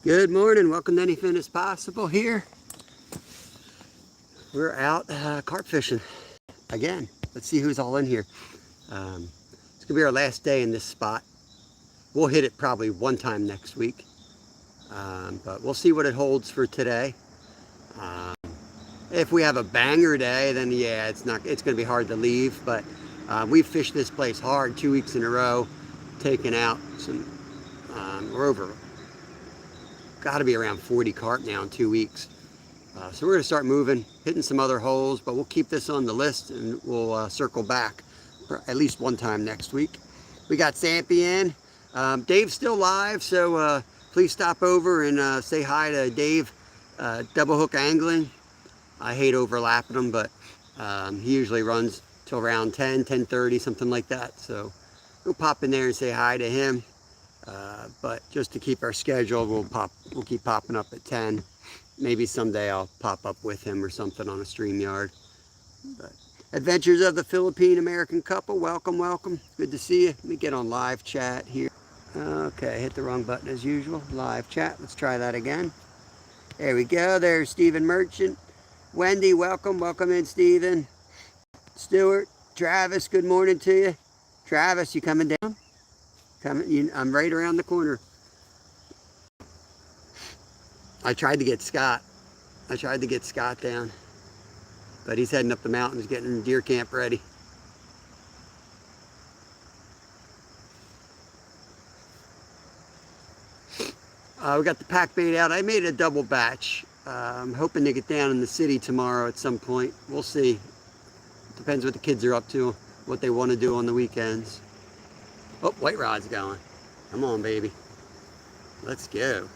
Good morning, welcome to Anything Is Possible here. We're out carp fishing again. Let's see who's all in here. It's gonna be our last day in this spot. We'll hit it probably one time next week, but we'll see what it holds for today. If we have a banger day, then yeah, it's gonna be hard to leave, but we've fished this place hard 2 weeks in a row, taking out some, we're over, gotta be around 40 carp now in 2 weeks. So we're gonna start moving, hitting some other holes, but we'll keep this on the list and we'll circle back for at least one time next week. We got Sampy in. Dave's still live, so please stop over and say hi to Dave, Double Hook Angling. I hate overlapping him, but he usually runs till around 10, 10:30, something like that. So we'll pop in there and say hi to him. But just to keep our schedule, we'll keep popping up at 10. Maybe someday I'll pop up with him or something on a StreamYard. But Adventures of the Philippine American Couple, welcome, welcome. Good to see you. Let me get on live chat here. Okay, hit the wrong button as usual. Live chat, let's try that again. There we go, there's Stephen Merchant. Wendy, welcome, welcome in, Stephen. Stuart, Travis, good morning to you. Travis, you coming down? I'm right around the corner. I tried to get Scott down, but he's heading up the mountains, getting deer camp ready. We got the pack bait out. I made a double batch. I'm hoping to get down in the city tomorrow at some point. We'll see. Depends what the kids are up to, what they want to do on the weekends. Oh, White Rod's going. Come on, baby. Let's go.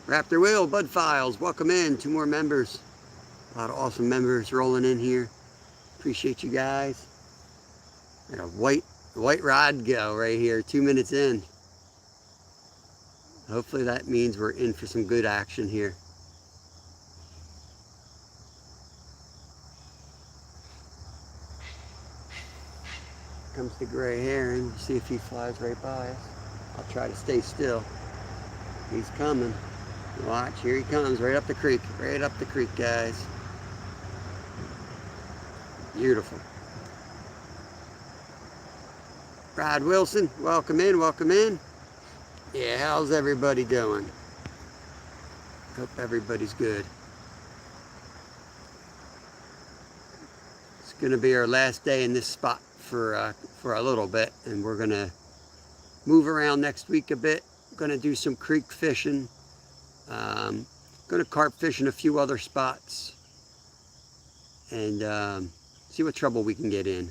Raptor Will, Bud Files, welcome in. 2 more members. A lot of awesome members rolling in here. Appreciate you guys. And a white rod go right here, 2 minutes in. Hopefully that means we're in for some good action here. Comes the gray heron. See if he flies right by us. I'll try to stay still. He's coming. Watch, here he comes, right up the creek, guys. Beautiful. Rod Wilson, welcome in, welcome in. Yeah, how's everybody doing? Hope everybody's good. It's gonna be our last day in this spot for a little bit, and we're gonna move around next week a bit. Gonna do some creek fishing. Gonna carp fish in a few other spots and see what trouble we can get in.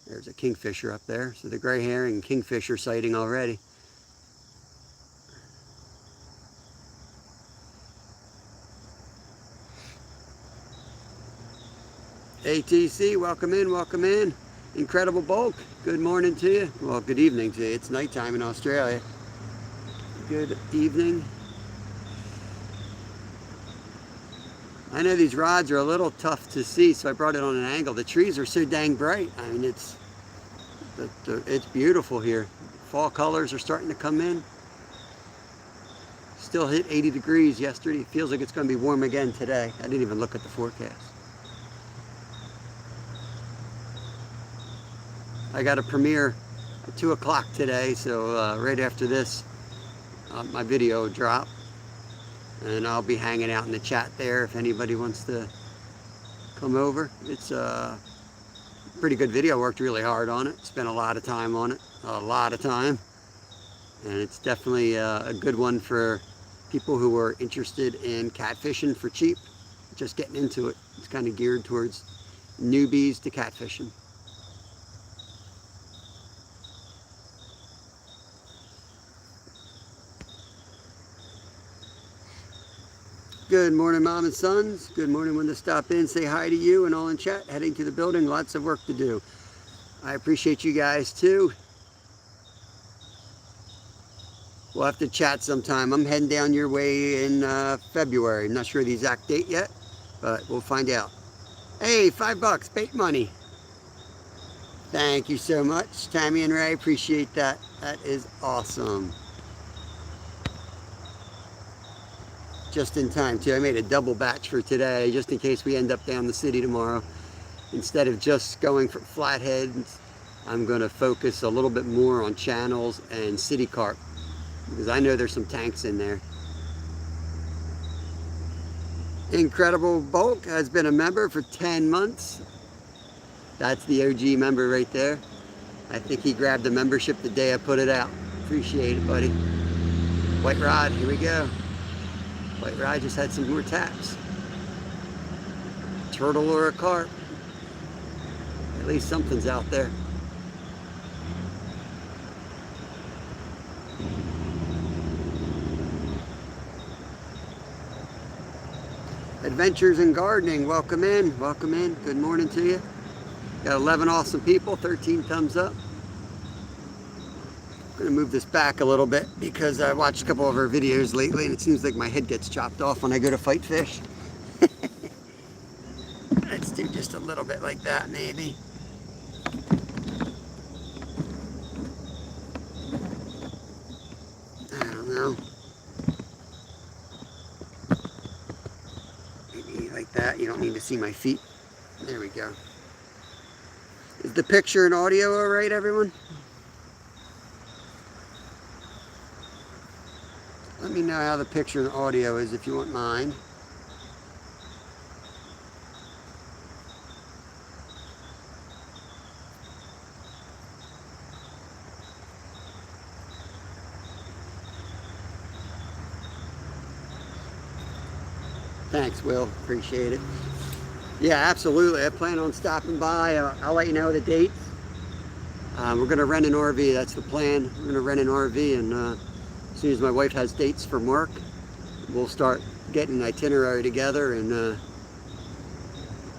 There's a kingfisher up there, so the gray herring and kingfisher sighting already. ATC, welcome in, welcome in. Incredible Bulk, good morning to you. Well, good evening to you. It's nighttime in Australia. Good evening. I know these rods are a little tough to see, so I brought it on an angle. The trees are so dang bright. I mean, it's beautiful here. Fall colors are starting to come in. Still hit 80 degrees yesterday. Feels like it's going to be warm again today. I didn't even look at the forecast. I got a premiere at 2 o'clock today, so right after this, my video will drop. And I'll be hanging out in the chat there if anybody wants to come over. It's a pretty good video. Worked really hard on it. Spent a lot of time on it. A lot of time. And it's definitely a good one for people who are interested in catfishing for cheap. Just getting into it. It's kind of geared towards newbies to catfishing. Good morning, Mom and Sons. Good morning. Wanted to stop in, say hi to you and all in chat. Heading to the building. Lots of work to do. I appreciate you guys too. We'll have to chat sometime. I'm heading down your way in February. I'm not sure the exact date yet, but we'll find out. Hey, $5 bait money. Thank you so much, Tammy and Ray. Appreciate that. That is awesome. just in time too. I made a double batch for today just in case we end up down the city tomorrow. Instead of just going for flatheads, I'm going to focus a little bit more on channels and city carp because I know there's some tanks in there. Incredible Bulk has been a member for 10 months. That's the OG member right there. I think he grabbed the membership the day I put it out. Appreciate it, buddy. White Rod, here we go. White Rod just had some more taps. Turtle or a carp. At least something's out there. Adventures in Gardening, welcome in, welcome in. Good morning to you. Got 11 awesome people, 13 thumbs up. I'm gonna move this back a little bit because I watched a couple of our videos lately and it seems like my head gets chopped off when I go to fight fish. Let's do just a little bit like that maybe. I don't know. Maybe like that. You don't need to see my feet. There we go. Is the picture and audio all right, everyone? Let me know how the picture and audio is if you wouldn't mind. Thanks, Will. Appreciate it. Yeah, absolutely. I plan on stopping by. I'll let you know the dates. We're going to rent an RV. That's the plan. We're going to rent an RV, and as soon as my wife has dates from work, we'll start getting an itinerary together and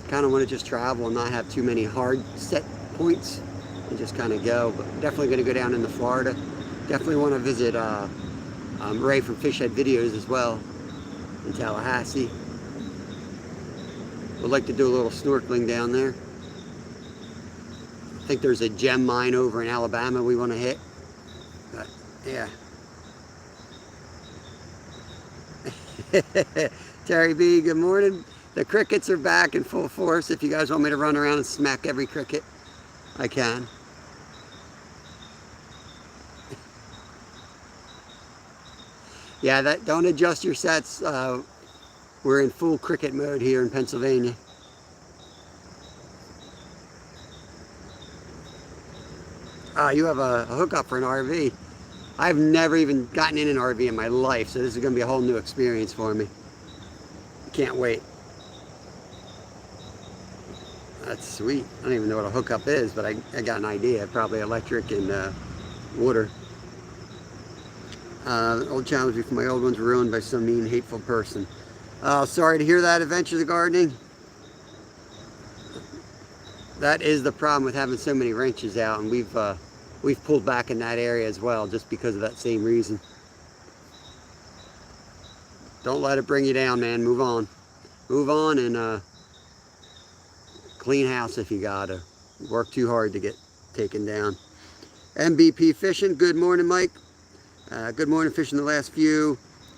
kind of want to just travel and not have too many hard set points and just kind of go. But definitely going to go down into Florida. Definitely want to visit Ray from Fishhead Videos as well in Tallahassee. Would like to do a little snorkeling down there. I think there's a gem mine over in Alabama we want to hit. But yeah. Terry B, good morning. The crickets are back in full force. If you guys want me to run around and smack every cricket, I can. Yeah, don't adjust your sets. We're in full cricket mode here in Pennsylvania. You have a hookup for an RV. I've never even gotten in an RV in my life, so this is going to be a whole new experience for me. Can't wait. That's sweet. I don't even know what a hookup is, but I got an idea. Probably electric and water. Old challenge before my old ones were ruined by some mean, hateful person. Sorry to hear that, Adventures of Gardening. That is the problem with having so many wrenches out, and we've pulled back in that area as well, just because of that same reason. Don't let it bring you down, man. Move on. Move on and clean house if you gotta. Work too hard to get taken down. MBP Fishing, good morning, Mike. Good morning, fishing the last few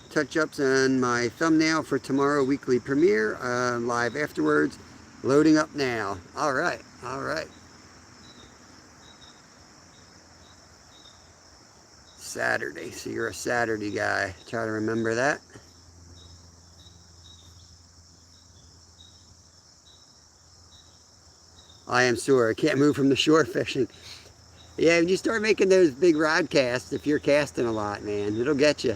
touch-ups on my thumbnail for tomorrow weekly premiere. Live afterwards. Loading up now. All right, all right. Saturday, so you're a Saturday guy. Try to remember that. I am sore. I can't move from the shore fishing. Yeah, when you start making those big rod casts, if you're casting a lot, man, it'll get you.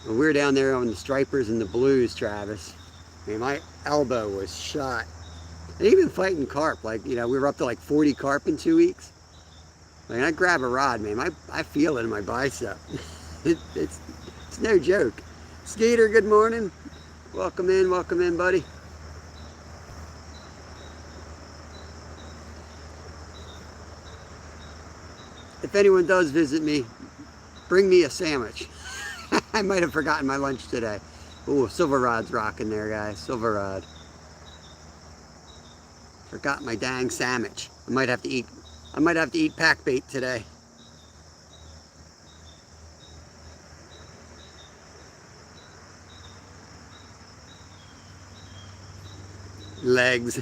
When we were down there on the stripers and the blues, Travis, man, my elbow was shot. And even fighting carp, like, you know, we were up to like 40 carp in 2 weeks. Like, I grab a rod, man, I feel it in my bicep. It's no joke. Skeeter, good morning. Welcome in, buddy. If anyone does visit me, bring me a sandwich. I might have forgotten my lunch today. Ooh, silver rod's rocking there, guys. Silver rod. Forgot my dang sandwich. I might have to eat pack bait today. legs.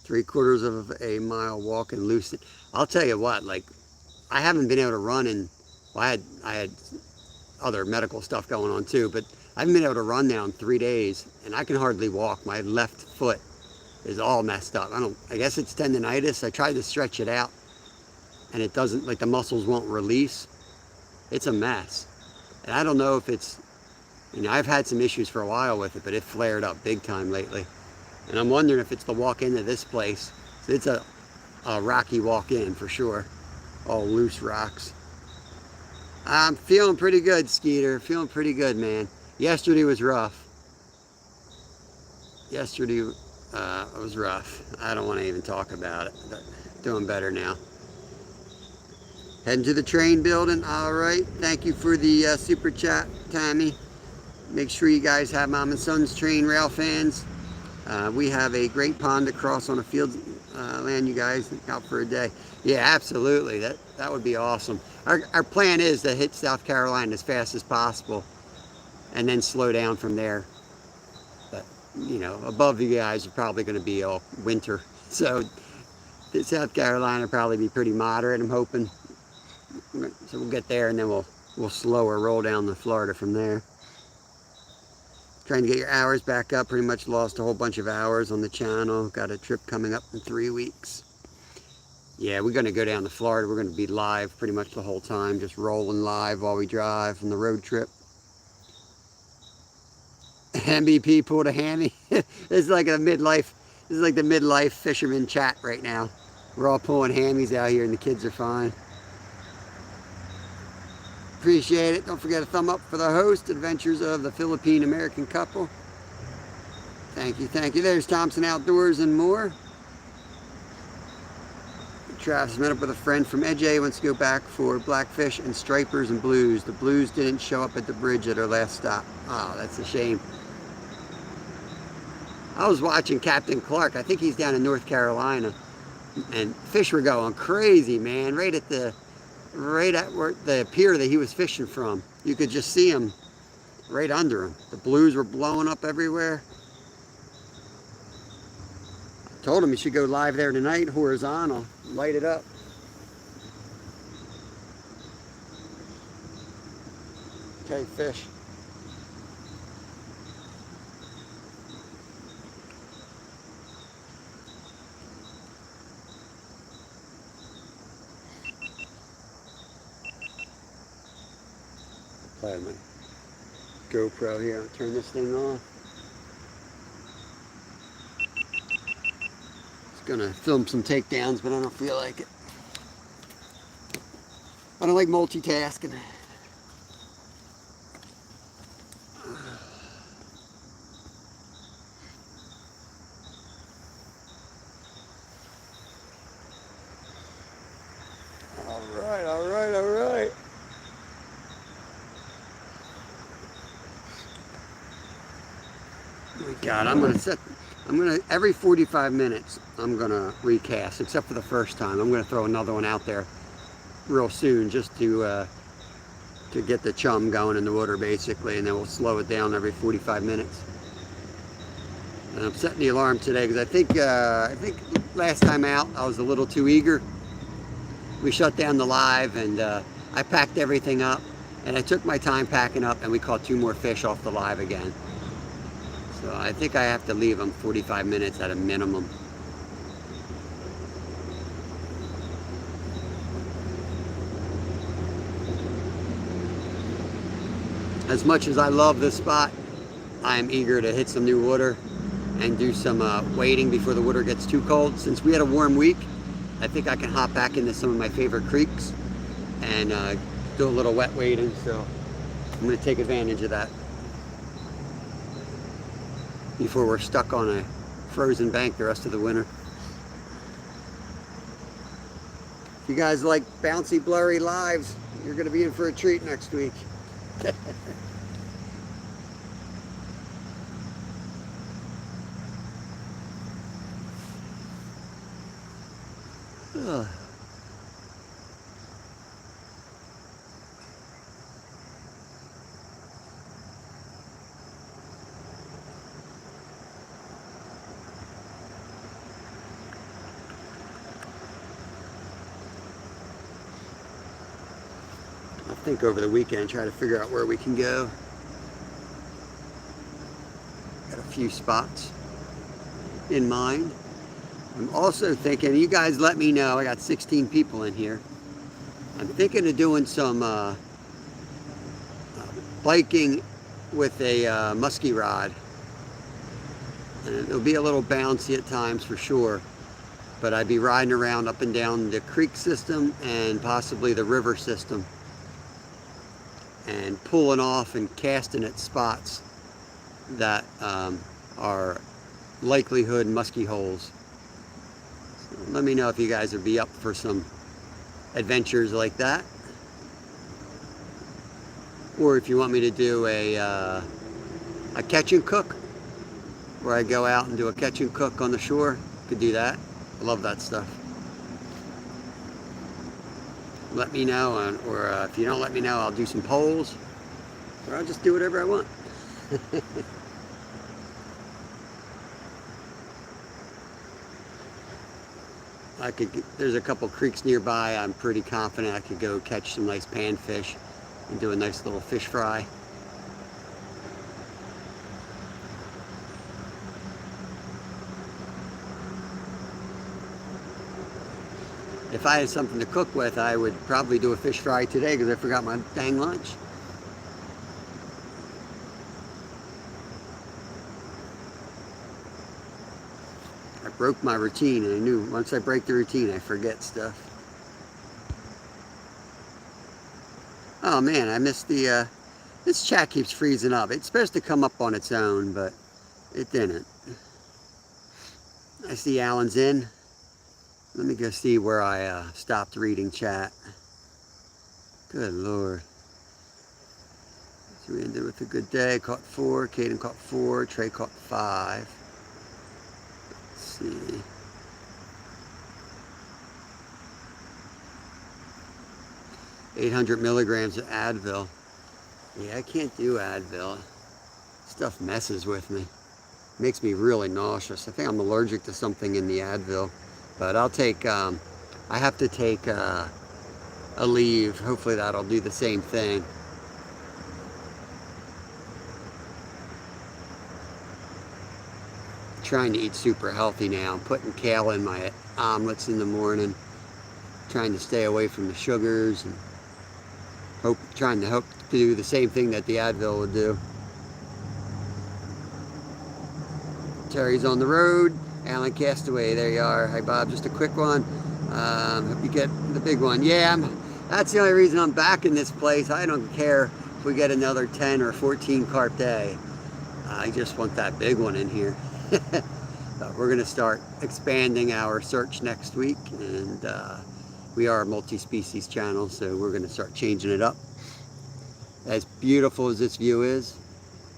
3/4 of a mile walk in Lucid. I'll tell you what, like, I haven't been able to run in, well, I had other medical stuff going on too, but I haven't been able to run now in 3 days, and I can hardly walk. My left foot is all messed up. I guess it's tendonitis. I tried to stretch it out, and it doesn't, like, the muscles won't release. It's a mess. And I don't know if it's, I've had some issues for a while with it, but it flared up big time lately. And I'm wondering if it's the walk into this place. It's a rocky walk in for sure. All loose rocks. I'm feeling pretty good, Skeeter. Feeling pretty good, man. Yesterday was rough. Yesterday was rough. I don't want to even talk about it. But doing better now. Heading to the train building. All right. Thank you for the super chat, Tammy. Make sure you guys have Mom and Son's train rail fans. We have a great pond across on a field land, you guys, out for a day. Yeah, absolutely. That would be awesome. Our plan is to hit South Carolina as fast as possible and then slow down from there. But, above you guys are probably going to be all winter. So South Carolina will probably be pretty moderate, I'm hoping. So we'll get there and then we'll slower roll down to Florida from there. Trying to get your hours back up. Pretty much lost a whole bunch of hours on the channel. Got a trip coming up in 3 weeks. Yeah, we're going to go down to Florida. We're going to be live pretty much the whole time. Just rolling live while we drive on the road trip. MVP pulled a hammy. It's like a midlife. This is like the midlife fisherman chat right now. We're all pulling hammies out here and the kids are fine. Appreciate it. Don't forget a thumb up for the host, Adventures of the Philippine-American Couple. Thank you, thank you. There's Thompson Outdoors and more. Travis met up with a friend from EJ, wants to go back for blackfish and stripers and blues. The blues didn't show up at the bridge at our last stop. Oh, that's a shame. I was watching Captain Clark. I think he's down in North Carolina. And fish were going crazy, man. Right at where the pier that he was fishing from. You could just see him right under him. The blues were blowing up everywhere. I told him he should go live there tonight, horizontal, light it up. Okay, fish. Play my GoPro here. I'll turn this thing on. It's gonna film some takedowns, but I don't feel like it. I don't like multitasking. All right, all right, all right. Oh my God, I'm gonna, every 45 minutes, I'm gonna recast, except for the first time. I'm gonna throw another one out there real soon just to get the chum going in the water basically, and then we'll slow it down every 45 minutes. And I'm setting the alarm today because I think last time out I was a little too eager. We shut down the live and I packed everything up, and I took my time packing up, and we caught 2 more fish off the live again. So I think I have to leave them 45 minutes at a minimum. As much as I love this spot, I am eager to hit some new water and do some wading before the water gets too cold. Since we had a warm week, I think I can hop back into some of my favorite creeks and do a little wet wading. So I'm going to take advantage of that before we're stuck on a frozen bank the rest of the winter. If you guys like bouncy, blurry lives, you're going to be in for a treat next week. think over the weekend, try to figure out where we can go. Got a few spots in mind. I'm also thinking, you guys let me know, I got 16 people in here. I'm thinking of doing some biking with a muskie rod. And it'll be a little bouncy at times for sure, but I'd be riding around up and down the creek system and possibly the river system and pulling off and casting at spots that are likelihood muskie holes. So let me know if you guys would be up for some adventures like that, or if you want me to do a catch and cook, where I go out and do a catch and cook on the shore. Could do that. I love that stuff. Let me know, or if you don't let me know, I'll do some polls, or I'll just do whatever I want. There's a couple creeks nearby. I'm pretty confident I could go catch some nice panfish and do a nice little fish fry. If I had something to cook with, I would probably do a fish fry today because I forgot my dang lunch. I broke my routine, and I knew once I break the routine, I forget stuff. Oh man, I missed the, this chat keeps freezing up. It's supposed to come up on its own, but it didn't. I see Alan's in. Let me go see where I stopped reading chat. Good Lord. So we ended with a good day. Caught 4. Caden caught 4. Trey caught 5. Let's see. $800 milligrams of Advil. Yeah, I can't do Advil. Stuff messes with me. Makes me really nauseous. I think I'm allergic to something in the Advil. But I'll take, I have to take a leave. Hopefully that'll do the same thing. Trying to eat super healthy now. I'm putting kale in my omelets in the morning. Trying to stay away from the sugars and trying to hope to do the same thing that the Advil would do. Terry's on the road. Alan Castaway, there you are. Hi Bob, just a quick one. Hope you get the big one. Yeah, that's the only reason I'm back in this place. I don't care if we get another 10 or 14 carp day. I just want that big one in here. We're going to start expanding our search next week, and we are a multi-species channel, so we're going to start changing it up. As beautiful as this view is,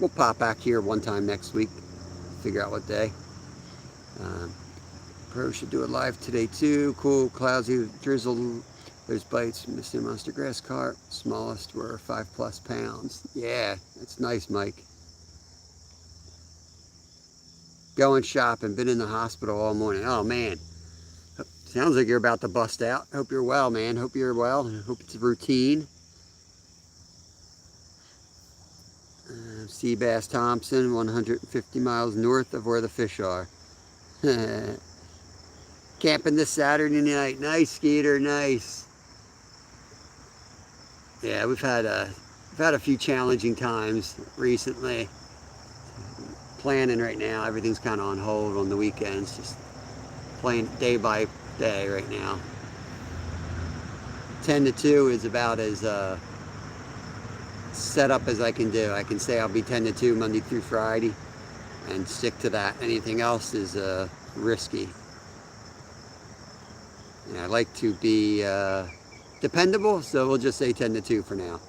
we'll pop back here one time next week, figure out what day. Pro should do it live today too. Cool, cloudy, drizzle. There's bites. Missing monster grass carp. Smallest were 5+ pounds. Yeah, that's nice, Mike. Going shopping. Been in the hospital all morning. Oh man, sounds like you're about to bust out. Hope you're well, man. Hope you're well. Hope it's a routine. Sea Bass Thompson, 150 miles north of where the fish are. Camping this Saturday night. Nice, Skeeter, nice. Yeah, we've had a few challenging times recently. Planning right now, everything's kind of on hold on the weekends. Just playing day by day right now. 10 to 2 is about as set up as I can do. I can say I'll be 10 to 2 Monday through Friday and stick to that. Anything else is risky. And I like to be dependable, so we'll just say 10 to 2 for now.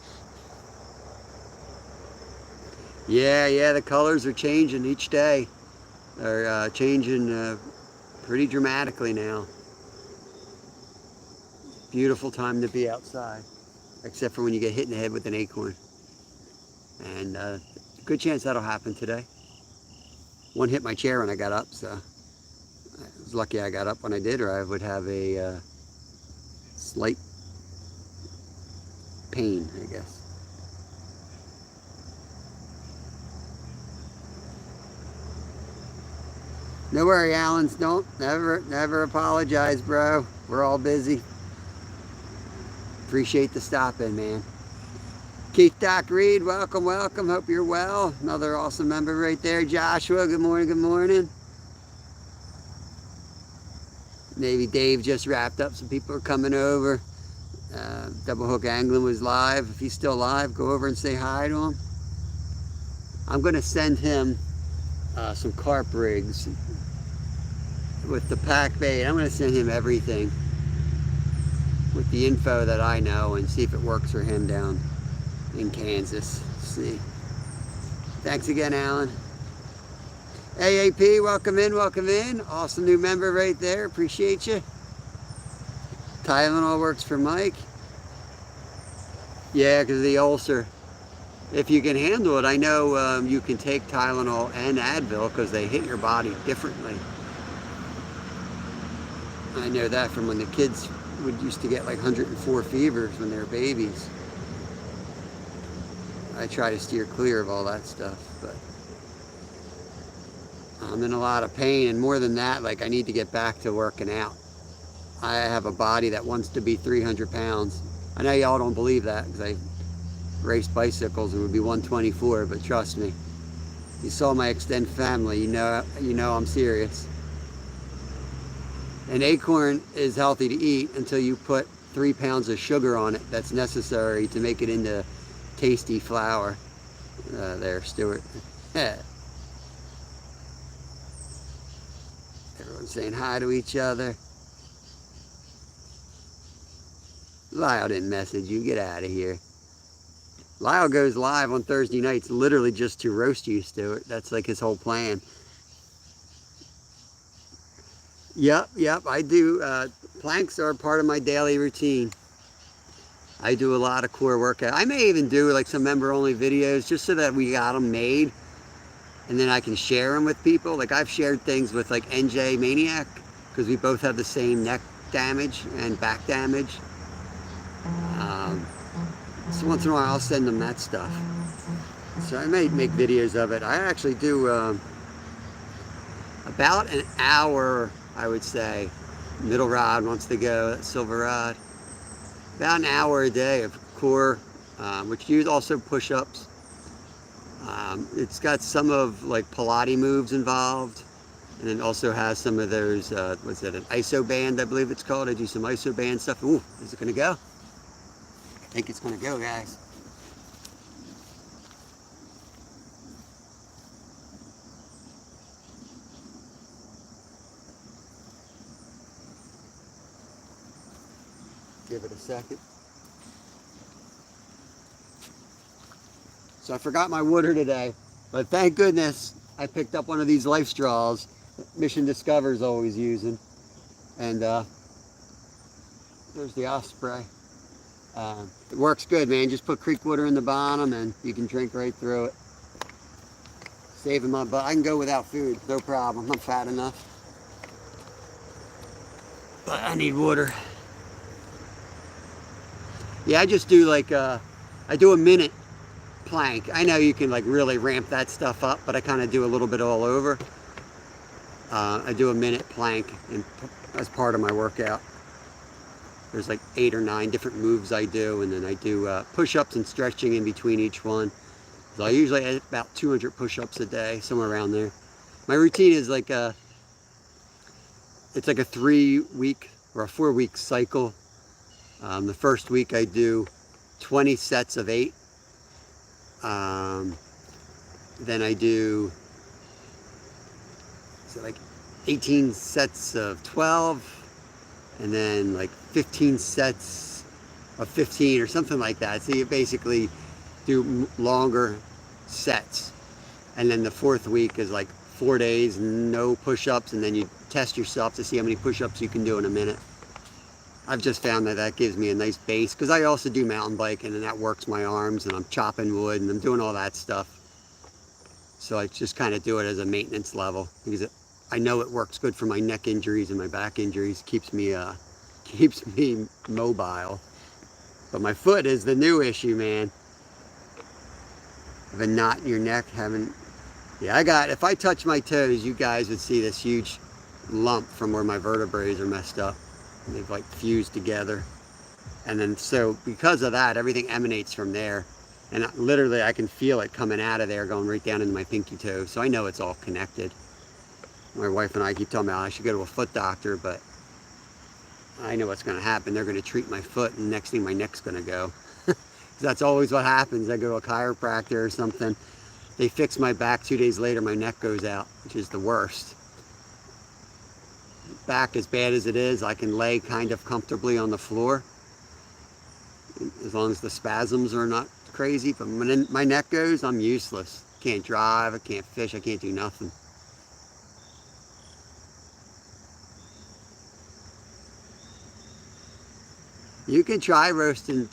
Yeah, the colors are changing each day. They're changing pretty dramatically now. Beautiful time to be outside, except for when you get hit in the head with an acorn. And good chance that'll happen today. One hit my chair when I got up, so I was lucky I got up when I did, or I would have a slight pain, I guess. No worry, Allens. Don't never apologize, bro. We're all busy. Appreciate the stop in, man. Keith Doc Reed, welcome, welcome. Hope you're well. Another awesome member right there. Joshua, good morning, good morning. Maybe Dave just wrapped up. Some people are coming over. Double Hook Angling was live. If he's still live, go over and say hi to him. I'm going to send him some carp rigs with the pack bait. I'm going to send him everything with the info that I know and see if it works for him down in Kansas. Let's see. Thanks again, Alan. AAP, welcome in, welcome in. Awesome new member right there. Appreciate you. Tylenol works for Mike. Yeah, because of the ulcer. If you can handle it, I know you can take Tylenol and Advil because they hit your body differently. I know that from when the kids used to get like 104 fevers when they were babies. I try to steer clear of all that stuff, but I'm in a lot of pain, and more than that, like I need to get back to working out. I have a body that wants to be 300 pounds. I know y'all don't believe that because I race bicycles and would be 124, but trust me, you saw my extended family, you know I'm serious. An acorn is healthy to eat until you put 3 pounds of sugar on it that's necessary to make it into tasty flour. There, Stuart. Everyone's saying hi to each other. Lyle didn't message you. Get out of here. Lyle goes live on Thursday nights literally just to roast you, Stuart. That's like his whole plan. Yep, I do. Planks are part of my daily routine. I do a lot of core workout. I may even do like some member-only videos just so that we got them made and then I can share them with people. Like I've shared things with like NJ Maniac because we both have the same neck damage and back damage. So once in a while I'll send them that stuff. So I may make videos of it. I actually do about an hour, I would say. Middle rod wants to go, silver rod. About an hour a day of core, which use also push-ups. It's got some of like Pilates moves involved, and then also has some of those, what's it, an ISO band, I believe it's called. I do some ISO band stuff. Ooh, is it gonna go? I think it's gonna go, guys. Give it a second. So I forgot my water today, but thank goodness I picked up one of these Life Straws that Mission Discover's always using. And there's the Osprey. It works good, man. Just put creek water in the bottom and you can drink right through it. Saving my butt. I can go without food, no problem. I'm fat enough. But I need water. Yeah, I just do like, I do a minute plank. I know you can like really ramp that stuff up, but I kind of do a little bit all over. I do a minute plank as part of my workout. There's like 8 or 9 different moves I do, and then I do push-ups and stretching in between each one. So I usually have about 200 push-ups a day, somewhere around there. My routine is like it's like a 3-week or a 4-week cycle. The first week I do 20 sets of 8. Then I do like 18 sets of 12, and then like 15 sets of 15 or something like that. So you basically do longer sets. And then the 4th week is like 4 days, no push-ups, and then you test yourself to see how many push-ups you can do in a minute. I've just found that that gives me a nice base, because I also do mountain biking, and that works my arms, and I'm chopping wood, and I'm doing all that stuff. So I just kind of do it as a maintenance level, because I know it works good for my neck injuries and my back injuries. Keeps me mobile. But my foot is the new issue, man. Have a knot in your neck, having... Yeah, if I touch my toes, you guys would see this huge lump from where my vertebrae are messed up. They've like fused together. And then so because of that, everything emanates from there. And literally I can feel it coming out of there, going right down into my pinky toe. So I know it's all connected. My wife and I keep telling me I should go to a foot doctor, but I know what's going to happen. They're going to treat my foot, and the next thing my neck's going to go. That's always what happens. I go to a chiropractor or something. They fix my back. 2 days later, my neck goes out, which is the worst. Back, as bad as it is, I can lay kind of comfortably on the floor, as long as the spasms are not crazy. But when my neck goes, I'm useless. Can't drive, I can't fish, I can't do nothing. You can try roasting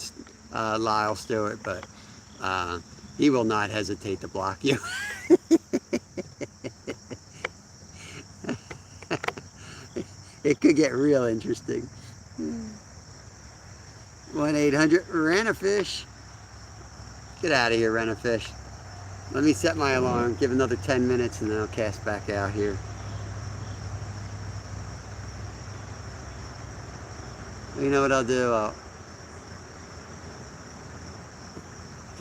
Lyle Stewart, but he will not hesitate to block you. It could get real interesting. 1-800-RENT-A-FISH. Get out of here, Rent-A-Fish. Let me set my alarm, give another 10 minutes, and then I'll cast back out here. You know what I'll do?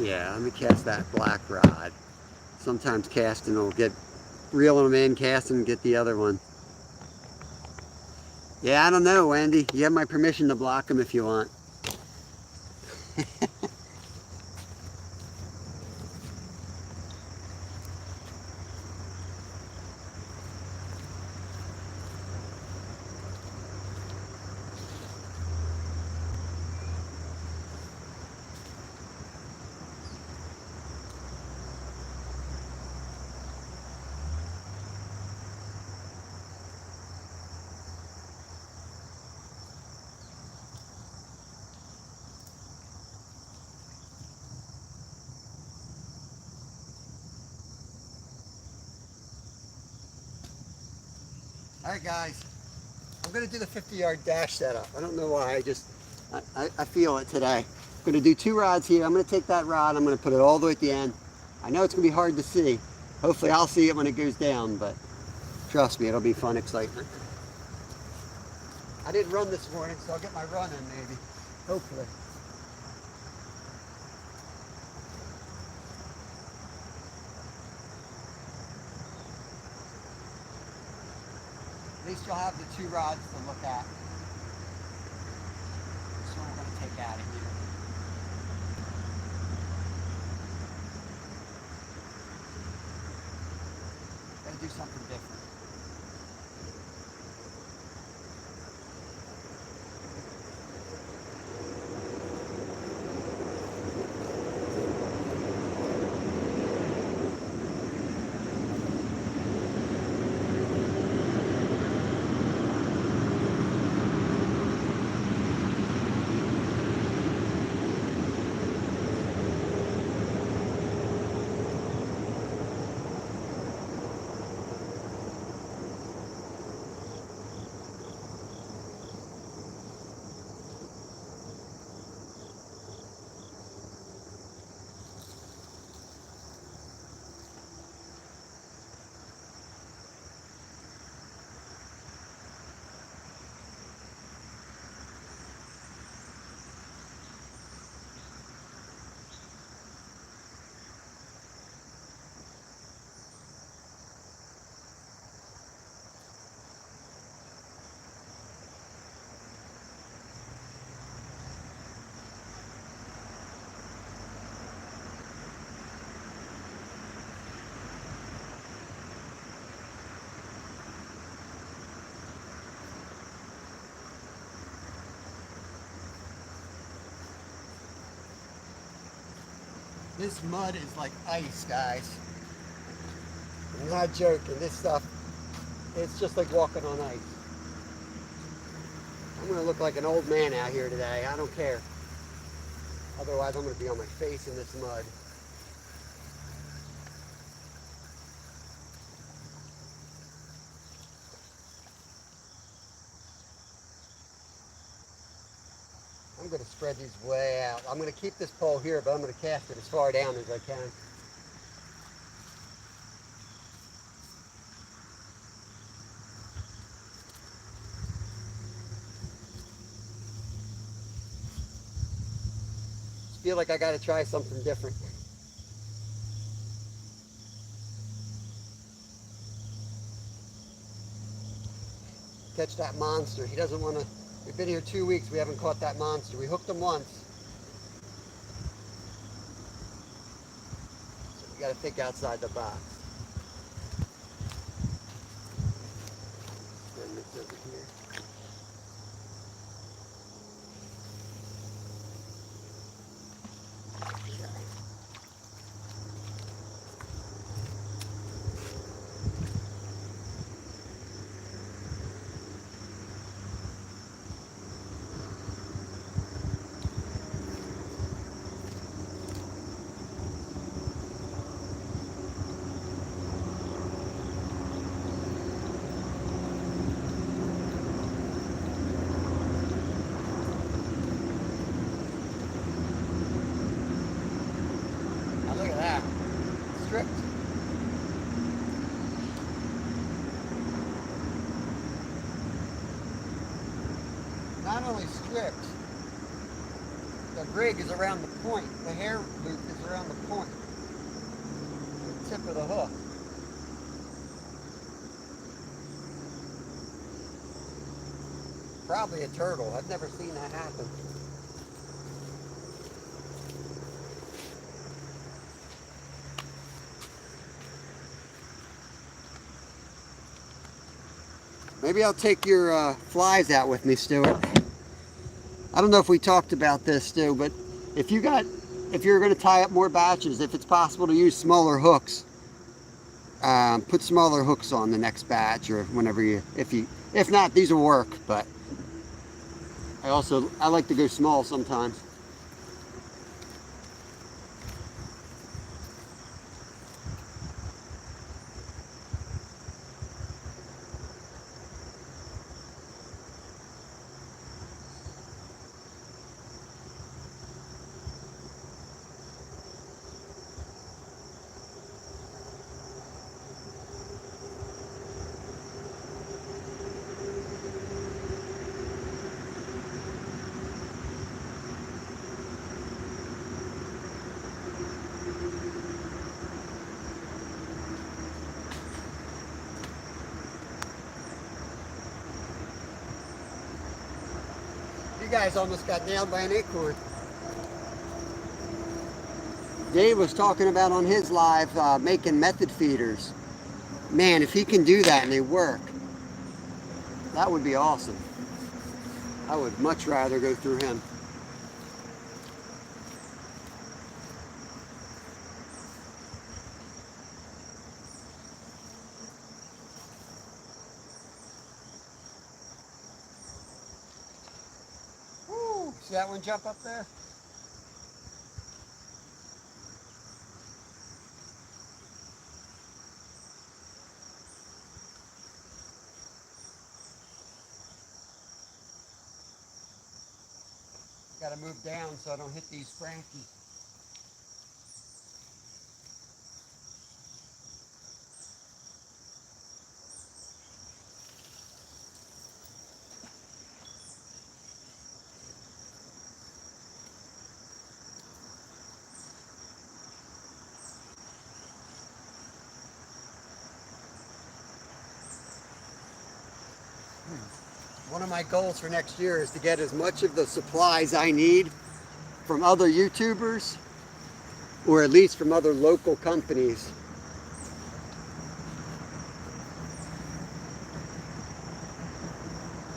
Yeah, let me cast that black rod. Sometimes casting will get, reeling them in, casting, get the other one. Yeah, I don't know, Wendy. You have my permission to block them if you want. Alright guys, I'm going to do the 50-yard dash setup. I don't know why, I feel it today. I'm going to do 2 rods here. I'm going to take that rod, I'm going to put it all the way at the end. I know it's going to be hard to see. Hopefully I'll see it when it goes down, but trust me, it'll be fun excitement. I didn't run this morning, so I'll get my run in maybe. Hopefully. At least you'll have the 2 rods to look at. This one we're going to take out of here. Gotta do something different. This mud is like ice, guys. I'm not joking. This stuff, it's just like walking on ice. I'm going to look like an old man out here today. I don't care. Otherwise, I'm going to be on my face in this mud. I'm I'm going to spread these way out. I'm going to keep this pole here, but I'm going to cast it as far down as I can. Just feel like I got to try something different. Catch that monster. He doesn't want to. We've been here 2 weeks. We haven't caught that monster. We hooked him once. So we got to think outside the box. Send this over here. Look at that. Stripped. Not only stripped, the rig is around the point. The hair loop is around the point. The tip of the hook. Probably a turtle. I've never seen that happen. Maybe I'll take your flies out with me, Stuart. I don't know if we talked about this, Stu, but if you're going to tie up more batches, if it's possible to use smaller hooks, put smaller hooks on the next batch, or whenever if not, these will work. But I like to go small sometimes. You guys almost got nailed by an acorn. Dave was talking about on his live making method feeders. Man, if he can do that and they work, that would be awesome. I would much rather go through him. Woo! See that one jump up there? Got to move down so I don't hit these Frankies. One of my goals for next year is to get as much of the supplies I need from other YouTubers, or at least from other local companies.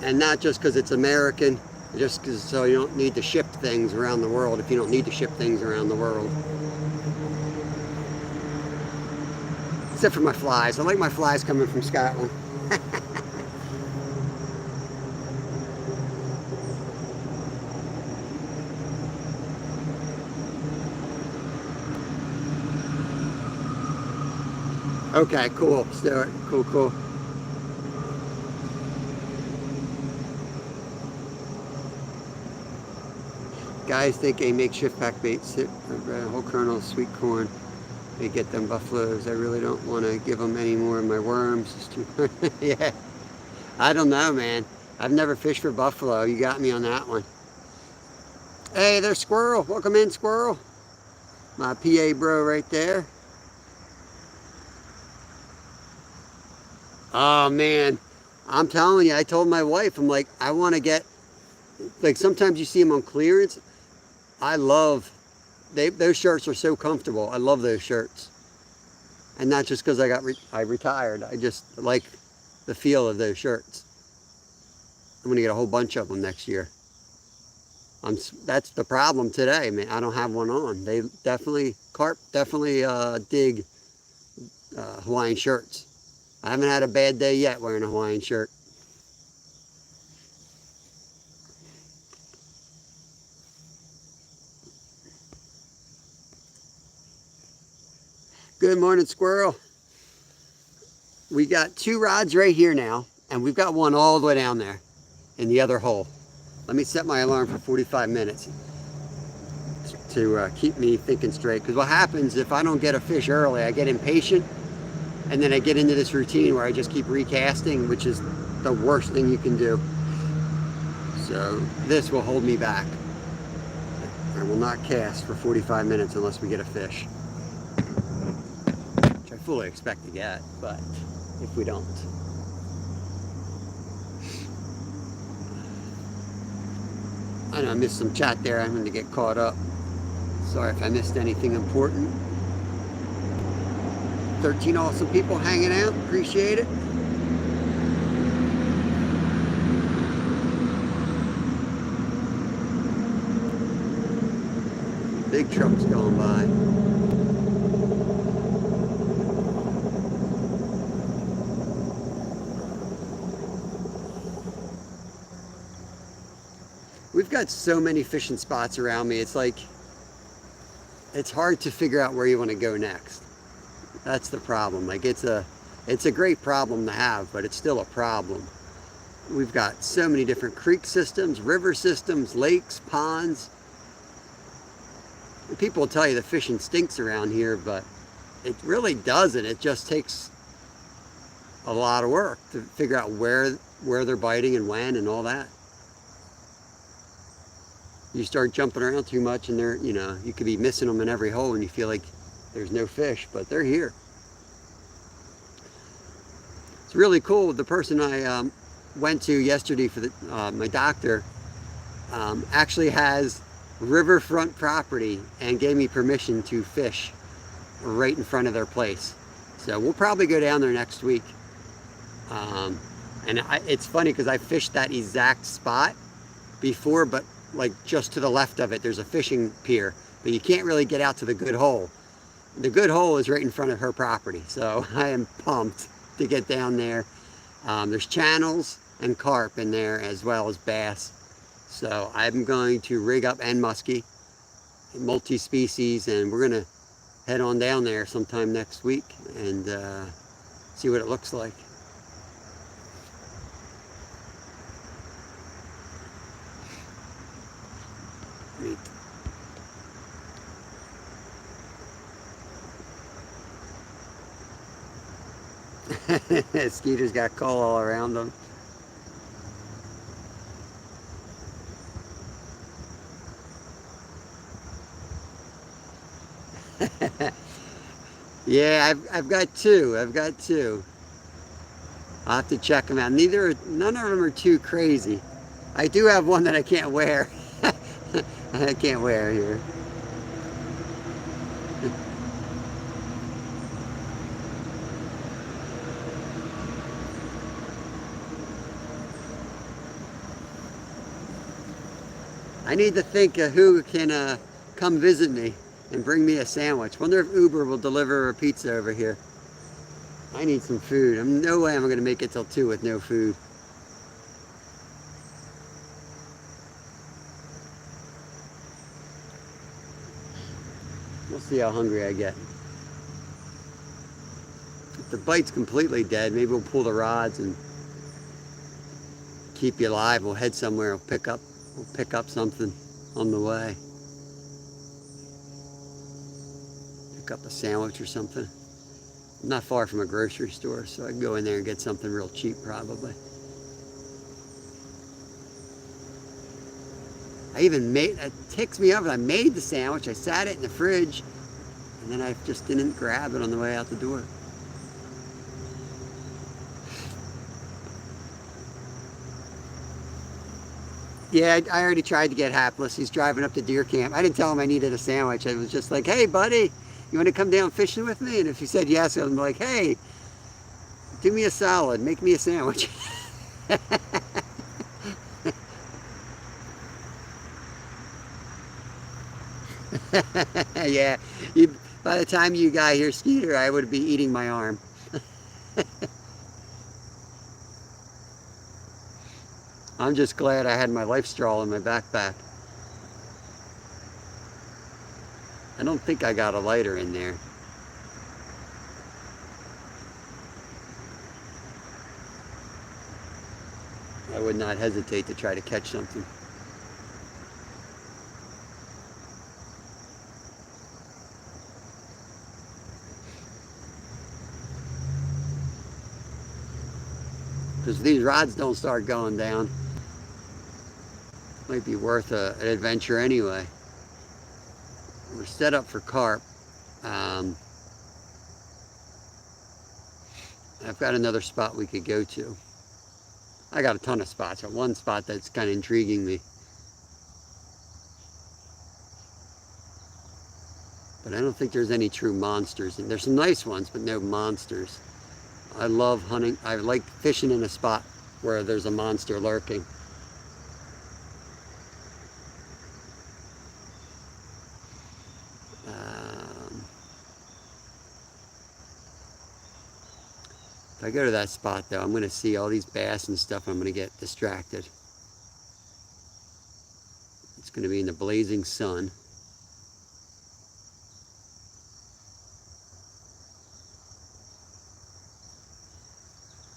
And not just because it's American, just because so you don't need to ship things around the world if you don't need to ship things around the world. Except for my flies. I like my flies coming from Scotland. Okay, cool, Stuart. Cool, cool. Guys think a makeshift pack bait, whole kernel of sweet corn. They get them buffaloes. I really don't want to give them any more of my worms. It's too yeah. I don't know, man. I've never fished for buffalo. You got me on that one. Hey, there's Squirrel. Welcome in, Squirrel. My PA bro right there. Oh, man. I'm telling you, I told my wife, I'm like, I want to get, like sometimes you see them on clearance. I love, those shirts are so comfortable. I love those shirts. And not just because I retired. I just like the feel of those shirts. I'm gonna get a whole bunch of them next year. That's the problem today, man. I don't have one on. They definitely, carp definitely dig Hawaiian shirts. I haven't had a bad day yet wearing a Hawaiian shirt. Good morning, Squirrel. We got 2 rods right here now, and we've got one all the way down there in the other hole. Let me set my alarm for 45 minutes to keep me thinking straight. Because what happens if I don't get a fish early, I get impatient, and then I get into this routine where I just keep recasting, which is the worst thing you can do. So this will hold me back. I will not cast for 45 minutes unless we get a fish. Which I fully expect to get, but if we don't. I know I missed some chat there. I'm going to get caught up. Sorry if I missed anything important. 13 awesome people hanging out. Appreciate it. Big trucks going by. We've got so many fishing spots around me. It's like, it's hard to figure out where you want to go next. That's the problem. Like it's a great problem to have, but it's still a problem. We've got so many different creek systems, river systems, lakes, ponds. And people will tell you the fishing stinks around here, but it really doesn't. It just takes a lot of work to figure out where they're biting and when and all that. You start jumping around too much and you could be missing them in every hole and you feel like there's no fish, but they're here. It's really cool. The person I went to yesterday for my doctor actually has riverfront property and gave me permission to fish right in front of their place. So we'll probably go down there next week. It's funny because I fished that exact spot before, but like just to the left of it, there's a fishing pier, but you can't really get out to the good hole. The good hole is right in front of her property, so I am pumped to get down there. There's channels and carp in there as well as bass. So I'm going to rig up and muskie, multi-species, and we're gonna head on down there sometime next week and see what it looks like. Skeeter's got coal all around them. Yeah, I've got 2. I've got 2. I'll have to check them out. None of them are too crazy. I do have one that I can't wear. I can't wear here. I need to think of who can come visit me and bring me a sandwich. Wonder if Uber will deliver a pizza over here. I need some food. No way I'm going to make it till 2 with no food. We'll see how hungry I get. If the bite's completely dead, maybe we'll pull the rods and keep you alive. We'll head somewhere. We'll pick up something on the way. Pick up a sandwich or something. I'm not far from a grocery store, so I can go in there and get something real cheap probably. I even made, it ticks me off, I made the sandwich, I sat it in the fridge, and then I just didn't grab it on the way out the door. Yeah, I already tried to get Hapless. He's driving up to deer camp. I didn't tell him I needed a sandwich. I was just like, hey, buddy, you want to come down fishing with me? And if he said yes, I'm like, hey, do me a solid. Make me a sandwich. Yeah, by the time you got here, Skeeter, I would be eating my arm. I'm just glad I had my life straw in my backpack. I don't think I got a lighter in there. I would not hesitate to try to catch something. Because these rods don't start going down. Might be worth an adventure anyway. We're set up for carp. I've got another spot we could go to. I got a ton of spots, but one spot that's kind of intriguing me. But I don't think there's any true monsters. And there's some nice ones, but no monsters. I love hunting. I like fishing in a spot where there's a monster lurking. If I go to that spot though, I'm going to see all these bass and stuff. I'm going to get distracted. It's going to be in the blazing sun.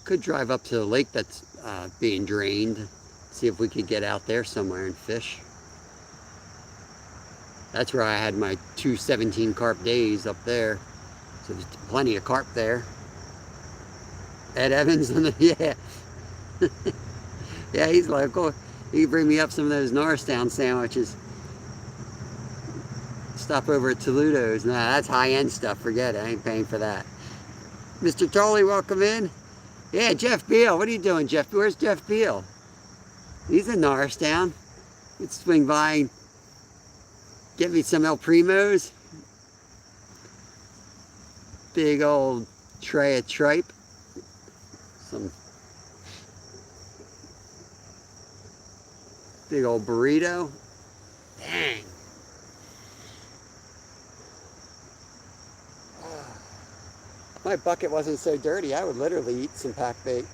Could drive up to the lake that's being drained. See if we could get out there somewhere and fish. That's where I had my 2 17 carp days up there. So there's plenty of carp there. Ed Evans, yeah. Yeah, he's local. He can bring me up some of those Norristown sandwiches. Stop over at Toledo's. Nah, that's high-end stuff. Forget it. I ain't paying for that. Mr. Tolley, welcome in. Yeah, Jeff Beal. What are you doing, Jeff? Where's Jeff Beal? He's in Norristown. Let's swing by and get me some El Primos. Big old tray of tripe. Some big old burrito. Dang. If my bucket wasn't so dirty, I would literally eat some pack bait.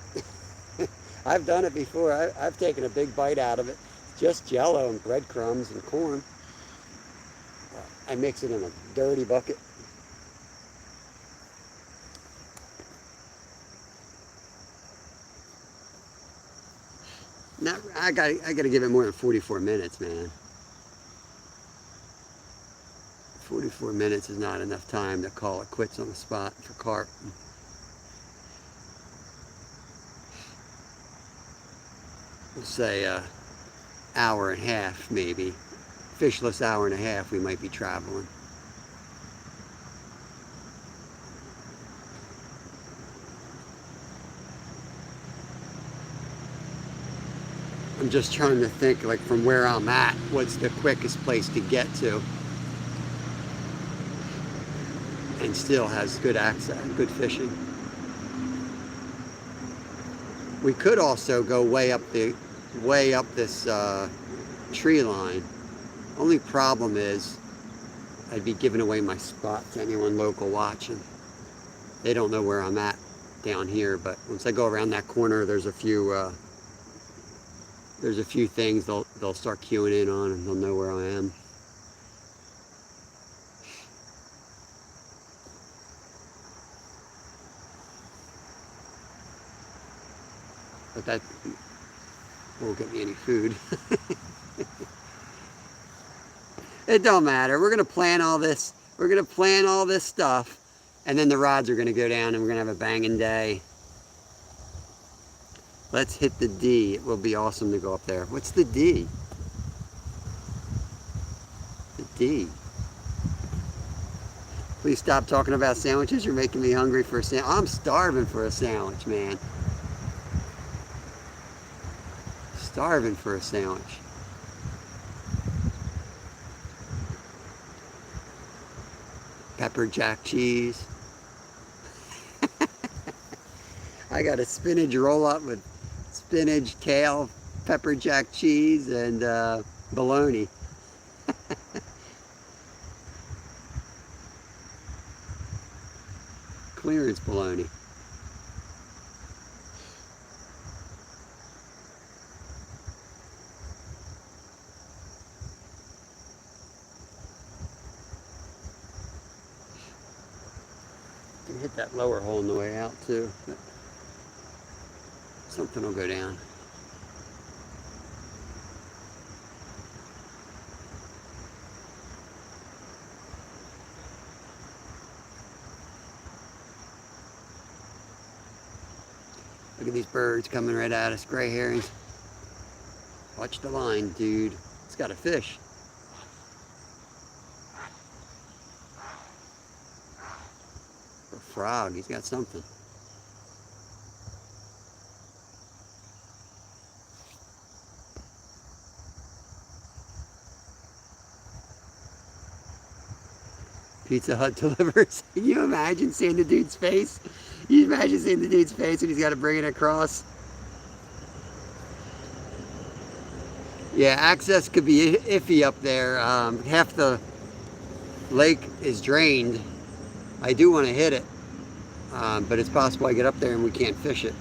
I've done it before. I've taken a big bite out of it. Just Jello and breadcrumbs and corn. I mix it in a dirty bucket. I gotta give it more than 44 minutes, man. 44 minutes is not enough time to call it quits on the spot for carp. We'll say hour and a half, maybe. Fishless hour and a half we might be traveling. I'm just trying to think, like, from where I'm at, what's the quickest place to get to and still has good access, good fishing. We could also go way up this tree line. Only problem is I'd be giving away my spot to anyone local watching. They don't know where I'm at down here, but once I go around that corner, there's a few things they'll start queuing in on, and they'll know where I am. But that won't get me any food. It don't matter. We're gonna plan all this. We're gonna plan all this stuff, and then the rods are gonna go down, and we're gonna have a banging day. Let's hit the D. It will be awesome to go up there. What's the D? The D. Please stop talking about sandwiches. You're making me hungry for a sandwich. I'm starving for a sandwich, man. Starving for a sandwich. Pepper jack cheese. I got a spinach roll up with spinach, kale, pepper jack cheese, and bologna. Clearance bologna. Can hit that lower hole on the way out too. Something will go down. Look at these birds coming right at us, gray herons. Watch the line, dude. It's got a fish. Or a frog, he's got something. Pizza Hut delivers. Can you imagine seeing the dude's face? Can you imagine seeing the dude's face and he's got to bring it across? Yeah, access could be iffy up there. Half the lake is drained. I do want to hit it, but it's possible I get up there and we can't fish it.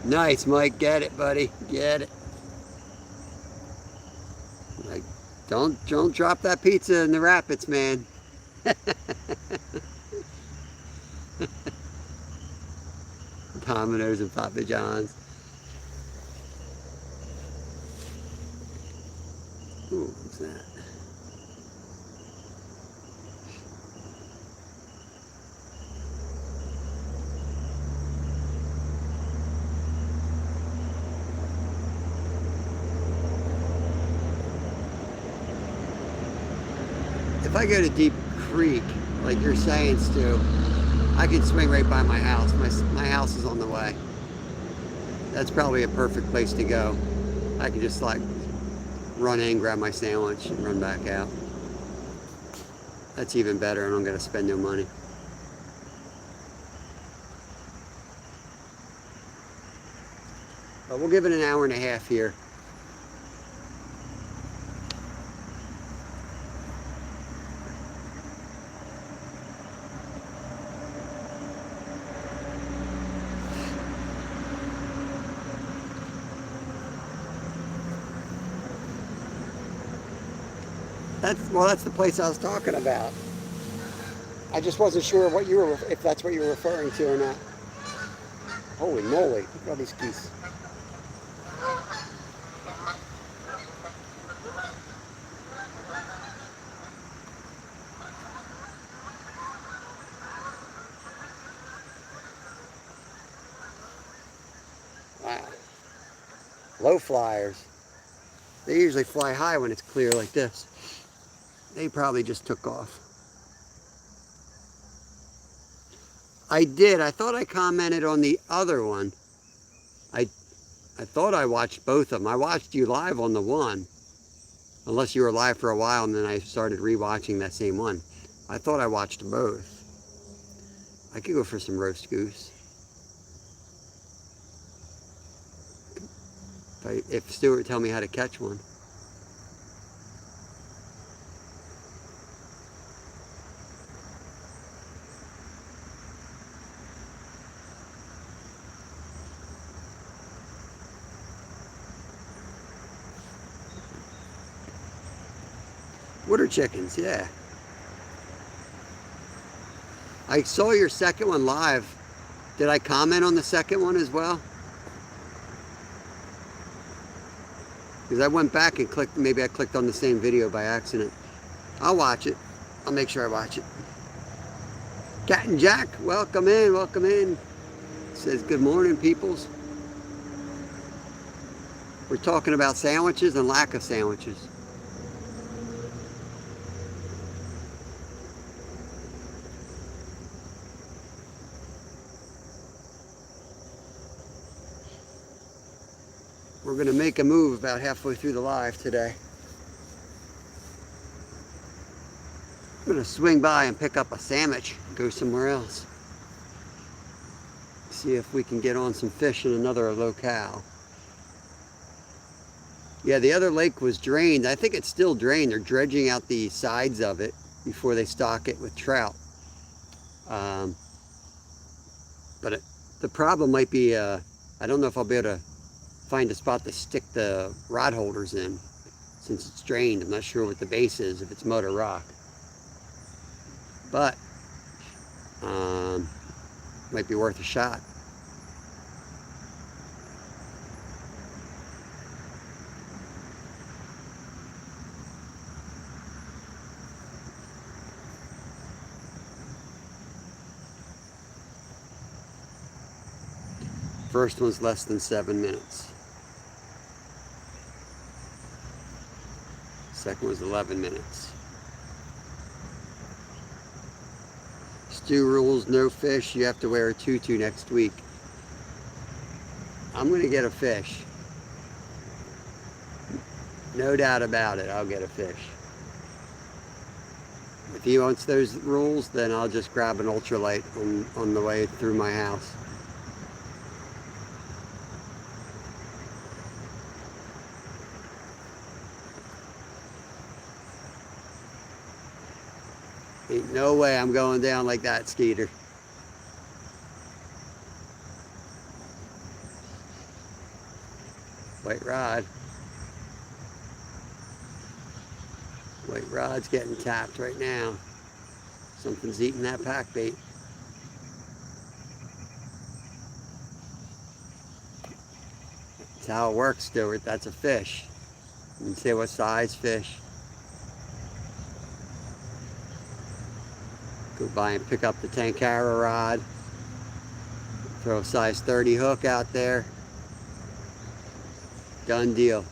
Nice, Mike. Get it, buddy. Get it. Like, don't drop that pizza in the rapids, man. Domino's and Papa John's. Ooh, what's that? If I go to Deep Creek, like you're saying, Stu, I can swing right by my house. My house is on the way. That's probably a perfect place to go. I can just like run in, grab my sandwich, and run back out. That's even better. I don't got to spend no money. But we'll give it an hour and a half here. That's the place I was talking about. I just wasn't sure what you were, if that's what you were referring to or not. Holy moly! Look at all these geese. Wow. Low flyers. They usually fly high when it's clear like this. They probably just took off. I did. I thought I commented on the other one. I thought I watched both of them. I watched you live on the one. Unless you were live for a while and then I started rewatching that same one. I thought I watched both. I could go for some roast goose. If Stuart tell me how to catch one. Water chickens, yeah. I saw your second one live. Did I comment on the second one as well? Because I went back and clicked, maybe I clicked on the same video by accident. I'll watch it. I'll make sure I watch it. Cat and Jack, welcome in, welcome in. Says good morning, peoples. We're talking about sandwiches and lack of sandwiches. We're going to make a move about halfway through the live today. I'm going to swing by and pick up a sandwich and go somewhere else. See if we can get on some fish in another locale. Yeah, the other lake was drained. I think it's still drained. They're dredging out the sides of it before they stock it with trout. But the problem might be, I don't know if I'll be able to find a spot to stick the rod holders in since it's drained. I'm not sure what the base is, if it's mud or rock. But might be worth a shot. First one's less than 7 minutes. Second was 11 minutes. Stu rules, no fish. You have to wear a tutu next week. I'm going to get a fish. No doubt about it, I'll get a fish. If he wants those rules, then I'll just grab an ultralight on the way through my house. Ain't no way I'm going down like that, Skeeter. White rod. White rod's getting tapped right now. Something's eating that pack bait. That's how it works, Stuart. That's a fish. You can say what size fish. Go by and pick up the Tenkara rod. Throw a size 30 hook out there. Done deal.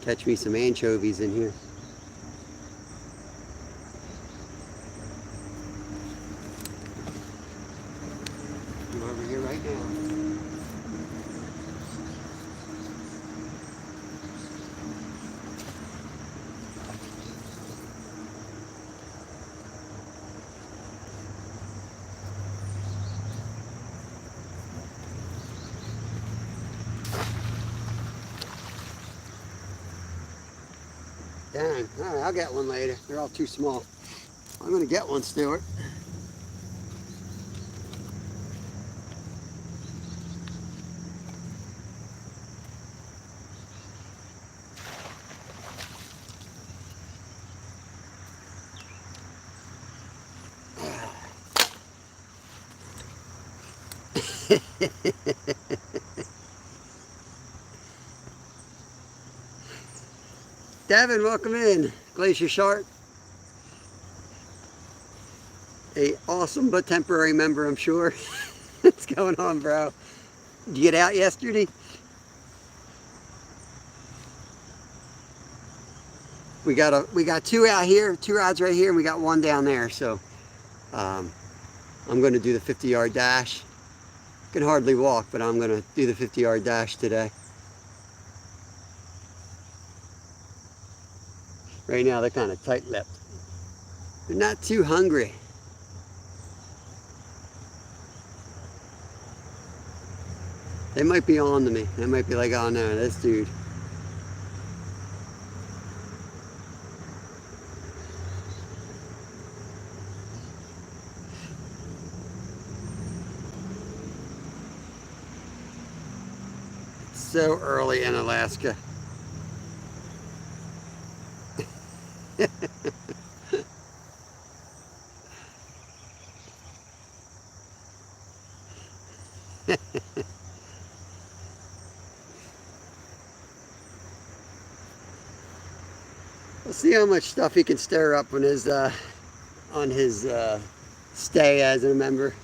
Catch me some anchovies in here. I'm over here right now. Dang, all right, I'll get one later. They're all too small. I'm gonna get one, Stuart. Devin, welcome in. Glacier Shark. A awesome but temporary member, I'm sure. What's going on, bro? Did you get out yesterday? We got two out here, 2 rods right here, and we got one down there. So I'm going to do the 50-yard dash. Can hardly walk, but I'm going to do the 50-yard dash today. Right now they're kind of tight-lipped. They're not too hungry. They might be on to me. They might be like, oh no, this dude. It's so early in Alaska. See how much stuff he can stir up on his stay as a member.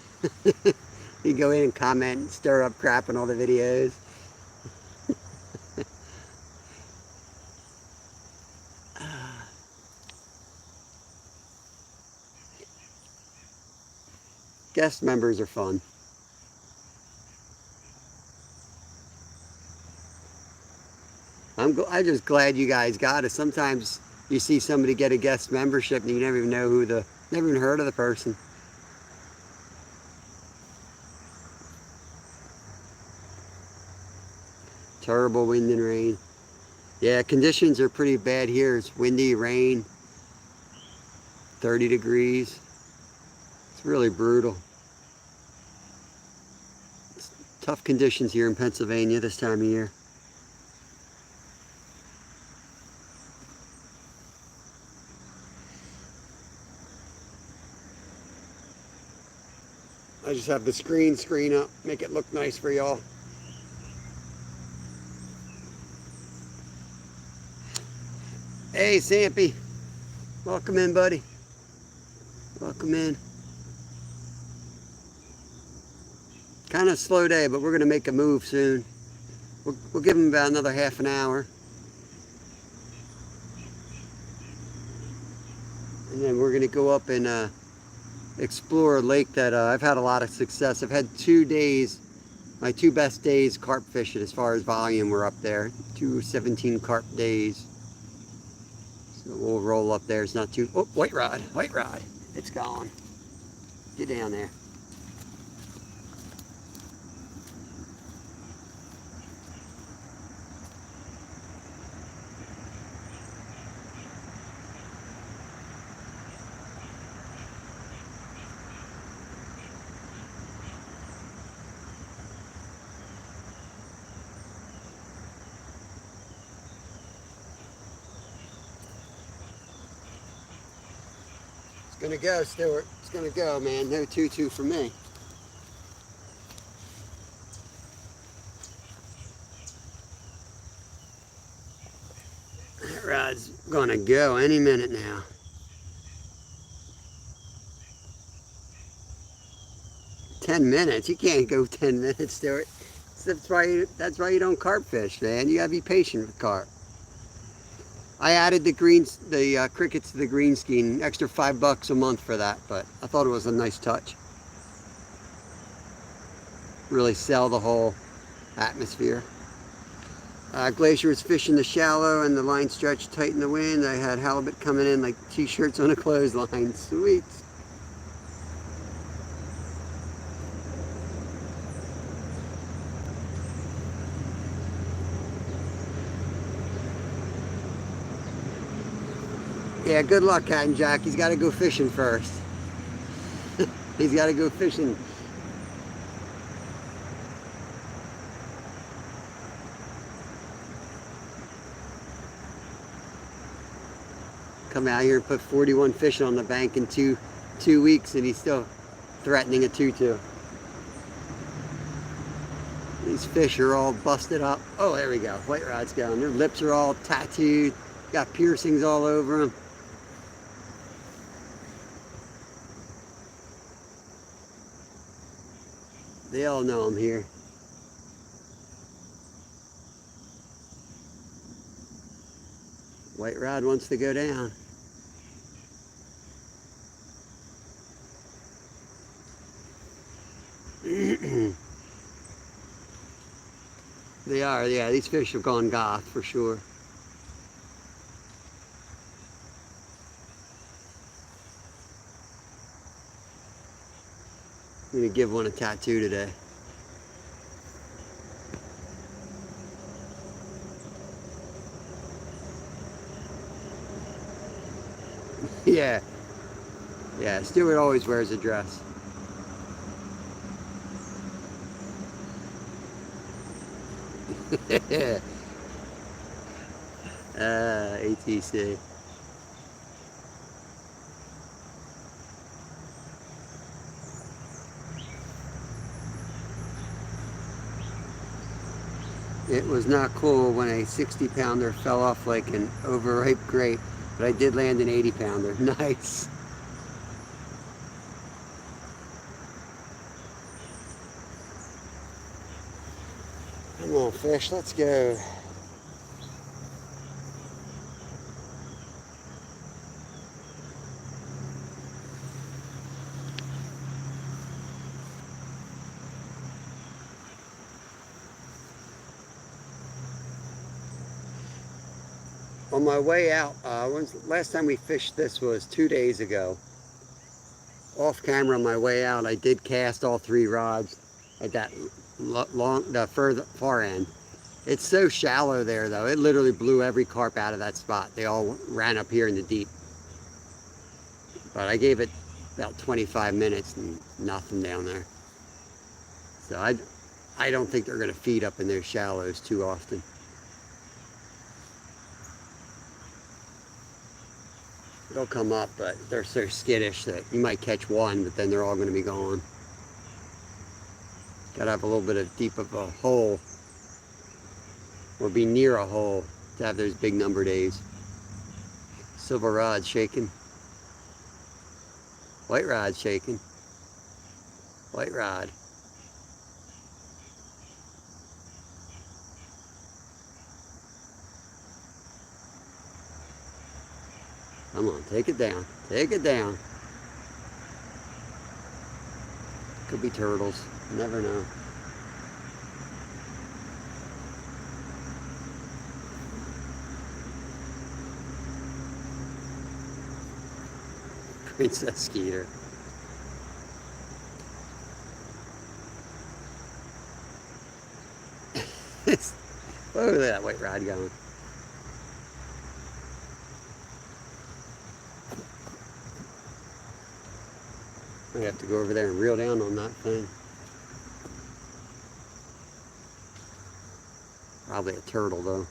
You go in and comment and stir up crap in all the videos. Guest members are fun. I'm just glad you guys got it. Sometimes you see somebody get a guest membership and you never even know never even heard of the person. Terrible wind and rain. Yeah, conditions are pretty bad here. It's windy, rain, 30 degrees. It's really brutal. It's tough conditions here in Pennsylvania this time of year. I just have the screen up, make it look nice for y'all. Hey, Sampy. Welcome in, buddy. Welcome in. Kind of a slow day, but we're going to make a move soon. We'll give him about another half an hour. And then we're going to go up and explore a lake that I've had a lot of success. I've had 2 days, my 2 best days carp fishing as far as volume were up there. 2 17 carp days. So we'll roll up there. It's not too... Oh, white rod. It's gone. Get down there. It's gonna go, Stuart. It's gonna go, man. No 2-2 for me. That rod's gonna go any minute now. "10 minutes? You can't go 10 minutes, Stuart. That's why you don't carp fish, man. You gotta be patient with carp. I added the crickets to the green skein, extra $5 a month for that, but I thought it was a nice touch. Really sell the whole atmosphere. Glacier was fishing the shallow and the line stretched tight in the wind. I had halibut coming in like t-shirts on a clothesline. Sweet. Yeah, good luck, Captain Jack. He's got to go fishing first. He's got to go fishing. Come out here and put 41 fish on the bank in two weeks, and he's still threatening a 2-2. These fish are all busted up. Oh, there we go. White rod's going. Their lips are all tattooed. Got piercings all over them. They all know I'm here. White rod wants to go down. They are, yeah, these fish have gone goth for sure. I'm gonna give one a tattoo today. Yeah. Yeah, Stuart always wears a dress. ATC. It was not cool when a 60-pounder fell off like an overripe grape. But I did land an 80-pounder. Nice. Come on, fish, let's go. On my way out, last time we fished this was 2 days ago. Off camera on my way out, I did cast all 3 rods at that the far end. It's so shallow there though, it literally blew every carp out of that spot. They all ran up here in the deep. But I gave it about 25 minutes and nothing down there. So I don't think they're gonna feed up in those shallows too often. They'll come up, but they're so skittish that you might catch one, but then they're all going to be gone. Got to have a little bit of deep of a hole, or be near a hole to have those big number days. Silver rod shaking. White rod shaking. White rod. Come on, take it down. Take it down. Could be turtles. You never know. Princess Skeeter. Whoa, look at that white rod going. I have to go over there and reel down on that thing. Probably a turtle though.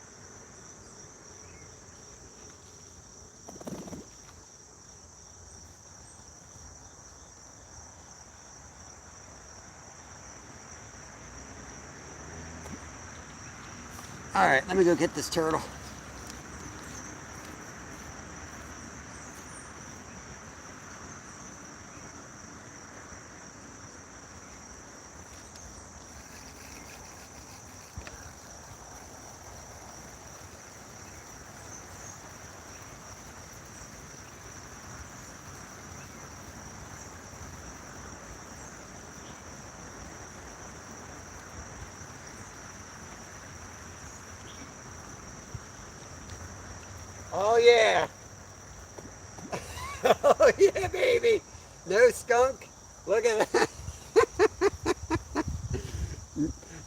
All right, let me go get this turtle. Oh yeah. Oh yeah, baby. No skunk. Look at that.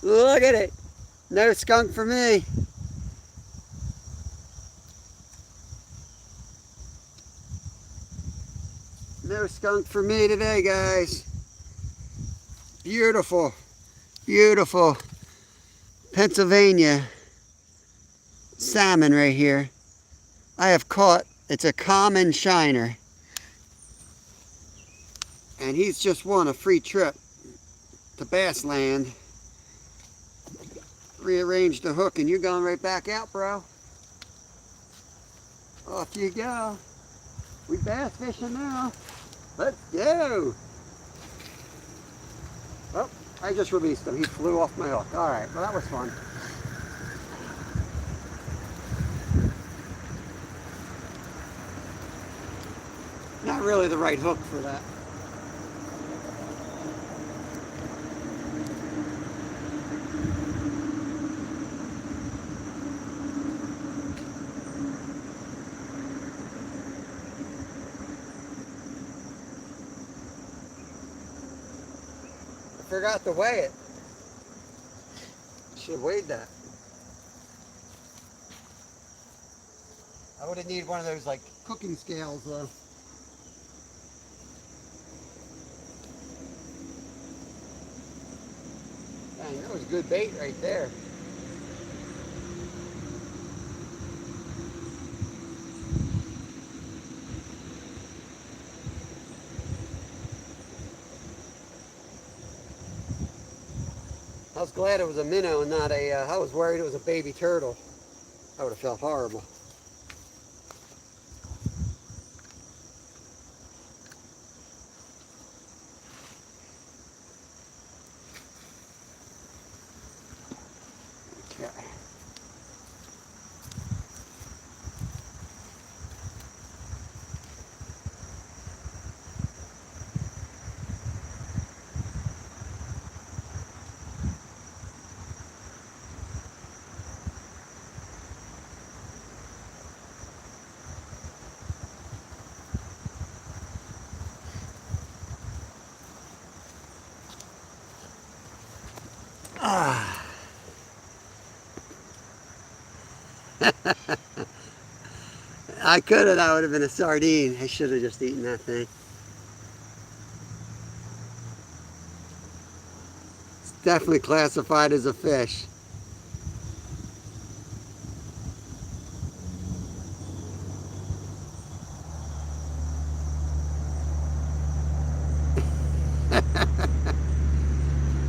Look at it. No skunk for me. No skunk for me today, guys. Beautiful, beautiful Pennsylvania salmon right here. I have caught, it's a common shiner. And he's just won a free trip to Bassland. Rearranged the hook and you're going right back out, bro. Off you go. We bass fishing now. Let's go. Oh, I just released him. He flew off my hook. All right, well that was fun. Not really the right hook for that. I forgot to weigh it. Should have weighed that. I would have needed one of those like cooking scales though. Dang, that was good bait right there. I was glad it was a minnow and not a, I was worried it was a baby turtle. I would have felt horrible. Ah. I could have, that would have been a sardine. I should have just eaten that thing. It's definitely classified as a fish.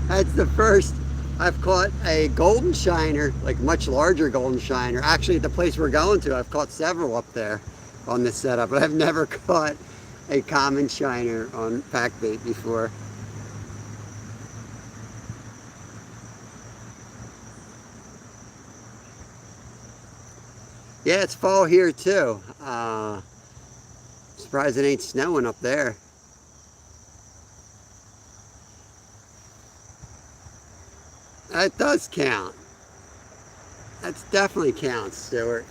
That's the first I've caught a golden shiner, like much larger golden shiner. Actually, at the place we're going to, I've caught several up there on this setup, but I've never caught a common shiner on pack bait before. Yeah, it's fall here too. Surprised it ain't snowing up there. That does count. That definitely counts, Stuart.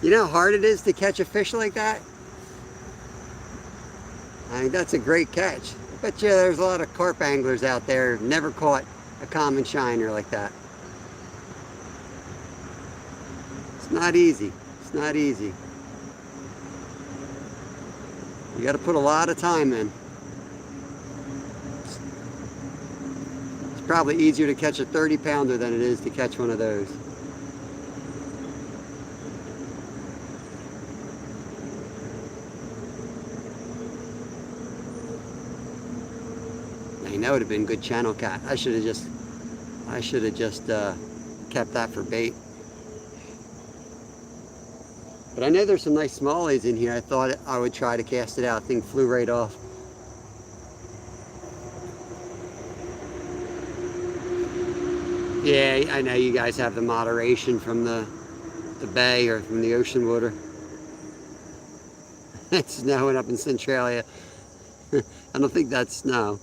You know how hard it is to catch a fish like that? I mean, that's a great catch. I bet you there's a lot of carp anglers out there who've never caught a common shiner like that. It's not easy. It's not easy. You got to put a lot of time in. It's probably easier to catch a 30-pounder than it is to catch one of those. I know it would have been good channel cat. I should have just kept that for bait. But I know there's some nice smallies in here. I thought I would try to cast it out. Thing flew right off. Yeah, I know you guys have the moderation from the bay or from the ocean water. It's snowing up in Centralia. I don't think that's snow.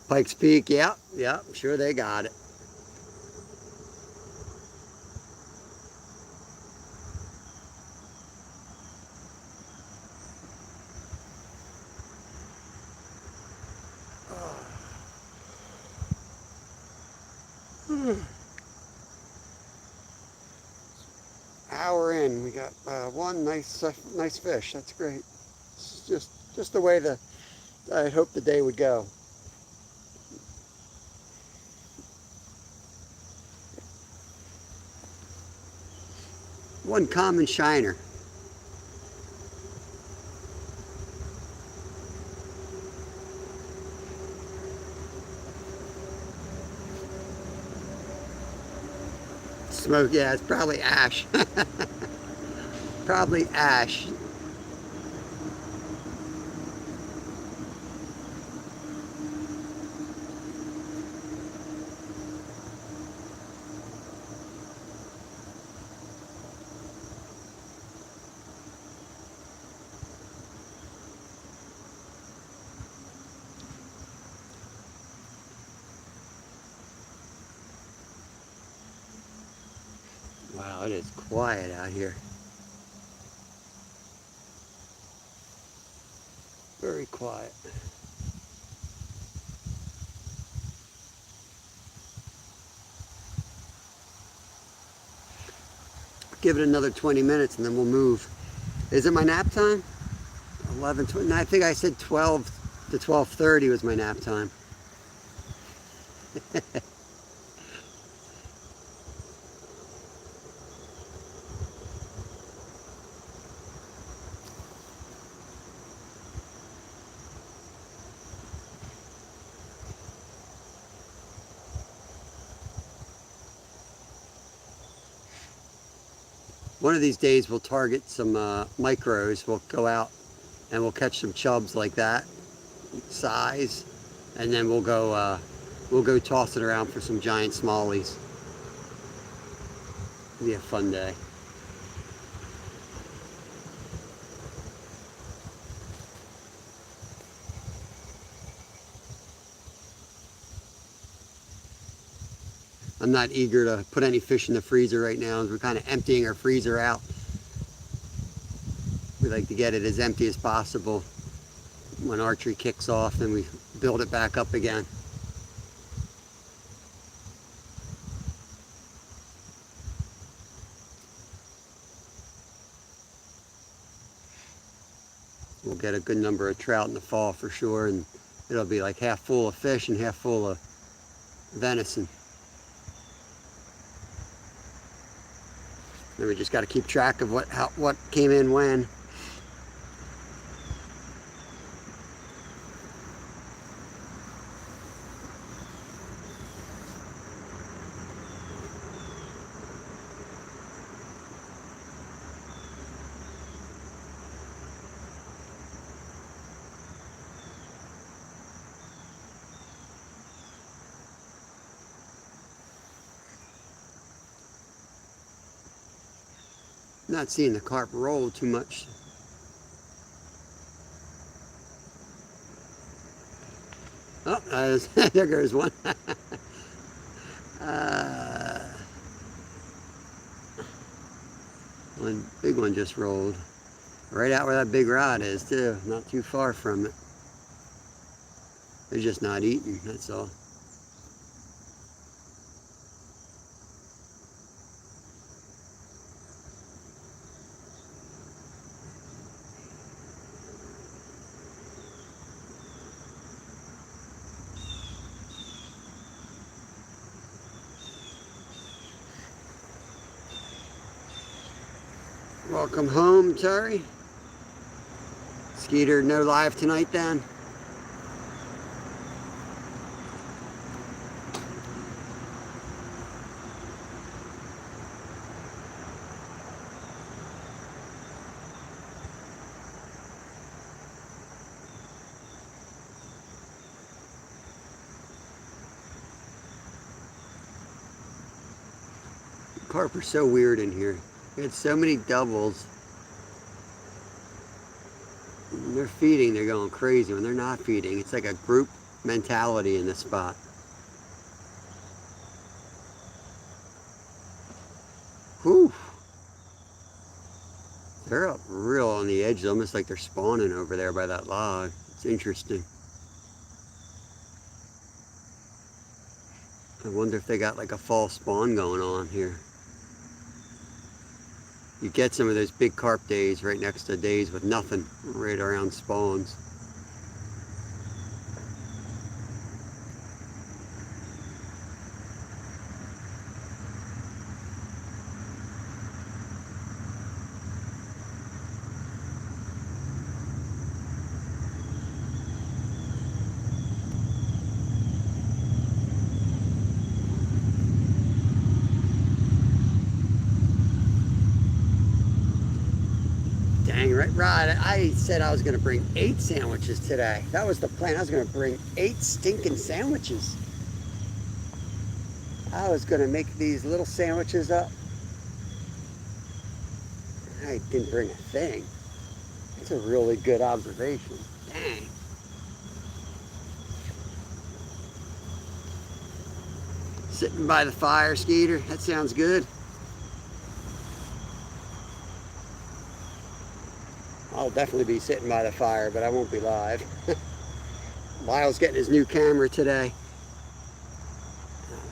Pikes Peak, yep, I'm sure they got it. Hour in, we got one nice fish. That's great. It's just the way I hoped the day would go. One common shiner. Smoke, yeah, it's probably ash. Probably ash. Wow, it is quiet out here. Very quiet. Give it another 20 minutes and then we'll move. Is it my nap time? 11:20. I think I said 12 to 12:30 was my nap time. One of these days we'll target some micros. We'll go out and we'll catch some chubs like that size, and then we'll go toss it around for some giant smallies. It'll be a fun day. I'm not eager to put any fish in the freezer right now, as we're kind of emptying our freezer out. We like to get it as empty as possible. When archery kicks off, then we build it back up again. We'll get a good number of trout in the fall for sure, and it'll be like half full of fish and half full of venison. Then we just got to keep track of what came in when. Not seeing the carp roll too much. Oh, there goes one. One big one just rolled. Right out where that big rod is too. Not too far from it. They're just not eating, that's all. Welcome home, Terry. Skeeter, no live tonight then? Carp are so weird in here. We had so many doubles. When they're feeding, they're going crazy. When they're not feeding, it's like a group mentality in this spot. Whew. They're up real on the edge, almost like they're spawning over there by that log. It's interesting. I wonder if they got like a fall spawn going on here. You get some of those big carp days right next to days with nothing right around spawns. Dang right. I said I was going to bring 8 sandwiches today. That was the plan. I was going to bring 8 stinking sandwiches. I was going to make these little sandwiches up. I didn't bring a thing. That's a really good observation. Dang. Sitting by the fire, Skeeter. That sounds good. I'll definitely be sitting by the fire, but I won't be live. Lyle's getting his new camera today.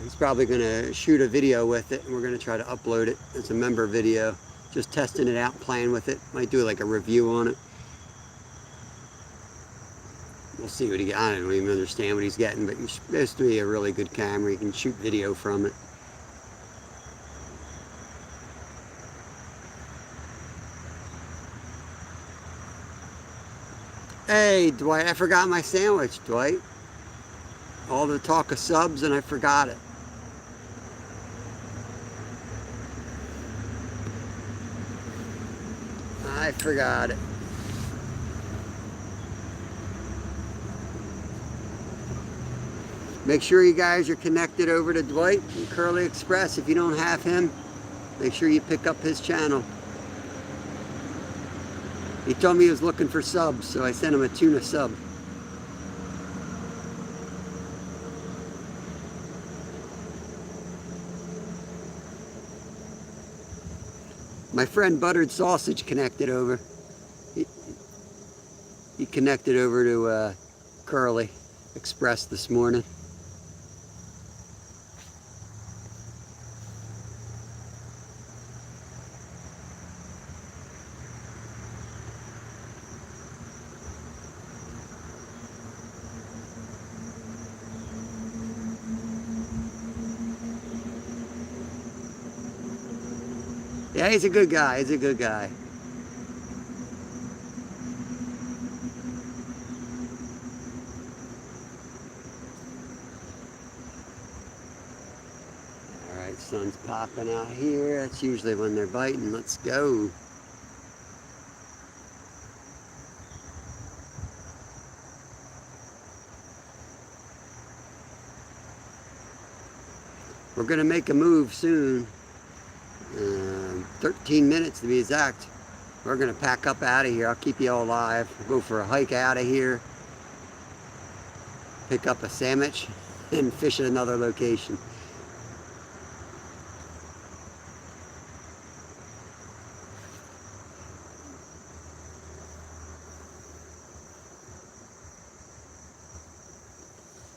He's probably going to shoot a video with it, and we're going to try to upload it as a member video. Just testing it out, playing with it. Might do like a review on it. We'll see what I don't even understand what he's getting, but it's supposed to be a really good camera. You can shoot video from it. Hey, Dwight, I forgot my sandwich, Dwight. All the talk of subs and I forgot it. I forgot it. Make sure you guys are connected over to Dwight from Curly Express. If you don't have him, make sure you pick up his channel. He told me he was looking for subs, so I sent him a tuna sub. My friend Buttered Sausage connected over. He connected over to Curly Express this morning. Yeah, he's a good guy. He's a good guy. All right, sun's popping out here. That's usually when they're biting. Let's go. We're going to make a move soon. 13 minutes to be exact. We're going to pack up out of here. I'll keep you all alive. We'll go for a hike out of here. Pick up a sandwich and fish at another location.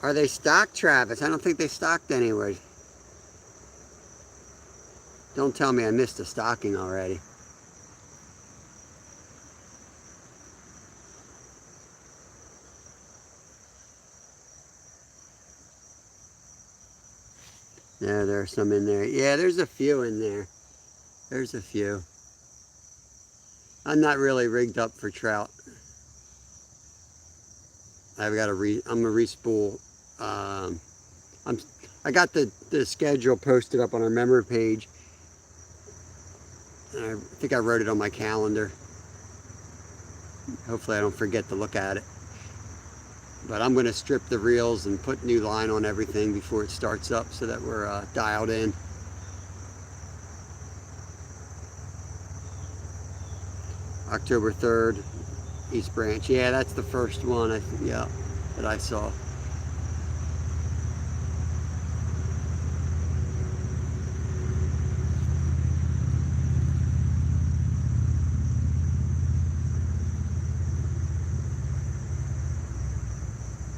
Are they stocked, Travis? I don't think they stocked anywhere. Don't tell me I missed a stocking already. Yeah, there's some in there. Yeah, there's a few in there. There's a few. I'm not really rigged up for trout. I'm gonna respool. I got the schedule posted up on our memory page. I think I wrote it on my calendar. Hopefully I don't forget to look at it. But I'm going to strip the reels and put new line on everything before it starts up so that we're dialed in. October 3rd, East Branch. Yeah, that's the first one that I saw.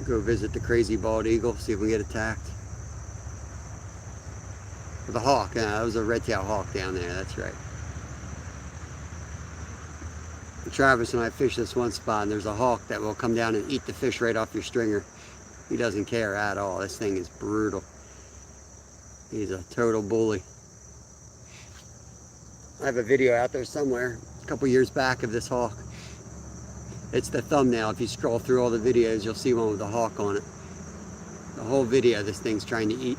Go visit the crazy bald eagle, see if we can get attacked. The hawk, yeah, that was a red-tailed hawk down there, that's right. Travis and I fished this one spot, and there's a hawk that will come down and eat the fish right off your stringer. He doesn't care at all. This thing is brutal. He's a total bully. I have a video out there somewhere, a couple years back, of this hawk. It's the thumbnail. If you scroll through all the videos, you'll see one with a hawk on it. The whole video, this thing's trying to eat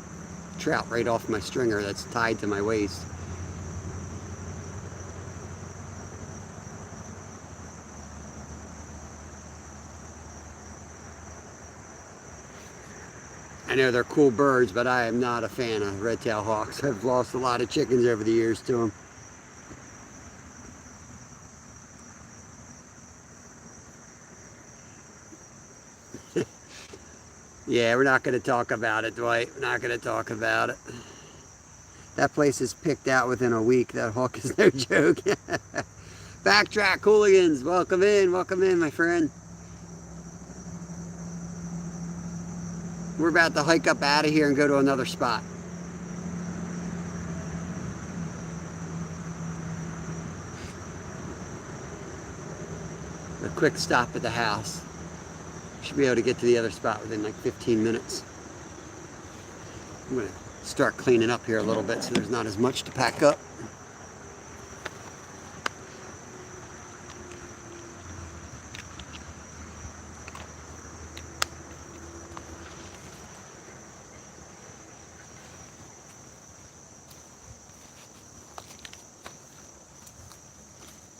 trout right off my stringer that's tied to my waist. I know they're cool birds, but I am not a fan of red-tailed hawks. I've lost a lot of chickens over the years to them. Yeah, we're not going to talk about it, Dwight. We're not going to talk about it. That place is picked out within a week. That hawk is no joke. Backtrack hooligans, welcome in, my friend. We're about to hike up out of here and go to another spot. A quick stop at the house. Should be able to get to the other spot within like 15 minutes. I'm going to start cleaning up here a little bit so there's not as much to pack up.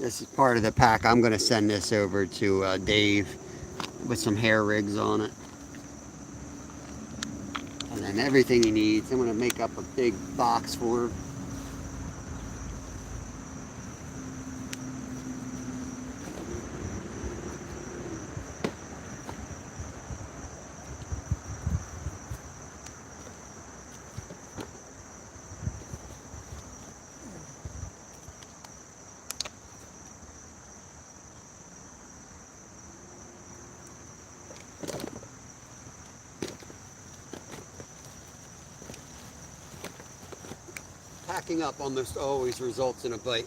This is part of the pack. I'm going to send this over to Dave with some hair rigs on it. And then everything he needs. I'm going to make up a big box for him. packing up almost always results in a bite.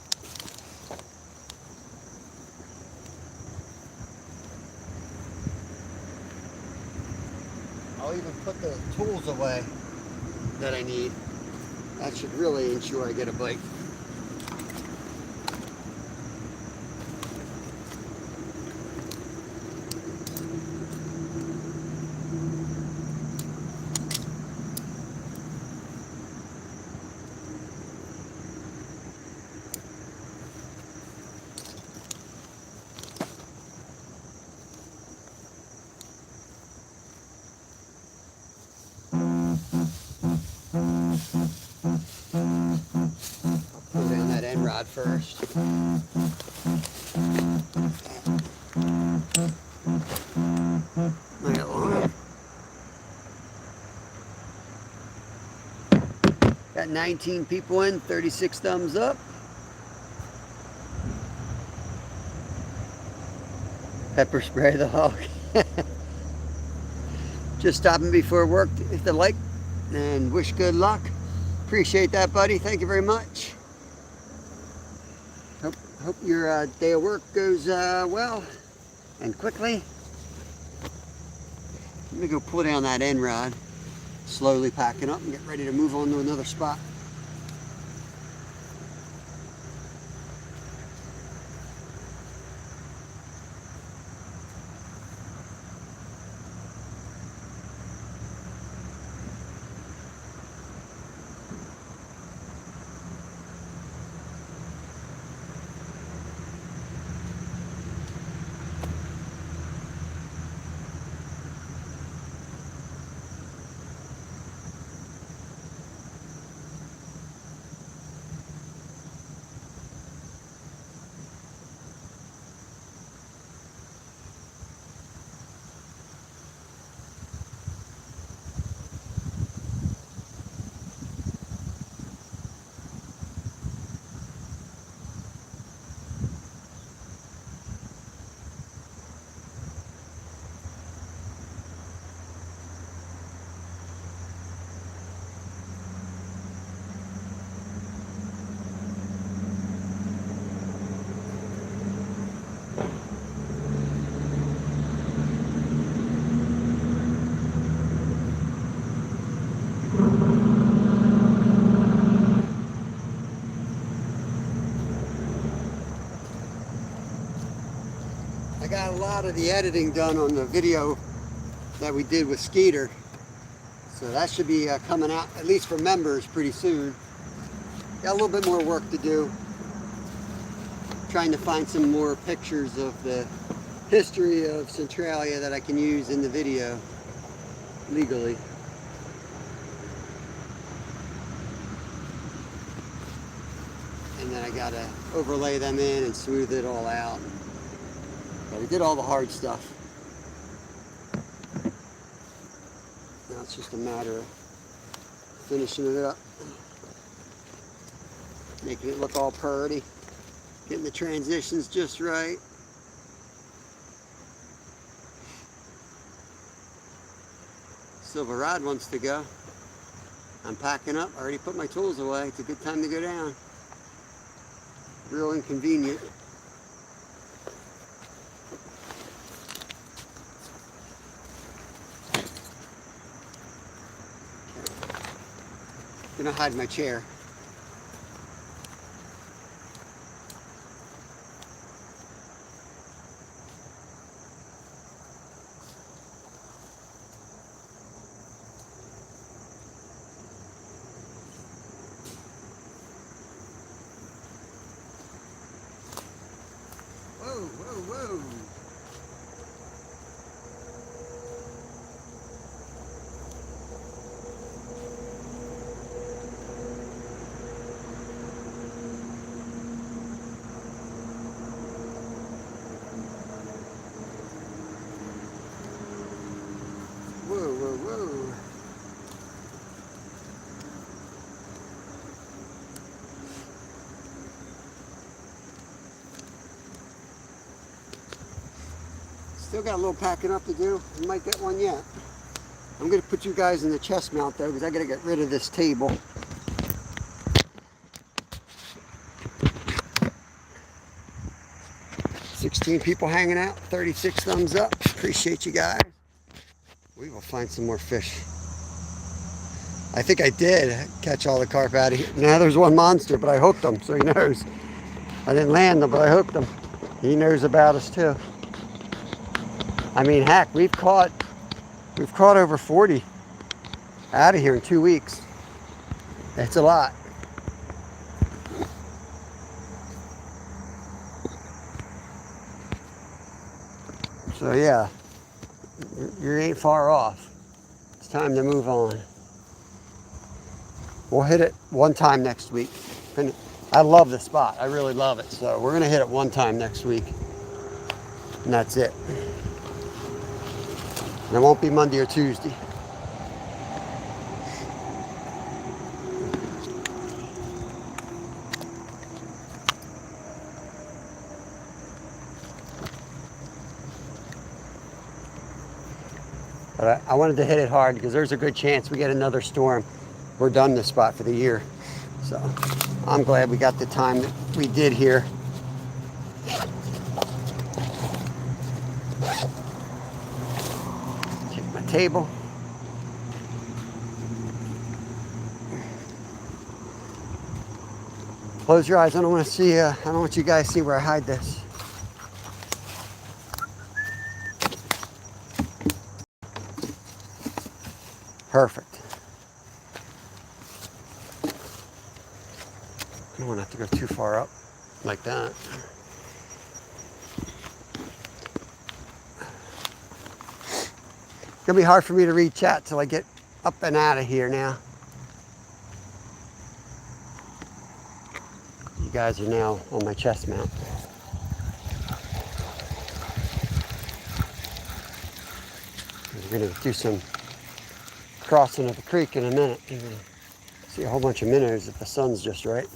I'll even put the tools away that I need. That should really ensure I get a bite. Pull down that end rod first. Look at long. Got 19 people in, 36 thumbs up. Pepper spray the hog. Just stopping before work to hit the like and wish good luck. Appreciate that, buddy. Thank you very much. Hope your day of work goes well and quickly. Let me go pull down that end rod. Slowly packing up and get ready to move on to another spot. I got a lot of the editing done on the video that we did with Skeeter. So that should be coming out, at least for members, pretty soon. Got a little bit more work to do. Trying to find some more pictures of the history of Centralia that I can use in the video legally. And then I gotta overlay them in and smooth it all out. But I did all the hard stuff. Now it's just a matter of finishing it up. Making it look all purty. Getting the transitions just right. Silver rod wants to go. I'm packing up. I already put my tools away. It's a good time to go down. Real inconvenient. I'm gonna hide my chair. Whoa, whoa, whoa. Whoa, whoa, whoa. Still got a little packing up to do. I might get one yet. I'm going to put you guys in the chest mount though, because I got to get rid of this table. 16 people hanging out, 36 thumbs up. Appreciate you guys. We will find some more fish. I think I did catch all the carp out of here. Now there's one monster, but I hooked him, so he knows. I didn't land them, but I hooked him. He knows about us too. I mean, heck, we've caught over 40 out of here in 2 weeks. That's a lot. So yeah, you ain't far off. It's time to move on. We'll hit it one time next week. I love the spot. I really love it. So we're gonna hit it one time next week, and that's it. And it won't be Monday or Tuesday. But I wanted to hit it hard because there's a good chance we get another storm. We're done this spot for the year. So I'm glad we got the time that we did here. Check my table. Close your eyes. I don't want to see, I don't want you guys to see where I hide this. Perfect. I don't want to have to go too far up like that. It's gonna be hard for me to read chat till I get up and out of here now. You guys are now on my chest mount. We're gonna do some crossing of the creek in a minute. You're gonna see a whole bunch of minnows if the sun's just right.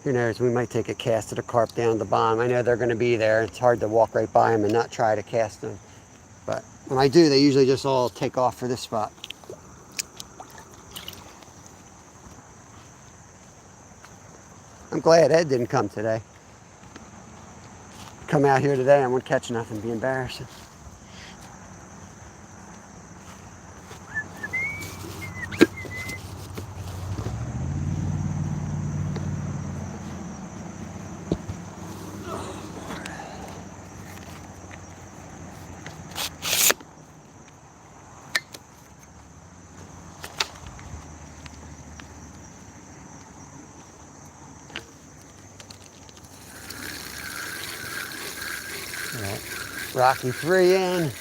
Who knows, we might take a cast of the carp down at the bottom. I know they're gonna be there. It's hard to walk right by them and not try to cast them. But when I do, they usually just all take off for this spot. I'm glad Ed didn't come today. Come out here today, I won't catch nothing, be embarrassing. Rocky 3 in.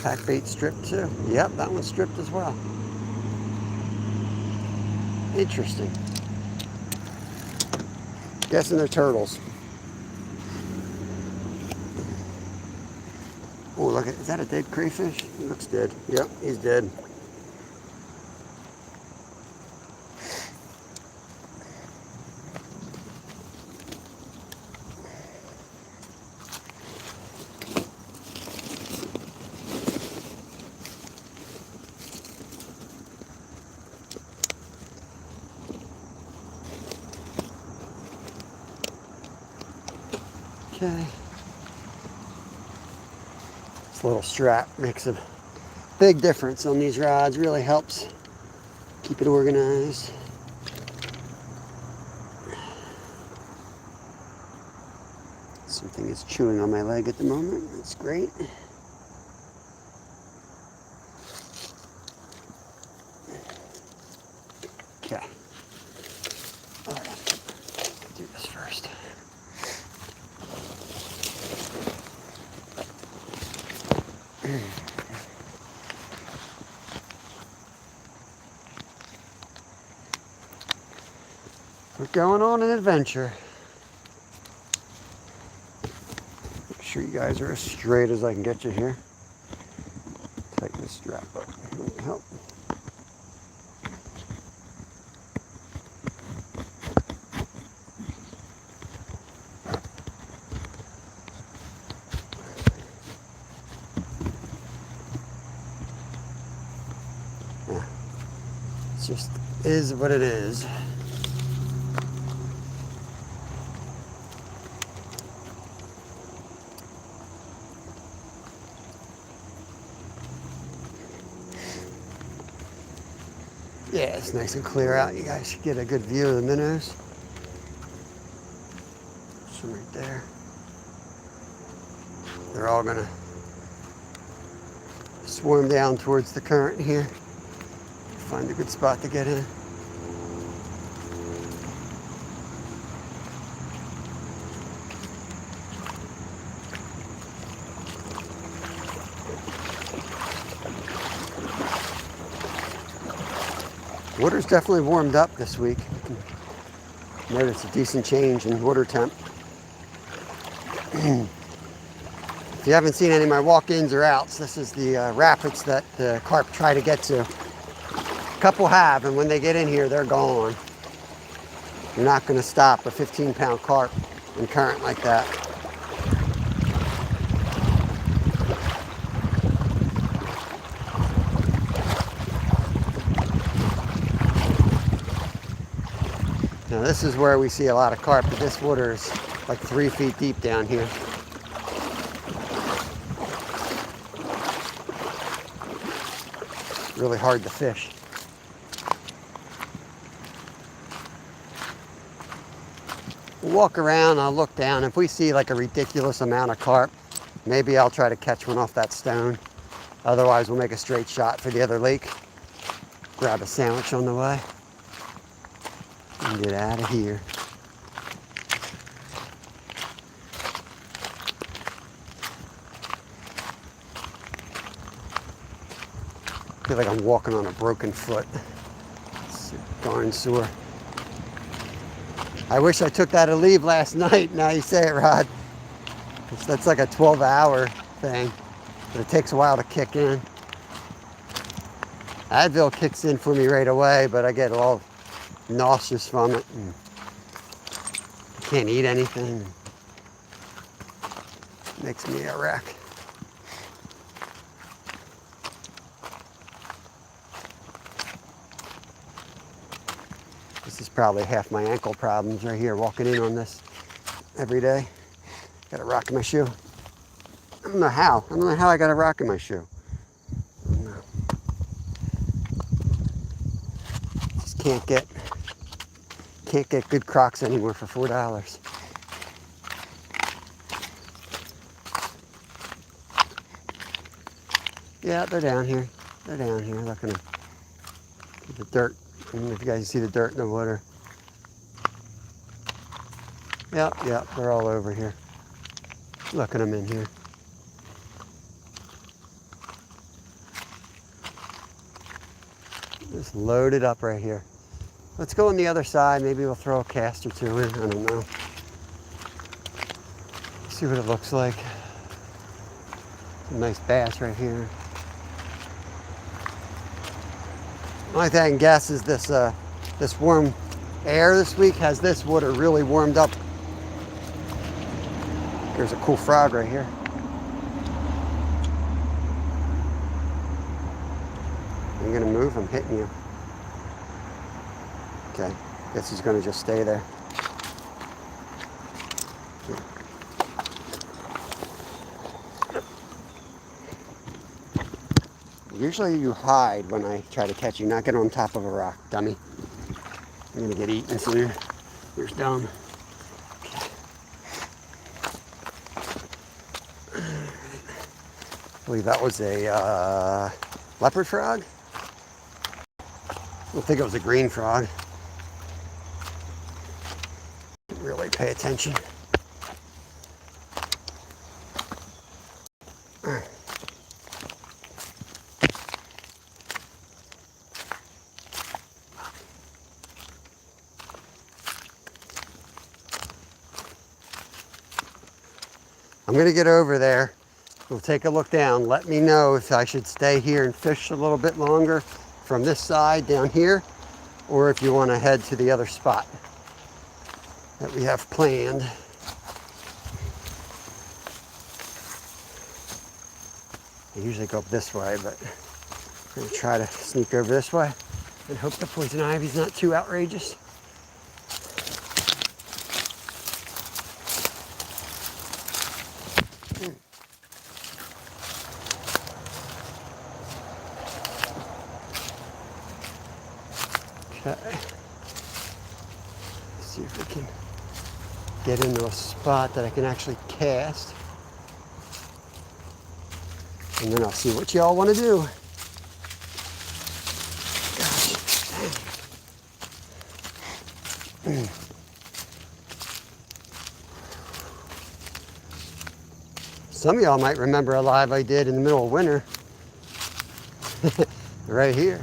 Pack bait stripped too. Yep, that one's stripped as well. Interesting. Guessing they're turtles. Oh, look at, is that a dead crayfish? He looks dead. Yep, he's dead. Okay. This little strap makes a big difference on these rods. Really helps keep it organized. Something is chewing on my leg at the moment. That's great. Okay. All right. Do this first. We're going on an adventure. Make sure you guys are as straight as I can get you here. Tighten the strap up. That'll help. just is what it is. Yeah, it's nice and clear out. You guys should get a good view of the minnows. Some right there. They're all gonna swarm down towards the current here. Find a good spot to get in. Water's definitely warmed up this week. Notice a decent change in water temp. If you haven't seen any of my walk-ins or outs, this is the rapids that the carp try to get to. A couple have, and when they get in here, they're gone. You're not going to stop a 15-pound carp in current like that. Now this is where we see a lot of carp, but this water is like 3 feet deep down here. Really hard to fish. We'll walk around, I'll look down. If we see like a ridiculous amount of carp, maybe I'll try to catch one off that stone. Otherwise, we'll make a straight shot for the other lake. Grab a sandwich on the way. And get out of here. I feel like I'm walking on a broken foot. It's darn sore. I wish I took that leave last night. Now you say it, Rod. That's like a 12-hour thing, but it takes a while to kick in. Advil kicks in for me right away, but I get all nauseous from it. And I can't eat anything. It makes me a wreck. This is probably half my ankle problems right here, walking in on this every day. Got a rock in my shoe. I don't know how. I don't know how I got a rock in my shoe. I don't know. Just can't get good Crocs anymore for $4. Yeah, they're down here. They're down here. Looking at the dirt. I don't know if you guys see the dirt in the water. Yep, they're all over here. Look at them in here. Just loaded up right here. Let's go on the other side. Maybe we'll throw a cast or two in. I don't know. See what it looks like. Some nice bass right here. The only thing I can guess is this warm air this week has this water really warmed up. There's a cool frog right here. I'm gonna move, I'm hitting you. Okay, guess he's gonna just stay there. Usually you hide when I try to catch you, not get on top of a rock, dummy. I'm gonna get eaten soon. Here's dumb. Okay. I believe that was a leopard frog. I don't think it was a green frog. Didn't really pay attention. I'm gonna get over there. We'll take a look down. Let me know if I should stay here and fish a little bit longer from this side down here, or if you want to head to the other spot that we have planned. I usually go up this way, but I'm gonna try to sneak over this way. and hope the poison ivy's not too outrageous. Okay. Let's see if we can get into a spot that I can actually cast. And then I'll see what y'all want to do. Gosh, dang. Some of y'all might remember a live I did in the middle of winter. Right here.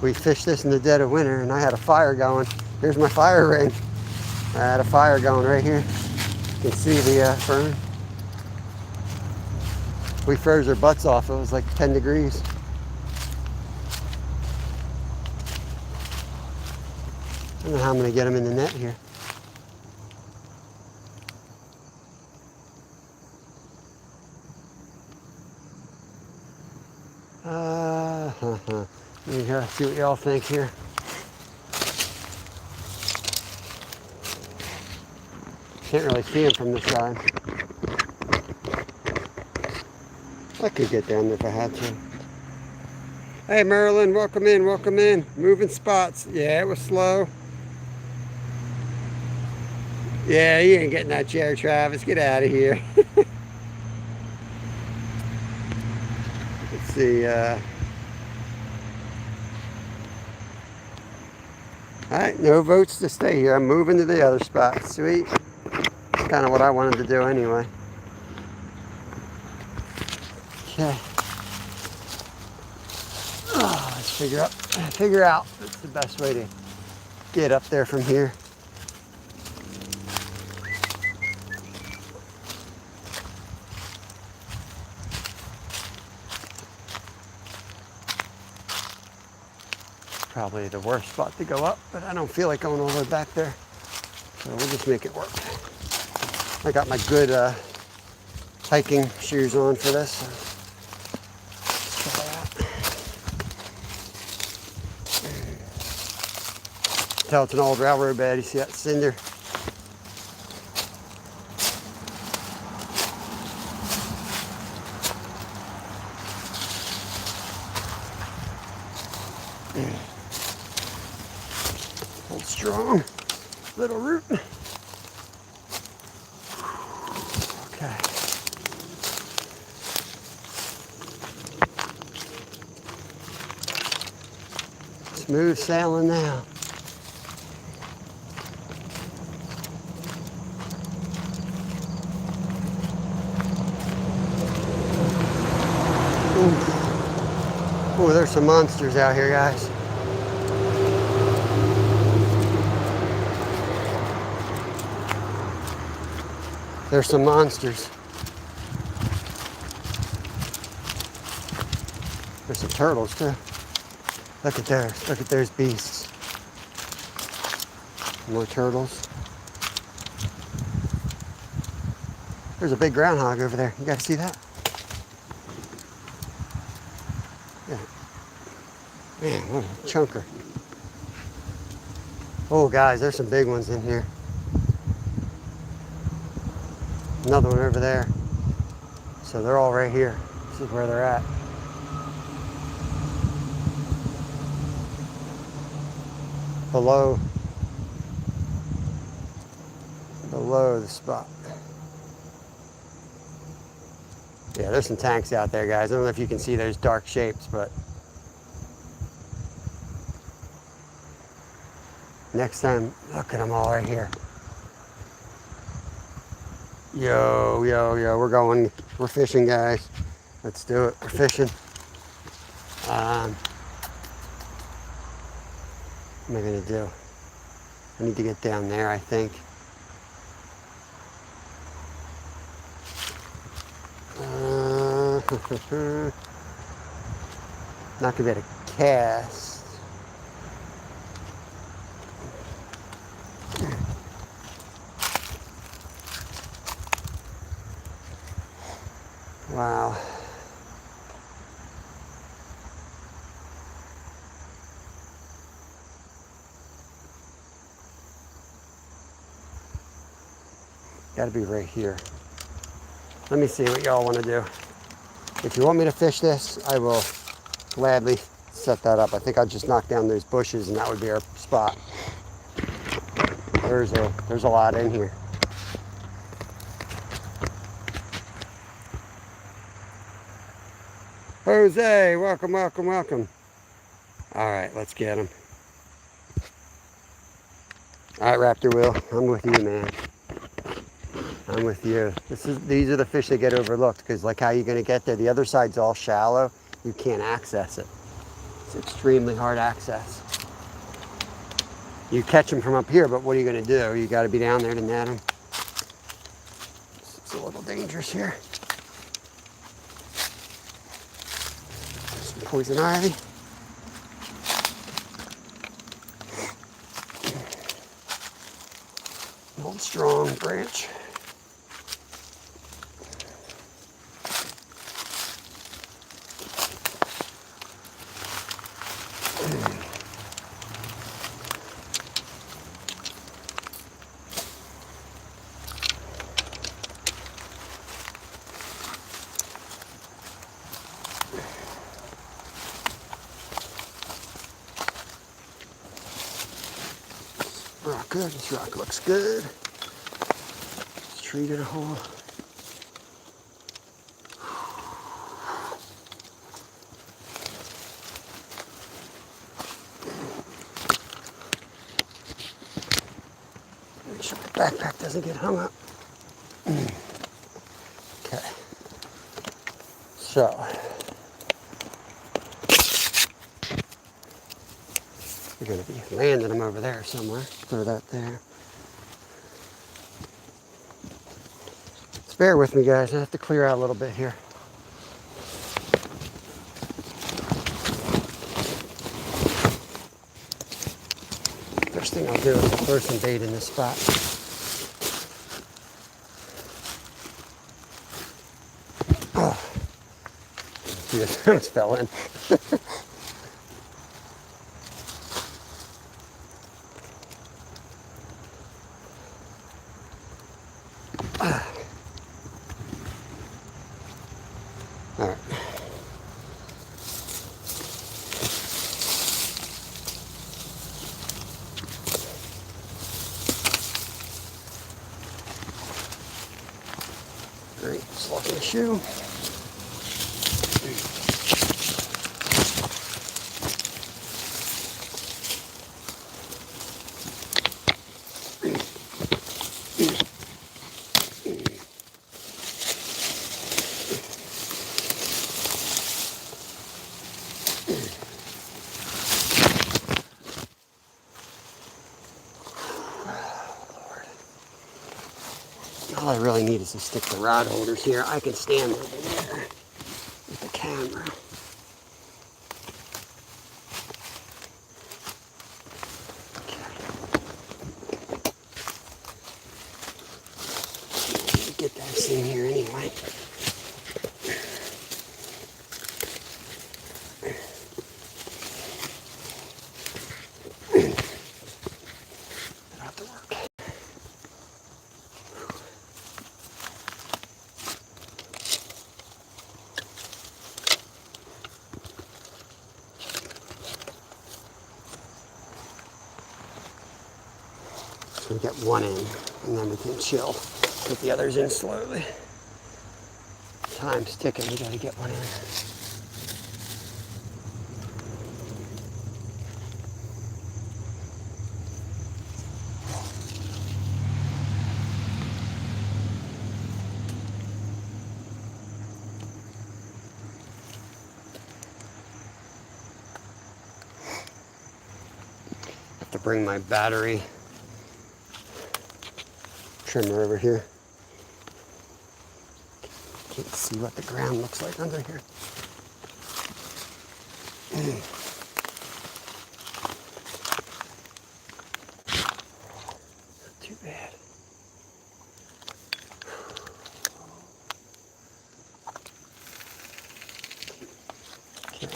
We fished this in the dead of winter and I had a fire going. Here's my fire ring. I had a fire going right here. You can see the fern. We froze our butts off. It was like 10 degrees. I don't know how I'm going to get them in the net here. Let me see what y'all think here. Can't really see them from this side. I could get down there if I had to. Hey Marilyn, welcome in, welcome in. Moving spots. Yeah, it was slow. Yeah, you ain't getting that chair, Travis. Get out of here. Let's see. Alright, no votes to stay here. I'm moving to the other spot. Sweet. That's kind of what I wanted to do anyway. Okay. Oh, let's figure out what's the best way to get up there from here. Probably the worst spot to go up, but I don't feel like going all the way back there. So we'll just make it work. I got my good hiking shoes on for this. So let's try that. Tell it's an old railroad bed. You see that cinder? Hold strong. Little root. Okay. Smooth sailing now. Oh, there's some monsters out here, guys. There's some monsters. There's some turtles too. Look at theirs. Look at those beasts. More turtles. There's a big groundhog over there. You guys see that? Yeah. Man, what a chunker. Oh, guys, there's some big ones in here. Another one over there. So they're all right here. This is where they're at. Below the spot. Yeah, there's some tanks out there, guys. I don't know if you can see those dark shapes, but next time, look at them all right here. Yo, yo, yo, we're fishing, guys. Let's do it, we're fishing. What am I gonna do? I need to get down there, I think. Not gonna be able to cast. Wow. Got to be right here. Let me see what y'all want to do. If you want me to fish this, I will gladly set that up. I think I'll just knock down those bushes and that would be our spot. There's a lot in here. Jose, welcome, welcome, welcome. All right, let's get him. All right, Raptor Will, I'm with you, man. I'm with you. These are the fish that get overlooked because like how you're gonna get there, the other side's all shallow. You can't access it. It's extremely hard access. You catch them from up here, but what are you gonna do? You gotta be down there to net them. It's a little dangerous here. Some poison ivy. An old strong branch. Rock good. This rock looks good. Let's treat it a hole. Make sure the backpack doesn't get hung up. Okay. So we're going to be landing them over there somewhere. Throw that there. Just bear with me, guys. I have to clear out a little bit here. First thing I'll do is throw some bait in this spot. Oh, Jesus, I almost fell in. All right. Great, just locking the shoe. All I really need is to stick the rod holders here. I can stand over there with the camera. Okay. Get that in here anyway. Not to work. So we get one in, and then we can chill. Get the others in slowly. Time's ticking, we gotta get one in. Have to bring my battery trimmer over here. Can't see what the ground looks like under here. Not too bad. Okay.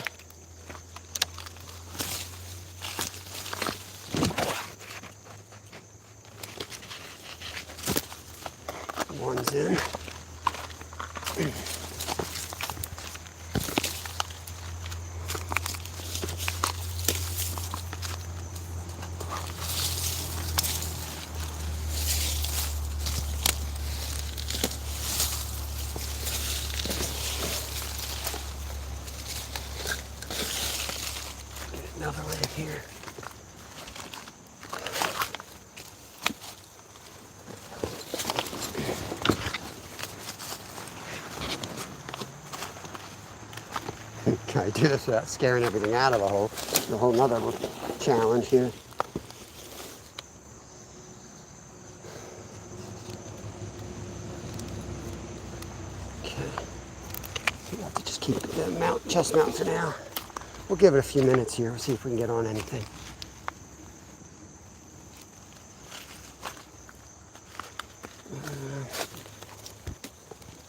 Another one in here. Try to do this without scaring everything out of a hole. It's a whole nother challenge here. Okay. We'll have to just keep the chest mount for now. We'll give it a few minutes here. We'll see if we can get on anything.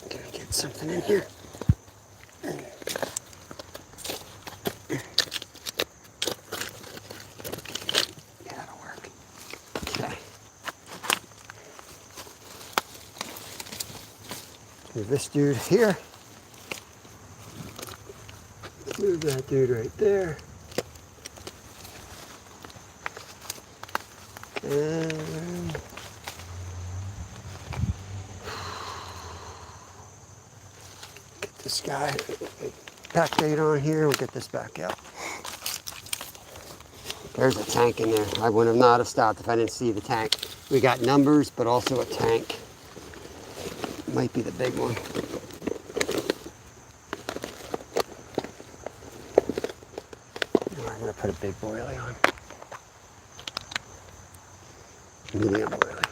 Gonna get something in here. This dude here. Move that dude right there. And get this guy back date on here. We'll get this back out. There's a tank in there. I would have not have stopped if I didn't see the tank. We got numbers, but also a tank. Might be the big one. I'm going to put a big boilie on. Medium boilie.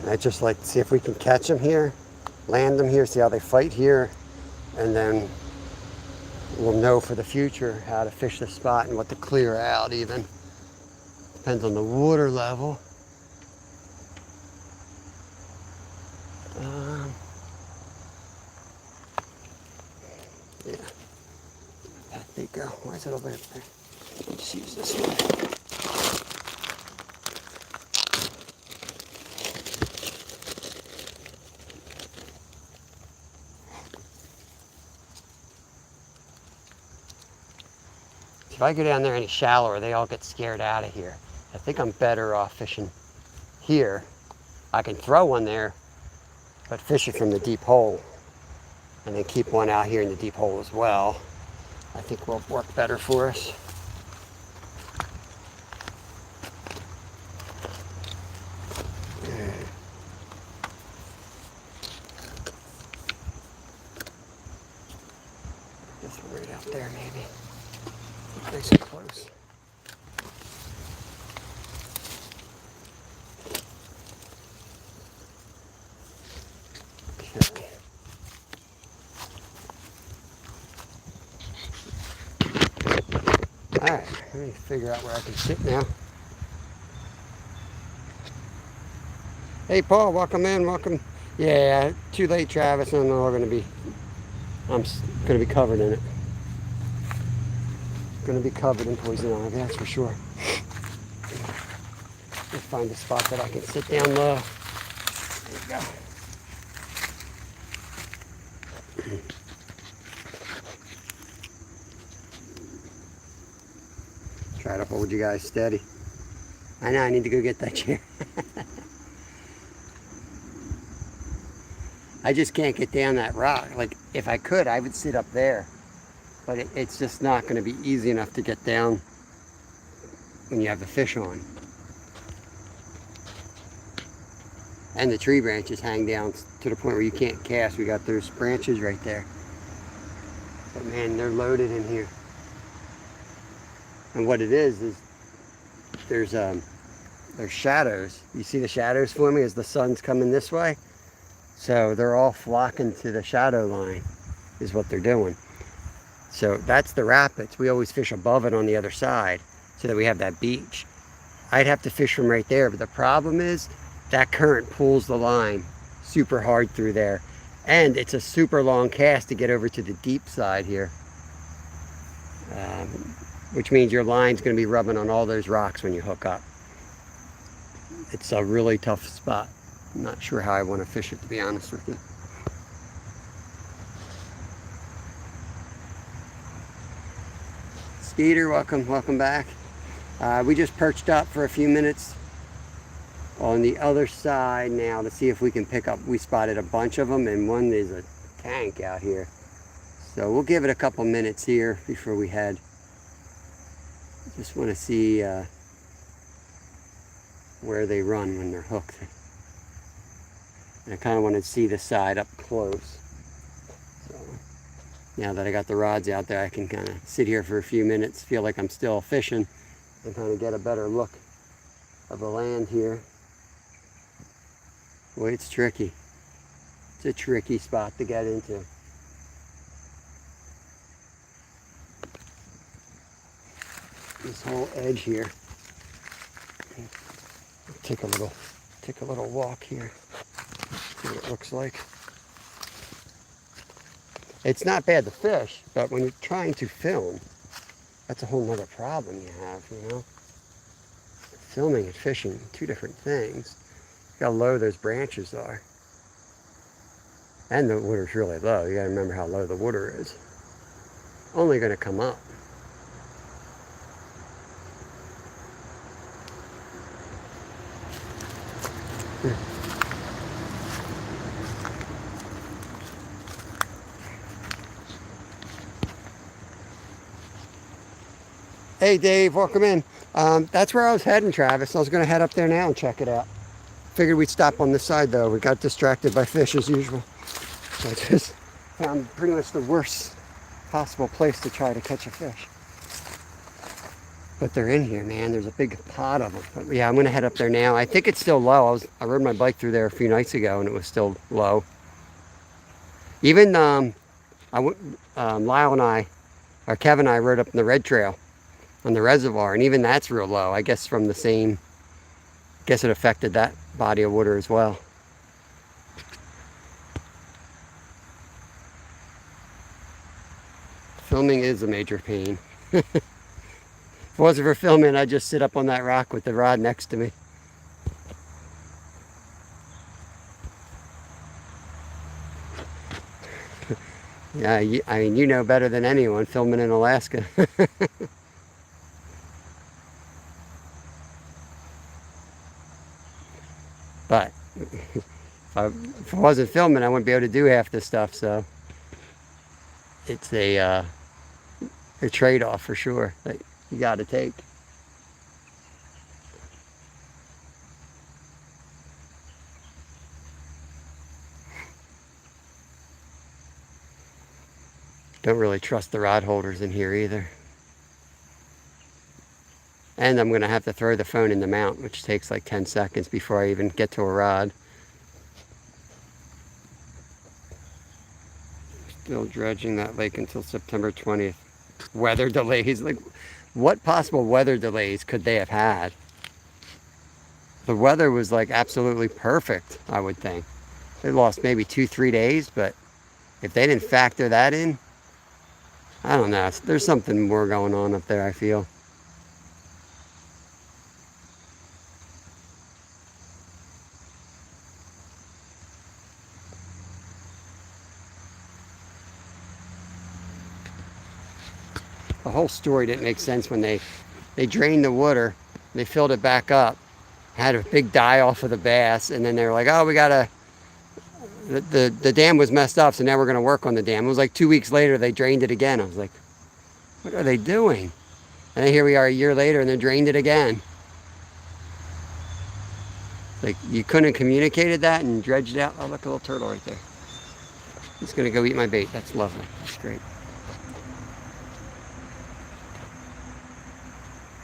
I just like to see if we can catch them here, land them here, see how they fight here, and then we'll know for the future how to fish this spot and what to clear out even. Depends on the water level. Yeah. There you go. Why is it over there? Just use this one. If I go down there any shallower, they all get scared out of here. I think I'm better off fishing here. I can throw one there, but fish it from the deep hole. And then keep one out here in the deep hole as well. I think will work better for us. This one right out there maybe. Nice and close. Okay. All right, let me figure out where I can sit now. Hey Paul, welcome in, welcome. Yeah, too late Travis, I'm going to be covered in it. Going to be covered in poison ivy, that's for sure. Let's find a spot that I can sit down low. There you go. Try to hold you guys steady. I know I need to go get that chair. I just can't get down that rock. Like if I could, I would sit up there. But it's just not going to be easy enough to get down when you have the fish on. And the tree branches hang down to the point where you can't cast. We got those branches right there. But man, they're loaded in here. And what it is there's shadows. You see the shadows forming as the sun's coming this way? So they're all flocking to the shadow line is what they're doing. So that's the rapids. We always fish above it on the other side so that we have that beach. I'd have to fish from right there, but the problem is that current pulls the line super hard through there. And it's a super long cast to get over to the deep side here, um, which means your line's going to be rubbing on all those rocks when you hook up. It's a really tough spot. I'm not sure how I want to fish it, to be honest with you. Skeeter, welcome back. We just perched up for a few minutes on the other side now to see if we can pick up. We spotted a bunch of them, and one is a tank out here. So we'll give it a couple minutes here before we head. Just want to see where they run when they're hooked. And I kind of want to see the side up close. So now that I got the rods out there, I can kind of sit here for a few minutes, feel like I'm still fishing, and kind of get a better look of the land here. Boy, it's tricky. It's a tricky spot to get into. This whole edge here. Take a little walk here. See what it looks like. It's not bad to fish, but when you're trying to film, that's a whole nother problem you have, you know? Filming and fishing, two different things. Look how low those branches are. And the water's really low. You gotta remember how low the water is. Only gonna come up. Hey Dave, welcome in. That's where I was heading, Travis. I was gonna head up there now and check it out. Figured we'd stop on this side though. We got distracted by fish as usual. So I just found pretty much the worst possible place to try to catch a fish. But they're in here, man. There's a big pot of them. But yeah, I'm gonna head up there now. I think it's still low. I rode my bike through there a few nights ago and it was still low. Even Lyle and I, or Kevin and I rode up in the Red Trail on the reservoir, and even that's real low. I guess from the same, I guess it affected that body of water as well. Filming is a major pain. If it wasn't for filming, I'd just sit up on that rock with the rod next to me. Yeah, I mean, you know better than anyone filming in Alaska. But if I wasn't filming, I wouldn't be able to do half this stuff. So it's a trade-off for sure that you got to take. Don't really trust the rod holders in here either. And I'm going to have to throw the phone in the mount, which takes like 10 seconds before I even get to a rod. Still dredging that lake until September 20th. Weather delays. Like, what possible weather delays could they have had? The weather was like absolutely perfect, I would think. They lost maybe 2-3 days, but if they didn't factor that in, I don't know. There's something more going on up there, I feel. The whole story didn't make sense when they drained the water, they filled it back up, had a big die off of the bass, and then they were like, oh, we gotta, the dam was messed up, so now we're gonna work on the dam. It was like 2 weeks later, they drained it again. I was like, what are they doing? And then here we are a year later, and they drained it again. Like, you couldn't have communicated that and dredged it out. Oh, look, a little turtle right there. He's gonna go eat my bait. That's lovely. That's great.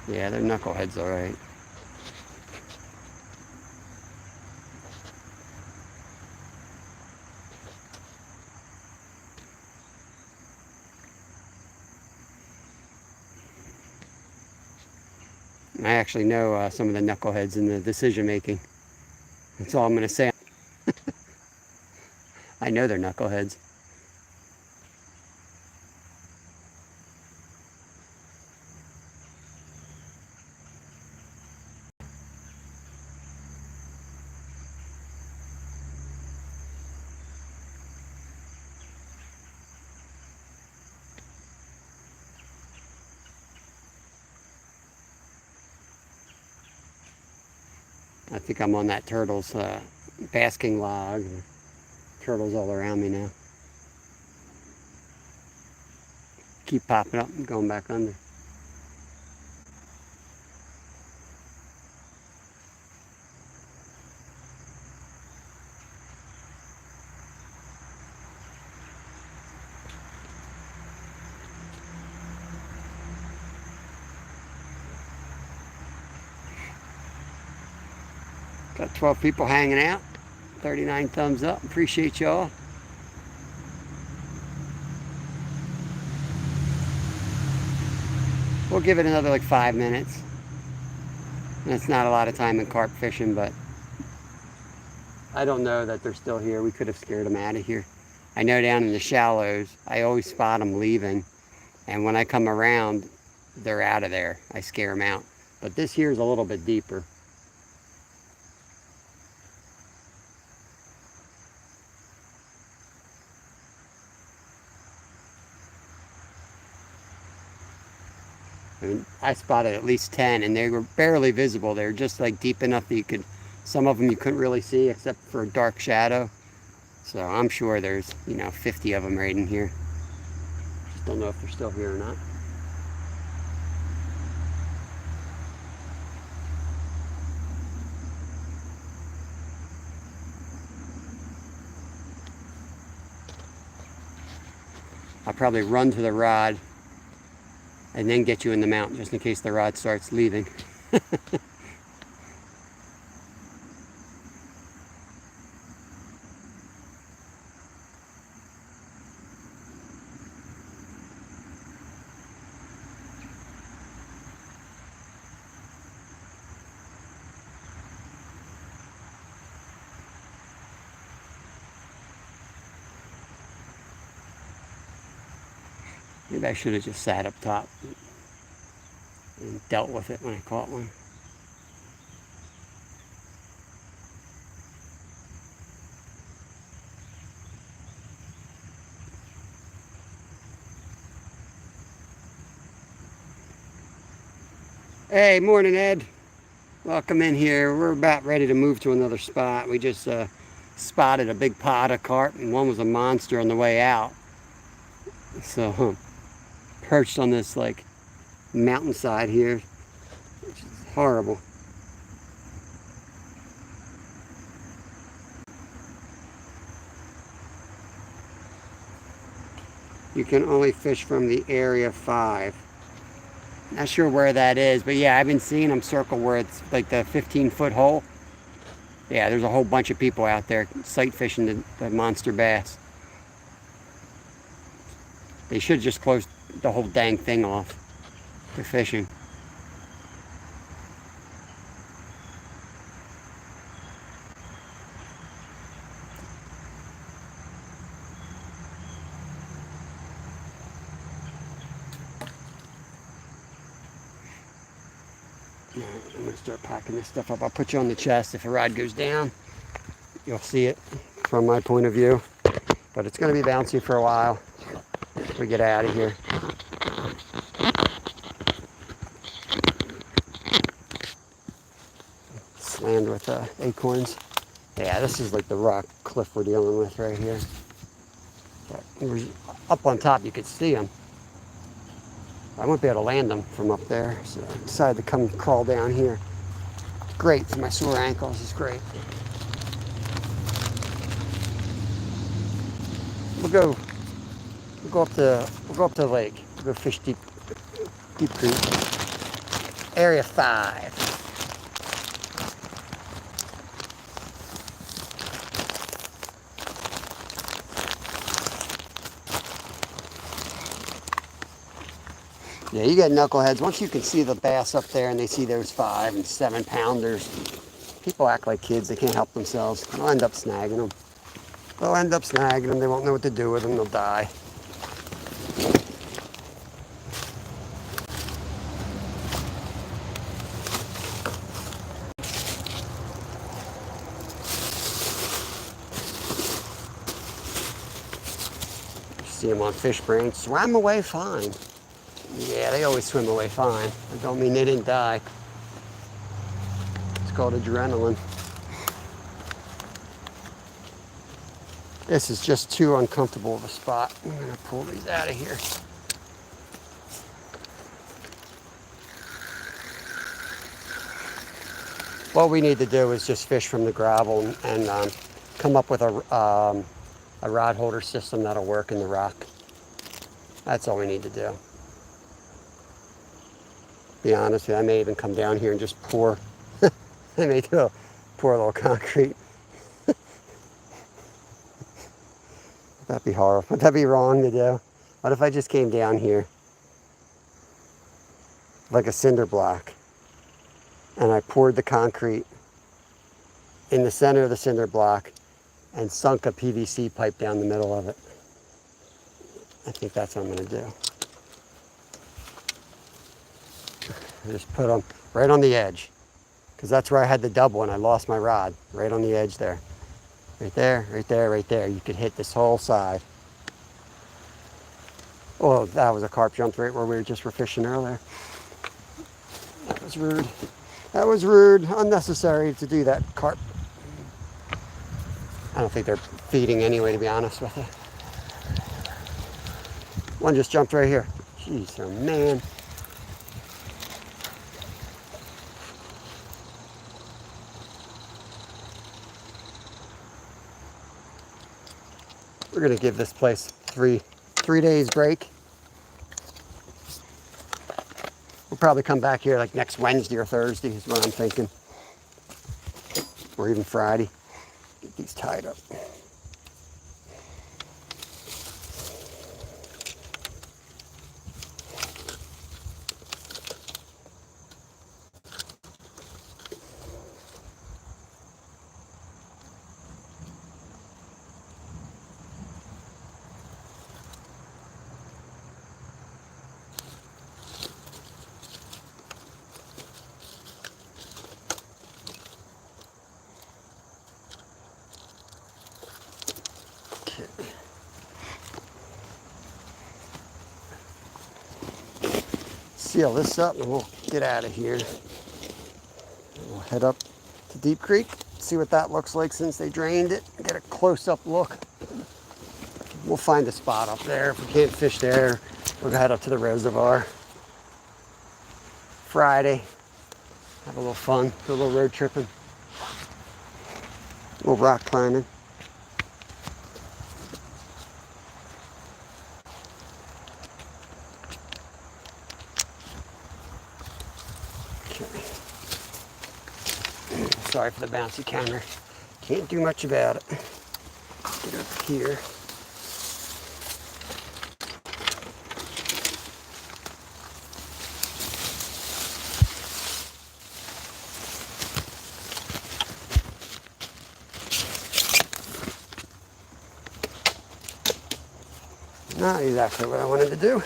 Yeah, they're knuckleheads, all right. I actually know some of the knuckleheads in the decision making. That's all I'm going to say. I know they're knuckleheads. I think I'm on that turtle's basking log. Turtles all around me now. Keep popping up and going back under. Got 12 people hanging out. 39 thumbs up. Appreciate y'all. We'll give it another like 5 minutes. That's not a lot of time in carp fishing, but I don't know that they're still here. We could have scared them out of here. I know down in the shallows, I always spot them leaving. And when I come around, they're out of there. I scare them out. But this here is a little bit deeper. I mean, I spotted at least 10 and they were barely visible. They were just like deep enough that you could, some of them you couldn't really see except for a dark shadow. So I'm sure there's, 50 of them right in here. Just don't know if they're still here or not. I'll probably run to the rod and then get you in the mount just in case the rod starts leaving. Maybe I should have just sat up top and dealt with it when I caught one. Hey, morning Ed. Welcome in here. We're about ready to move to another spot. We just spotted a big pot of carp and one was a monster on the way out. So perched on this like mountainside here, which is horrible. You can only fish from the area 5. Not sure where that is, but yeah, I've been seeing them circle where it's like the 15-foot hole. Yeah, there's a whole bunch of people out there sight fishing the monster bass. They should just close the whole dang thing off to fishing. All right, I'm going to start packing this stuff up. I'll put you on the chest. If a rod goes down, you'll see it from my point of view. But it's going to be bouncy for a while. We get out of here. Slammed with acorns. Yeah, this is like the rock cliff we're dealing with right here. But up on top, you could see them. I won't be able to land them from up there, so I decided to come crawl down here. It's great for my sore ankles. It's great. We'll go up to the lake. We'll go fish Deep Creek. Area 5. Yeah, you get knuckleheads. Once you can see the bass up there and they see those 5 and 7 pounders, people act like kids. They can't help themselves. I'll end up snagging them. They'll end up snagging them. They won't know what to do with them. They'll die. See them on Fish Brain. Swam away fine. Yeah, they always swim away fine. That don't mean they didn't die. It's called adrenaline. This is just too uncomfortable of a spot. I'm gonna pull these out of here. What we need to do is just fish from the gravel and come up with a rod holder system that'll work in the rock. That's all we need to do. Be honest with you, I may even come down here and just pour. I may pour a little concrete. That'd be horrible. Would that be wrong to do? What if I just came down here like a cinder block and I poured the concrete in the center of the cinder block and sunk a PVC pipe down the middle of it? I think that's what I'm going to do. Just put them right on the edge, because that's where I had the double and I lost my rod, right on the edge there. Right there, right there, right there. You could hit this whole side. Oh, that was a carp jumped right where we were fishing earlier. That was rude. That was rude. Unnecessary to do that, carp. I don't think they're feeding anyway, to be honest with you. One just jumped right here. Jeez, oh man. We're gonna give this place three days break. We'll probably come back here like next Wednesday or Thursday is what I'm thinking. Or even Friday. Get these tied up. Seal this up and we'll get out of here. We'll head up to Deep Creek, see what that looks like since they drained it, get a close-up look. We'll find a spot up there. If we can't fish there, we'll head up to the reservoir. Friday, have a little fun, do a little road tripping, a little rock climbing. Sorry for the bouncy camera. Can't do much about it. Get up here. Not exactly what I wanted to do.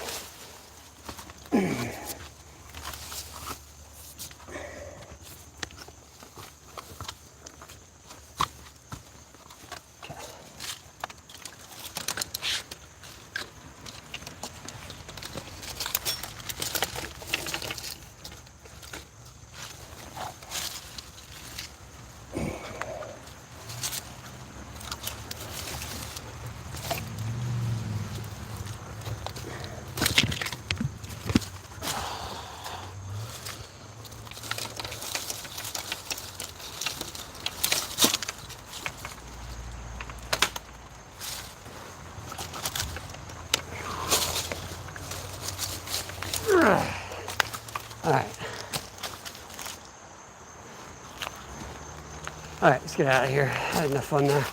All right, let's get out of here. I had enough fun there.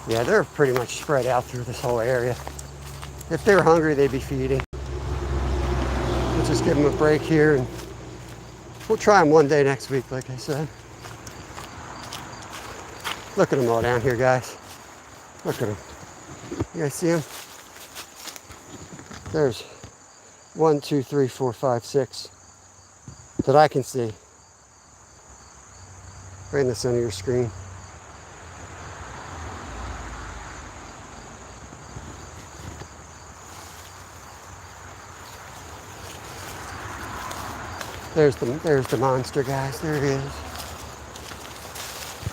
Yeah, they're pretty much spread out through this whole area. If they were hungry, they'd be feeding. We'll just give them a break here, and we'll try them one day next week, like I said. Look at them all down here, guys. Look at them. You guys see them? There's 1, 2, 3, 4, 5, 6 that I can see. Right in the center of your screen. There's the monster, guys. There he is.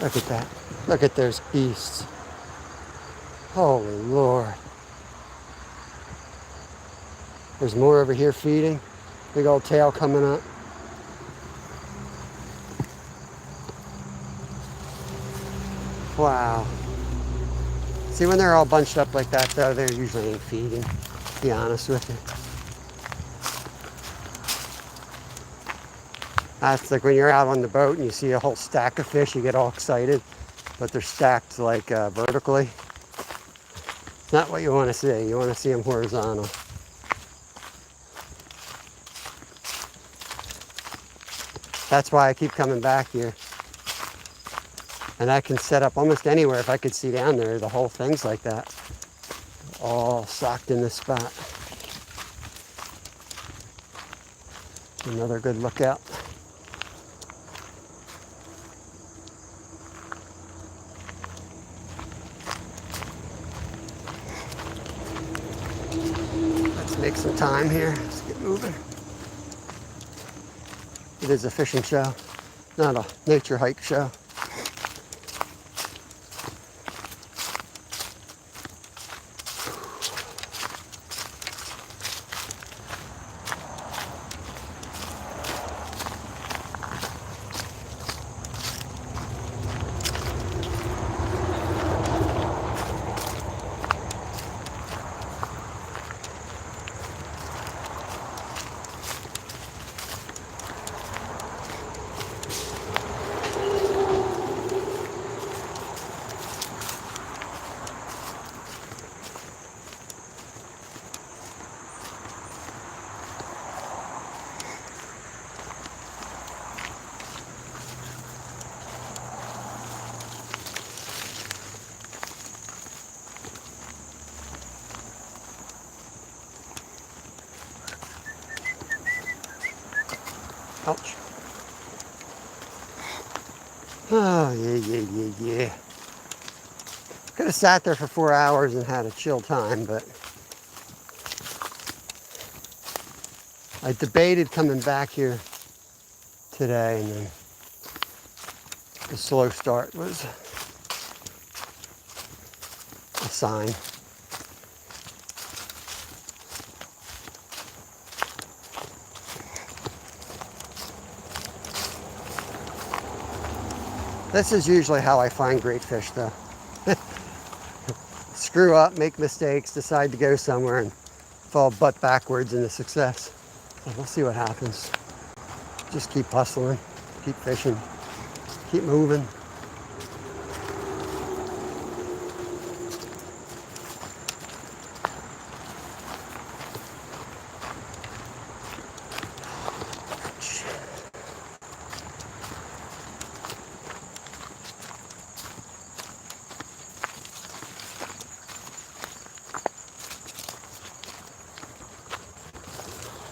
Look at that. Look at those beasts. Holy Lord. There's more over here feeding. Big old tail coming up. Wow. See, when they're all bunched up like that, though, they're usually ain't feeding, to be honest with you. That's like when you're out on the boat and you see a whole stack of fish, you get all excited, but they're stacked like vertically. It's not what you want to see. You want to see them horizontal. That's why I keep coming back here. And I can set up almost anywhere. If I could see down there, the whole thing's like that. All socked in this spot. Another good lookout. Let's make some time here. Let's get moving. It is a fishing show, not a nature hike show. Ouch. Oh, yeah. Could have sat there for 4 hours and had a chill time, but I debated coming back here today, and then the slow start was a sign. This is usually how I find great fish, though. Screw up, make mistakes, decide to go somewhere, and fall butt backwards into success. So we'll see what happens. Just keep hustling, keep fishing, keep moving.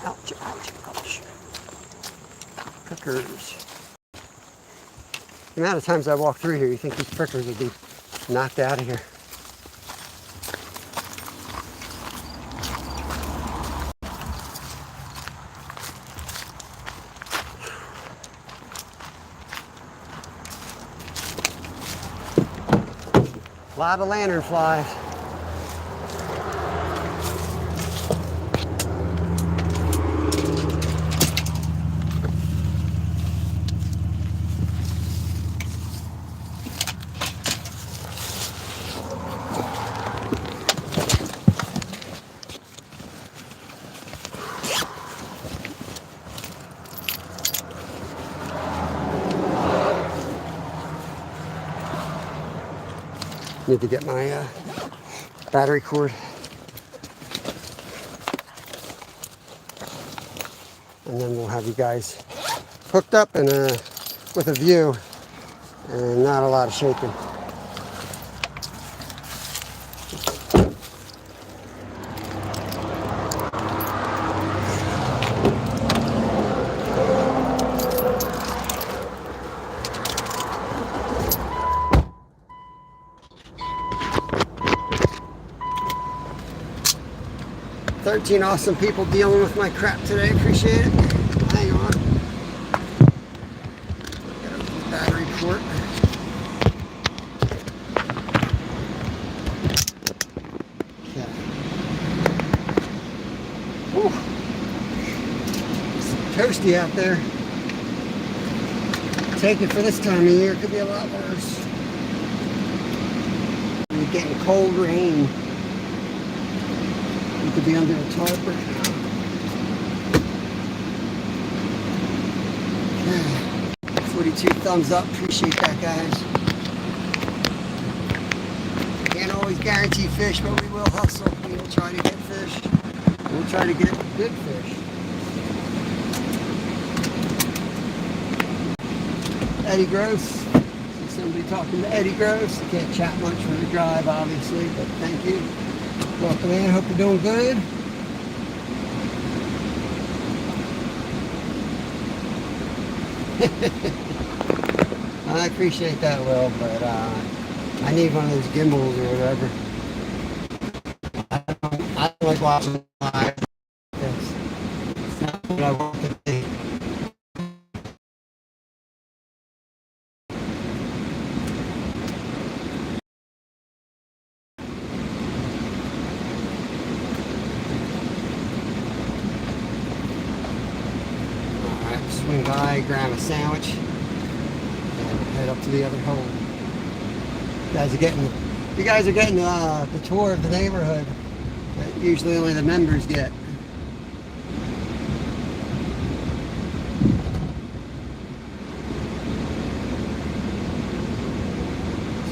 Ouch, ouch, ouch. Prickers. The amount of times I walk through here, you think these prickers would be knocked out of here. A lot of lanternflies. Need to get my battery cord. And then we'll have you guys hooked up and with a view and not a lot of shaking. Thirteen awesome people dealing with my crap today. Appreciate it. Hang on. Get up the battery port. Okay. Whew. It's toasty out there. Take it for this time of year. It could be a lot worse. You're getting cold rain. You could be under a tarp right now. Okay. 42 thumbs up. Appreciate that, guys. Can't always guarantee fish, but we will hustle. We will try to get fish. We'll try to get good fish. Eddie Gross. See somebody talking to Eddie Gross. I can't chat much for the drive, obviously, but thank you. Welcome in. Hope you're doing good. I appreciate that, Will, but I need one of those gimbals or whatever. I don't like watching live. It's not what I want to do. Swing by, grab a sandwich, and head up to the other hole. You guys are getting the tour of the neighborhood that usually only the members get.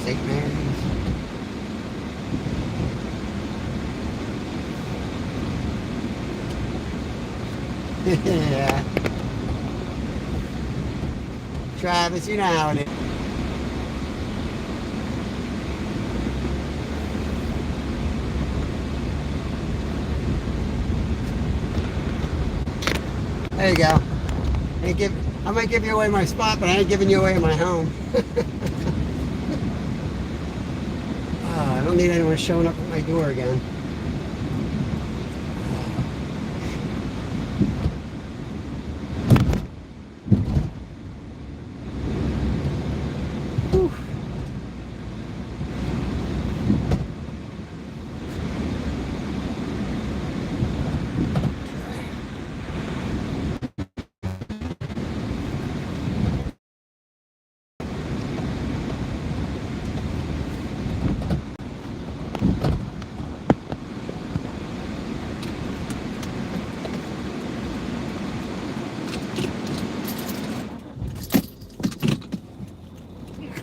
St. Mary's. Yeah. Travis, you know how it is. There you go. I might give you away my spot, but I ain't giving you away my home. I don't need anyone showing up at my door again.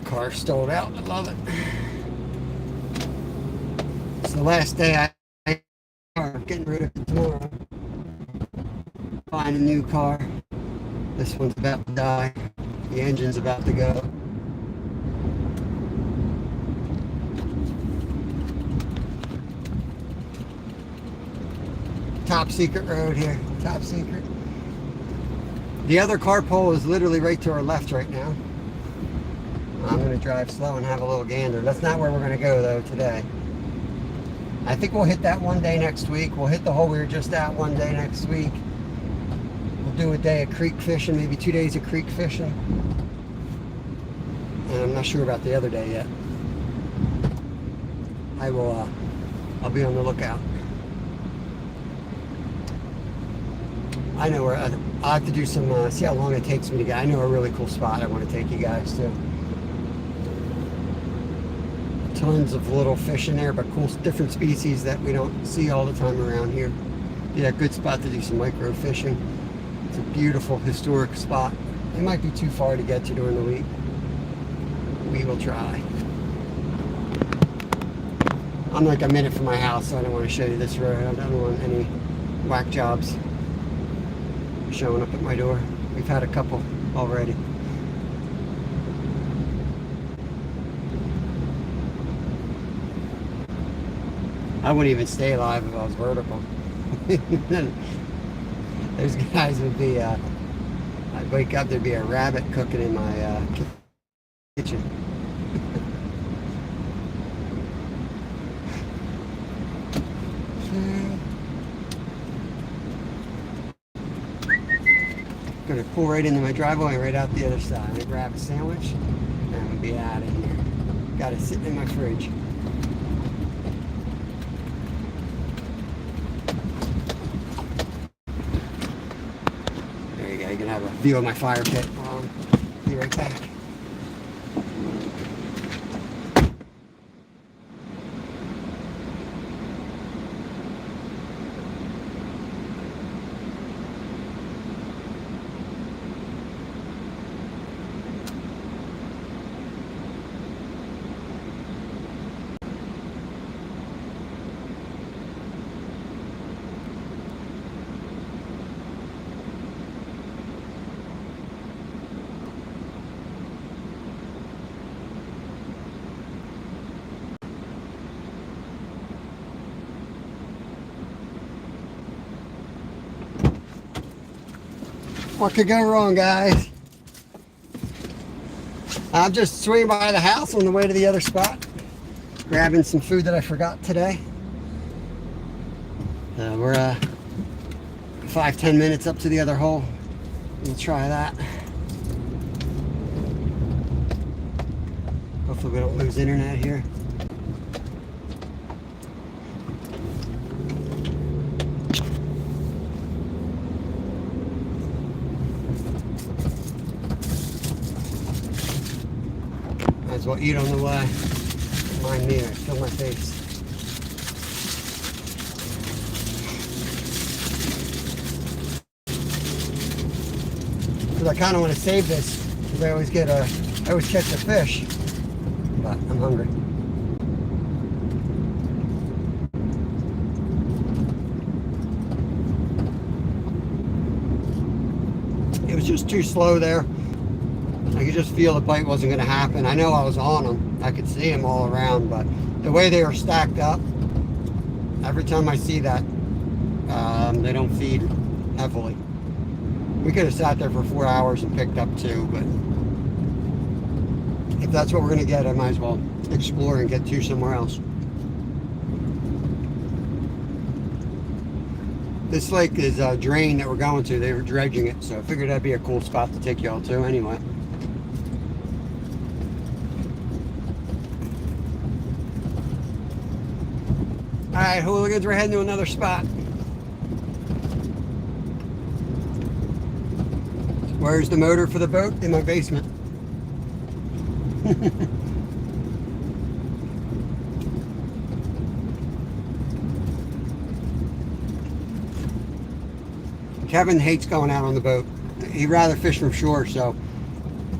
Car stalled out. I love it. It's the last day I'm getting rid of it tomorrow. Find a new car. This one's about to die. The engine's about to go. Top secret road here. Top secret. The other carpool is literally right to our left right now. I'm going to drive slow and have a little gander. That's not where we're going to go, though, today. I think we'll hit that one day next week. We'll hit the hole we were just at one day next week. We'll do a day of creek fishing, maybe 2 days of creek fishing. And I'm not sure about the other day yet. I'll be on the lookout. I know where, I'll have to do some, see how long it takes me to get. I know a really cool spot I want to take you guys to. Tons of little fish in there, but cool different species that we don't see all the time around here. Yeah, good spot to do some micro fishing. It's a beautiful historic spot. It might be too far to get to during the week. We will try. I'm like a minute from my house, so I don't want to show you this road. I don't want any whack jobs showing up at my door. We've had a couple already. I wouldn't even stay alive if I was vertical. Those guys would be, I'd wake up, there'd be a rabbit cooking in my kitchen. Gonna pull right into my driveway and right out the other side. I'm gonna grab a sandwich and I'm gonna be out of here. Got it sitting in my fridge. There you go. You can have a view of my fire pit. Be right back. What could go wrong, guys? I'm just swinging by the house on the way to the other spot, grabbing some food that I forgot today. We're 5-10 minutes up to the other hole. We'll try that. Hopefully we don't lose internet here. Might as well eat on the way. Mind me, I fill my face. Because I kind of want to save this, because I always catch a fish, but I'm hungry. It was just too slow there. I could just feel the bite wasn't going to happen. I know I was on them. I could see them all around, but the way they were stacked up, every time I see that, they don't feed heavily. We could have sat there for 4 hours and picked up 2, but if that's what we're going to get, I might as well explore and get 2 somewhere else. This lake is a drain that we're going to. They were dredging it, so I figured that'd be a cool spot to take y'all to anyway. Alright, hooligans, we're heading to another spot. Where's the motor for the boat? In my basement. Kevin hates going out on the boat. He'd rather fish from shore, so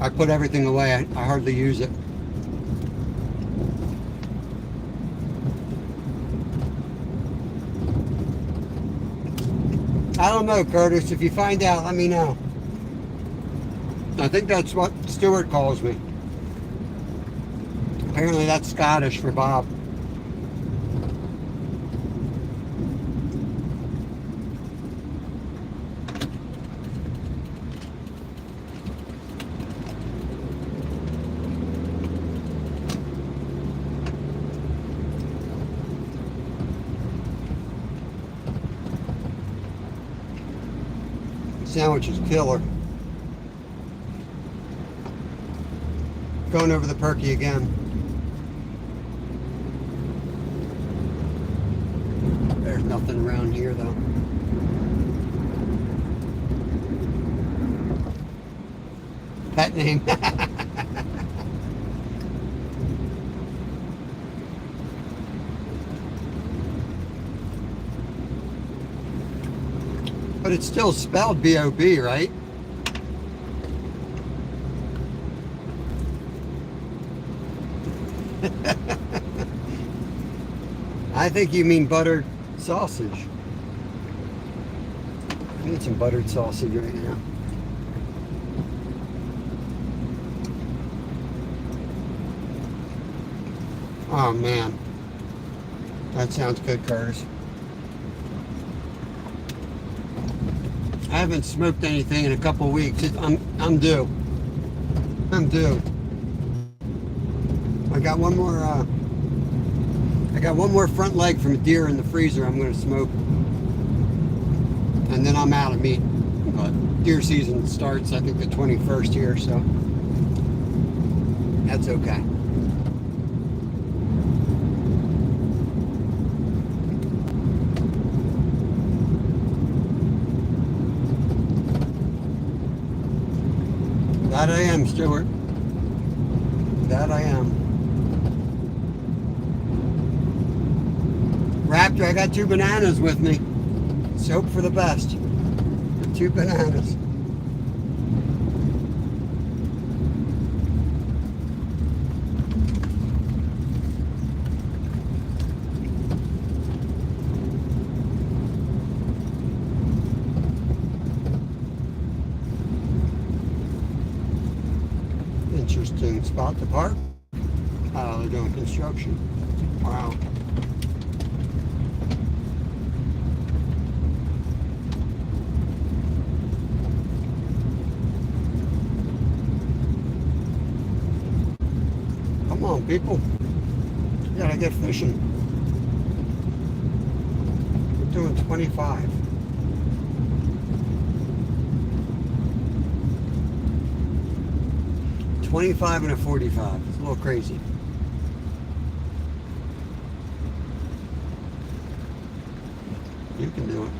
I put everything away. I hardly use it. I don't know, Curtis. If you find out, let me know. I think that's what Stuart calls me. Apparently that's Scottish for Bob. Sandwich is killer. Going over the Perky again. There's nothing around here though. Pet name. But it's still spelled B-O-B, right? I think you mean buttered sausage. I need some buttered sausage right now. Oh man, that sounds good, Curtis. I haven't smoked anything in a couple of weeks. I'm due. I'm due. I got one more front leg from a deer in the freezer I'm going to smoke, and then I'm out of meat. But deer season starts, I think, the 21st here, so that's okay. That I am, Stuart. That I am. Raptor, I got 2 bananas with me. Let's hope for the best. 2 bananas. Interesting spot to park. Oh, they're doing construction. Wow. Come on, people. You gotta get fishing. We're doing 25. $25 and a $45. It's a little crazy. You can do it.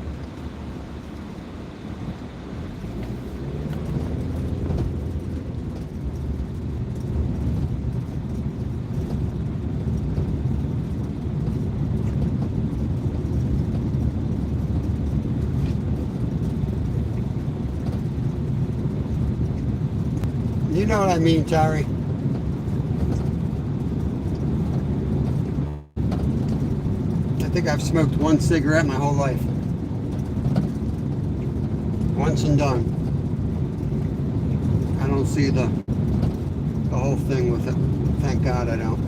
You know what I mean, Terry. I think I've smoked 1 cigarette my whole life. Once and done. I don't see the whole thing with it. Thank God I don't.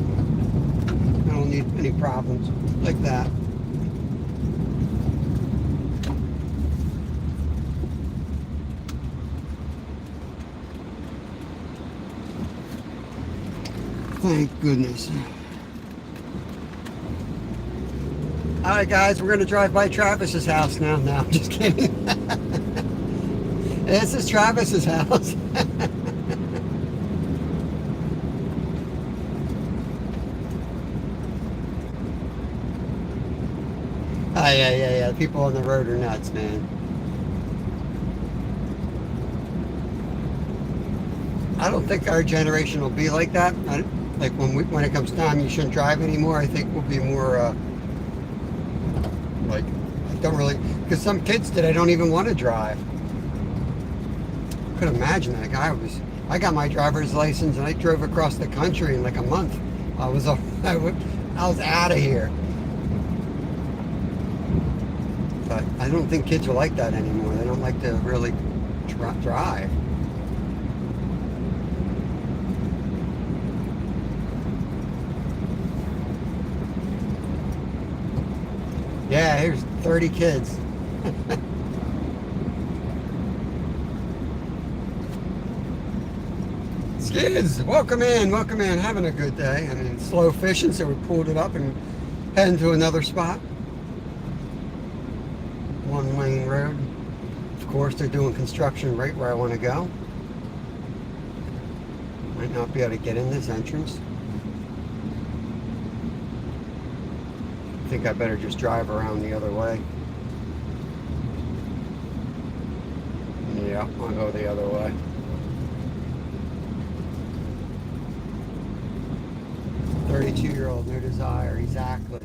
I don't need any problems like that. Thank goodness. All right, guys, we're going to drive by Travis's house now. No, I'm just kidding. This is Travis's house. Oh, yeah. People on the road are nuts, man. I don't think our generation will be like that. Like when it comes time you shouldn't drive anymore, I think we'll be more like, I don't really, because some kids today don't even want to drive. I could imagine that guy I got my driver's license and I drove across the country in like a month. I was out of here. But I don't think kids are like that anymore. They don't like to really drive. Yeah, here's 30 kids. Skids, welcome in, having a good day. I mean, slow fishing, so we pulled it up and heading to another spot. 1-lane road. Of course, they're doing construction right where I want to go. Might not be able to get in this entrance. I think I better just drive around the other way. Yeah, I'll go the other way. "32-year-old, no desire." Exactly.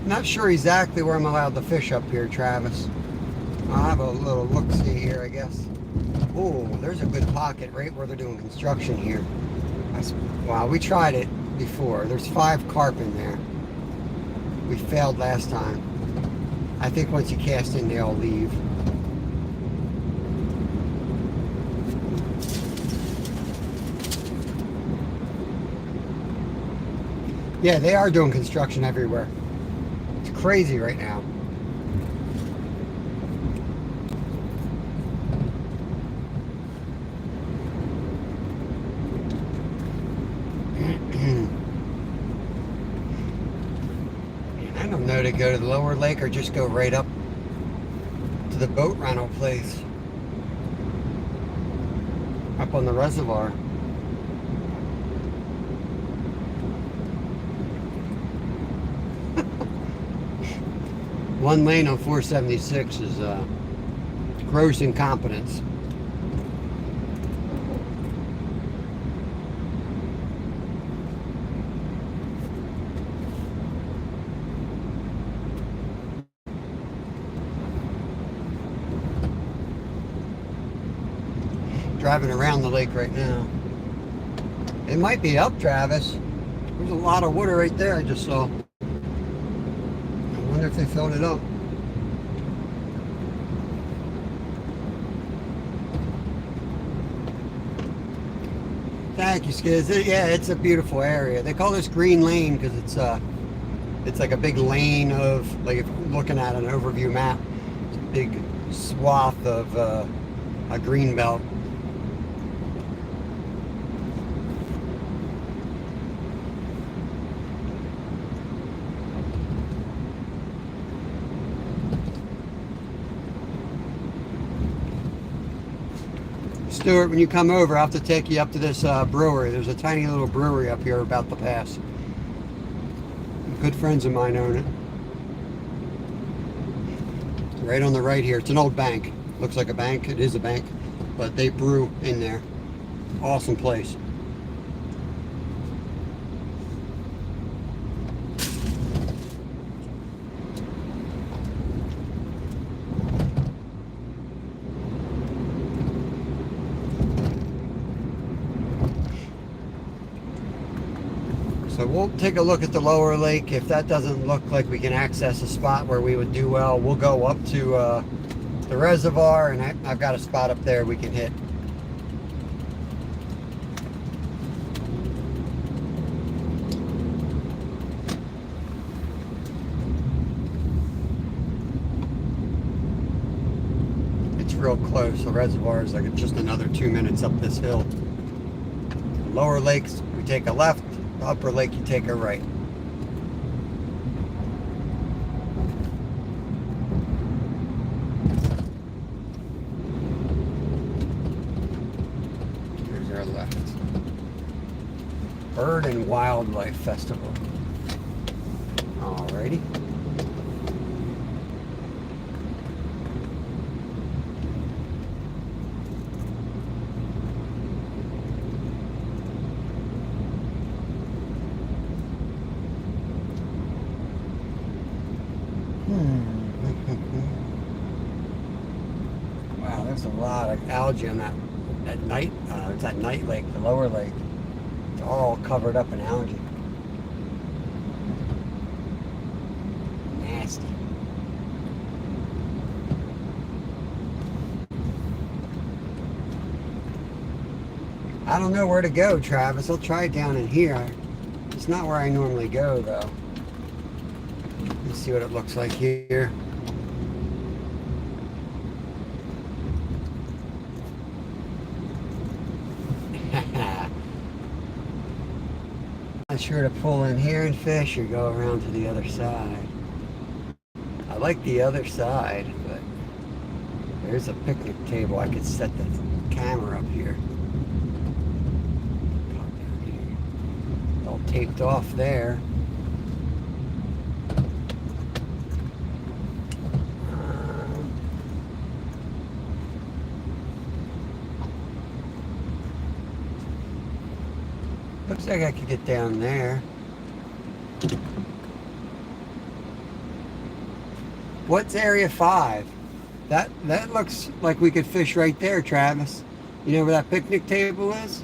Not sure exactly where I'm allowed to fish up here, Travis. I'll have a little look-see here, I guess. Oh, there's a good pocket right where they're doing construction here. Wow, we tried it before. There's 5 carp in there. We failed last time. I think once you cast in, they all leave. Yeah, they are doing construction everywhere. It's crazy right now. I don't know to go to the lower lake or just go right up to the boat rental place. Up on the reservoir. One lane on 476 is gross incompetence. Driving around the lake right now. It might be up, Travis. There's a lot of water right there I just saw. I wonder if they filled it up. Thank you, Skiz. Yeah, it's a beautiful area. They call this Green Lane because it's like a big lane of, like if you're looking at an overview map, it's a big swath of a green belt. Stuart, when you come over, I'll have to take you up to this brewery. There's a tiny little brewery up here about the pass. Good friends of mine own it. Right on the right here. It's an old bank. Looks like a bank. It is a bank. But they brew in there. Awesome place. So we'll take a look at the lower lake. If that doesn't look like we can access a spot where we would do well, we'll go up to the reservoir, and I've got a spot up there we can hit. It's real close. The reservoir is like just another 2 minutes up this hill. Lower lakes, we take a left. Upper lake, you take a right. Here's our left. Bird and Wildlife Festival. Alrighty. Wow, there's a lot of algae on that night. It's that night lake, the lower lake. It's all covered up in algae. Nasty. I don't know where to go, Travis. I'll try down in here. It's not where I normally go, though. Let's see what it looks like here. Not sure to pull in here and fish or go around to the other side. I like the other side, but there's a picnic table. I could set the camera up here. Pop down here. All taped off there. Looks like I could get down there. What's Area 5? That looks like we could fish right there, Travis. You know where that picnic table is?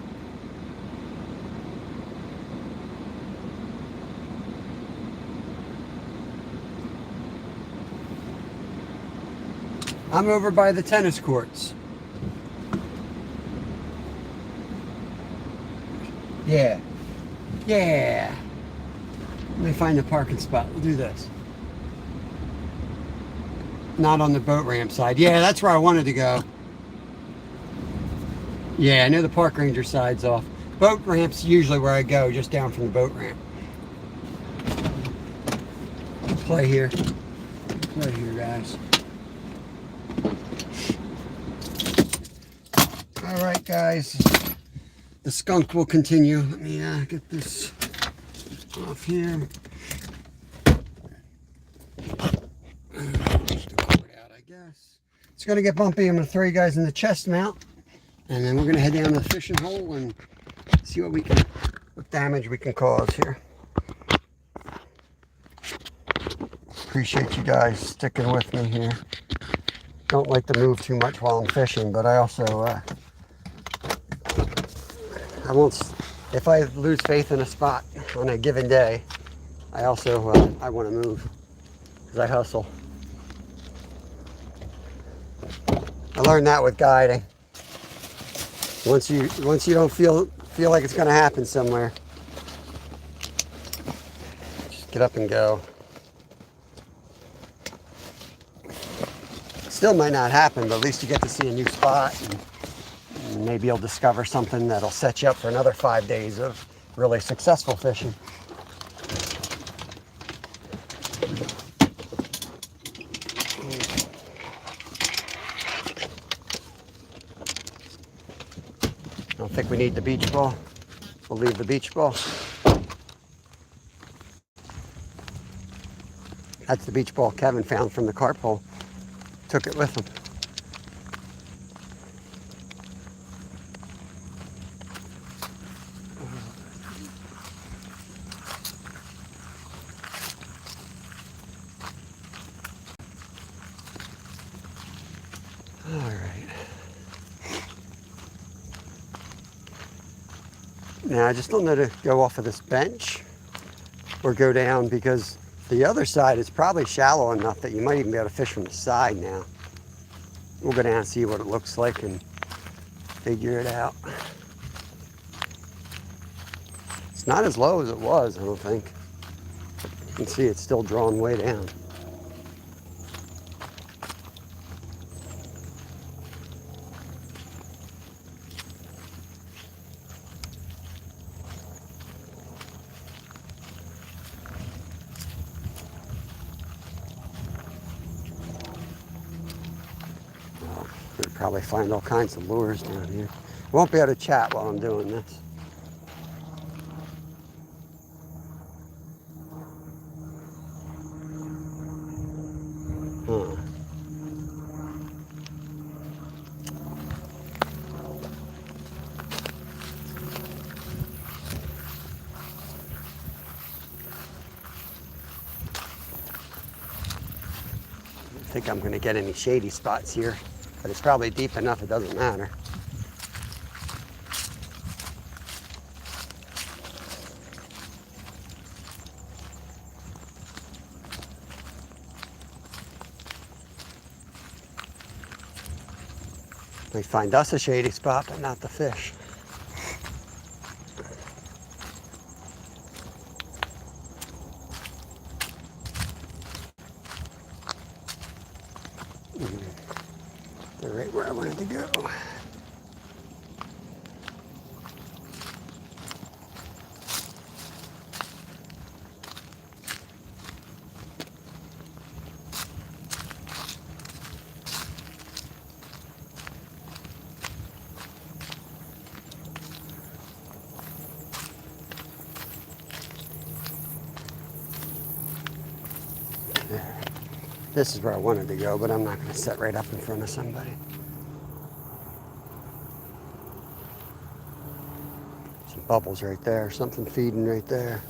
I'm over by the tennis courts. Yeah. Yeah. Let me find the parking spot. We'll do this. Not on the boat ramp side. Yeah, that's where I wanted to go. Yeah, I know the park ranger side's off. Boat ramp's usually where I go, just down from the boat ramp. Play here. Play here, guys. All right, guys. The skunk will continue. Let me get this off here. Push the cord out, I guess. It's going to get bumpy. I'm going to throw you guys in the chest mount. And then we're going to head down to the fishing hole and see what damage we can cause here. Appreciate you guys sticking with me here. Don't like to move too much while I'm fishing, but I also I won't. If I lose faith in a spot on a given day, I also I want to move because I hustle. I learned that with guiding. Once you don't feel like it's going to happen somewhere, just get up and go. Still might not happen, but at least you get to see a new spot, and maybe you'll discover something that'll set you up for another 5 days of really successful fishing. I don't think we need the beach ball. We'll leave the beach ball. That's the beach ball Kevin found from the carp hole. Took it with him. All right. Now I just don't know to go off of this bench or go down, because the other side is probably shallow enough that you might even be able to fish from the side now. We'll go down and see what it looks like and figure it out. It's not as low as it was, I don't think. You can see it's still drawn way down. We'll probably find all kinds of lures down here. Won't be able to chat while I'm doing this. Huh. I don't think I'm going to get any shady spots here, but it's probably deep enough it doesn't matter. We find us a shady spot, but not the fish. They're right where I wanted to go. There. This is where I wanted to go, but I'm not going to set right up in front of somebody. Some bubbles right there, something feeding right there.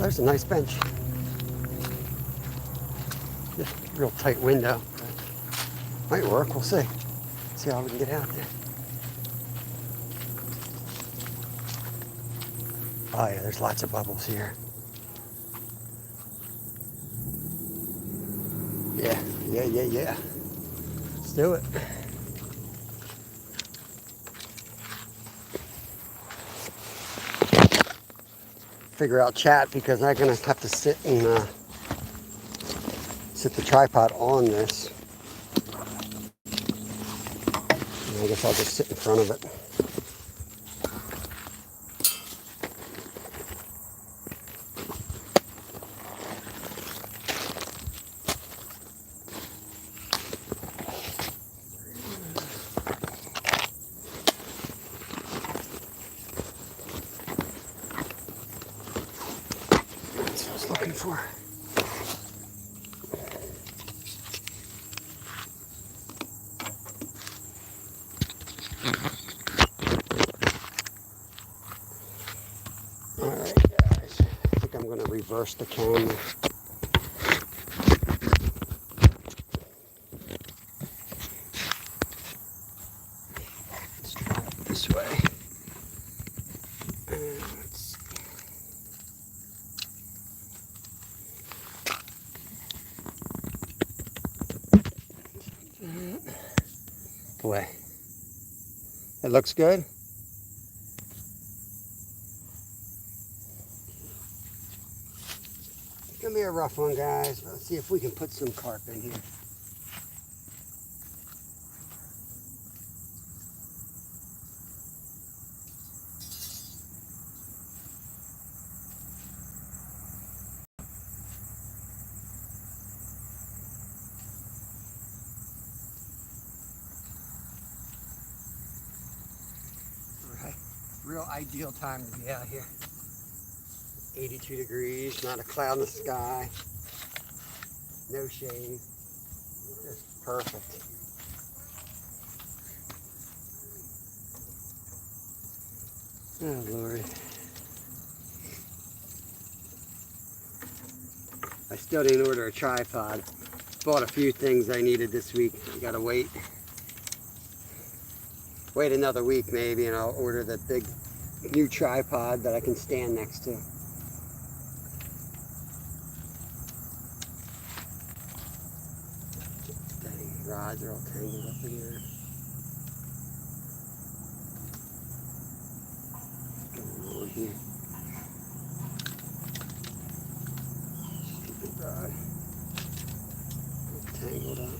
there's a nice bench. Just real tight window. Might work, we'll see. See how we can get out there. Oh yeah, there's lots of bubbles here. Yeah. Let's do it. Figure out chat because I'm gonna have to sit and sit the tripod on this. And I guess I'll just sit in front of it. That's what I was looking for. Alright guys, I think I'm going to reverse the camera. Let's try it this way. Let's boy, it looks good. It's gonna be a rough one, guys. Let's see if we can put some carp in here. All right, real ideal time to be out here. 82 degrees, not a cloud in the sky, no shade, just perfect. Oh Lord. I still didn't order a tripod. Bought a few things I needed this week. You gotta wait another week maybe and I'll order the big new tripod that I can stand next to. Dang, rods are all tangled up in here. What's going on here? Stupid rod. All tangled up.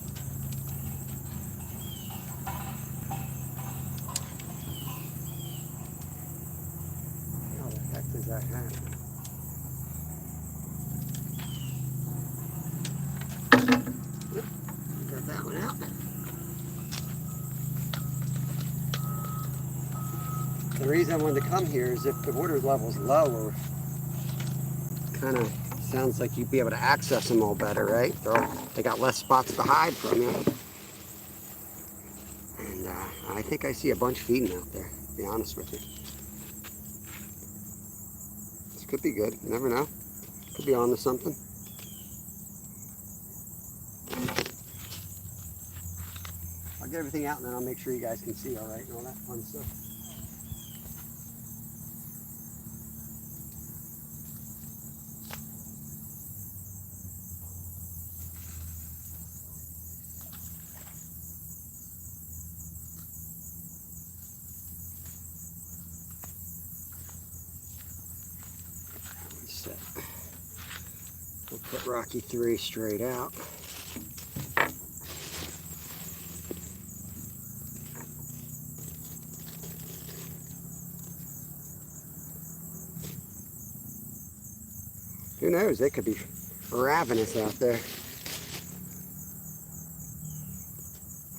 How the heck does that happen? Got that one out. The reason I wanted to come here is if the water level's lower, kind of sounds like you'd be able to access them all better, right? They got less spots to hide from you. And I think I see a bunch feeding out there, to be honest with you. This could be good, you never know. Could be onto something. I'll get everything out and then I'll make sure you guys can see all right and all that fun stuff. Set. We'll put Rocky 3 straight out. Who knows, they could be ravenous out there.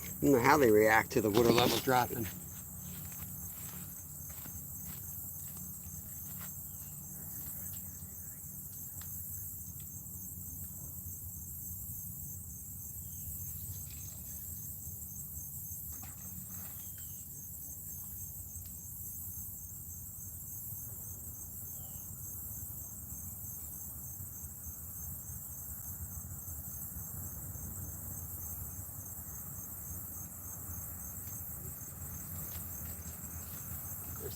I don't know how they react to the water level dropping.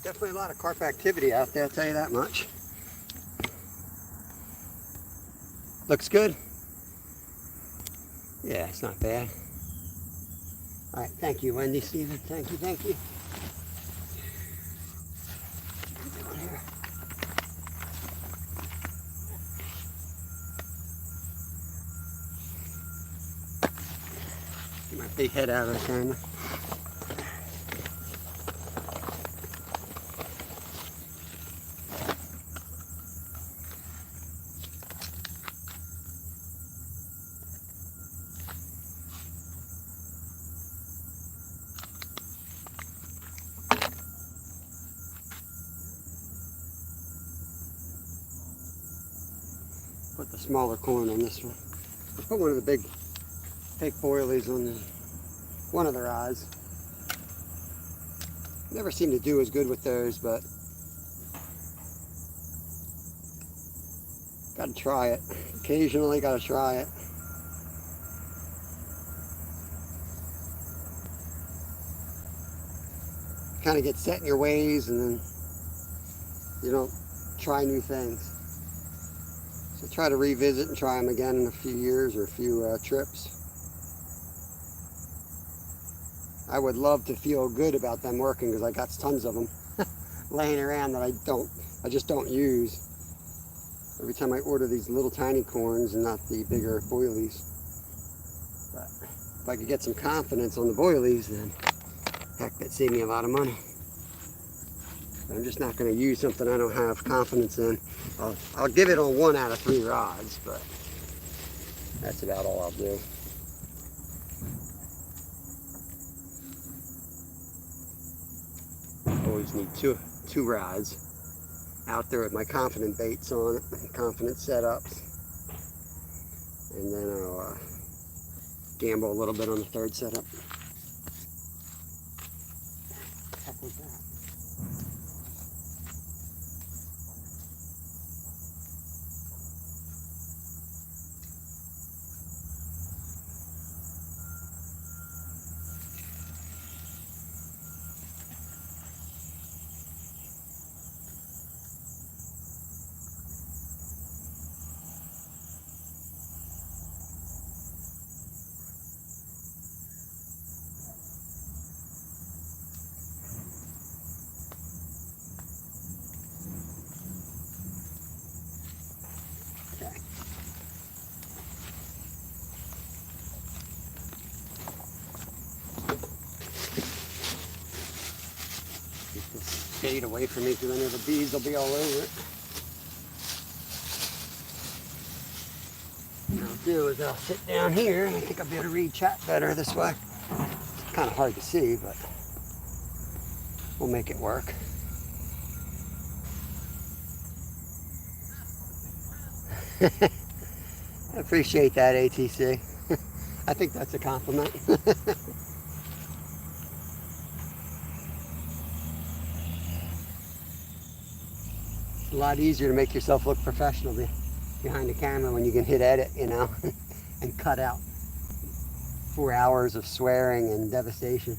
There's definitely a lot of carp activity out there, I'll tell you that much. Looks good. Yeah, it's not bad. All right, thank you, Wendy, Stephen. Thank you, thank you. What are we doing here? Get my big head out of the camera. Put the smaller corn on this one. I put one of the big fake boilies on one of the rods. Never seem to do as good with those, but gotta try it. Occasionally gotta try it. Kind of get set in your ways and then you don't try new things. So try to revisit and try them again in a few years or a few trips. I would love to feel good about them working because I got tons of them laying around that I just don't use. Every time I order these little tiny corns and not the bigger boilies. But if I could get some confidence on the boilies, then heck, that'd save me a lot of money. But I'm just not going to use something I don't have confidence in. I'll give it on 1 out of 3 rods, but that's about all I'll do. Always need two rods out there with my confident baits on it, confident setups, and then I'll gamble a little bit on the 3rd setup. What the heck was that? Shade away from me because I know the bees will be all over it. What I'll do is I'll sit down here and I think I'll be able to read chat better this way. It's kind of hard to see, but we'll make it work. I appreciate that, ATC. I think that's a compliment. It's a lot easier to make yourself look professional behind the camera when you can hit edit, you know, and cut out 4 hours of swearing and devastation.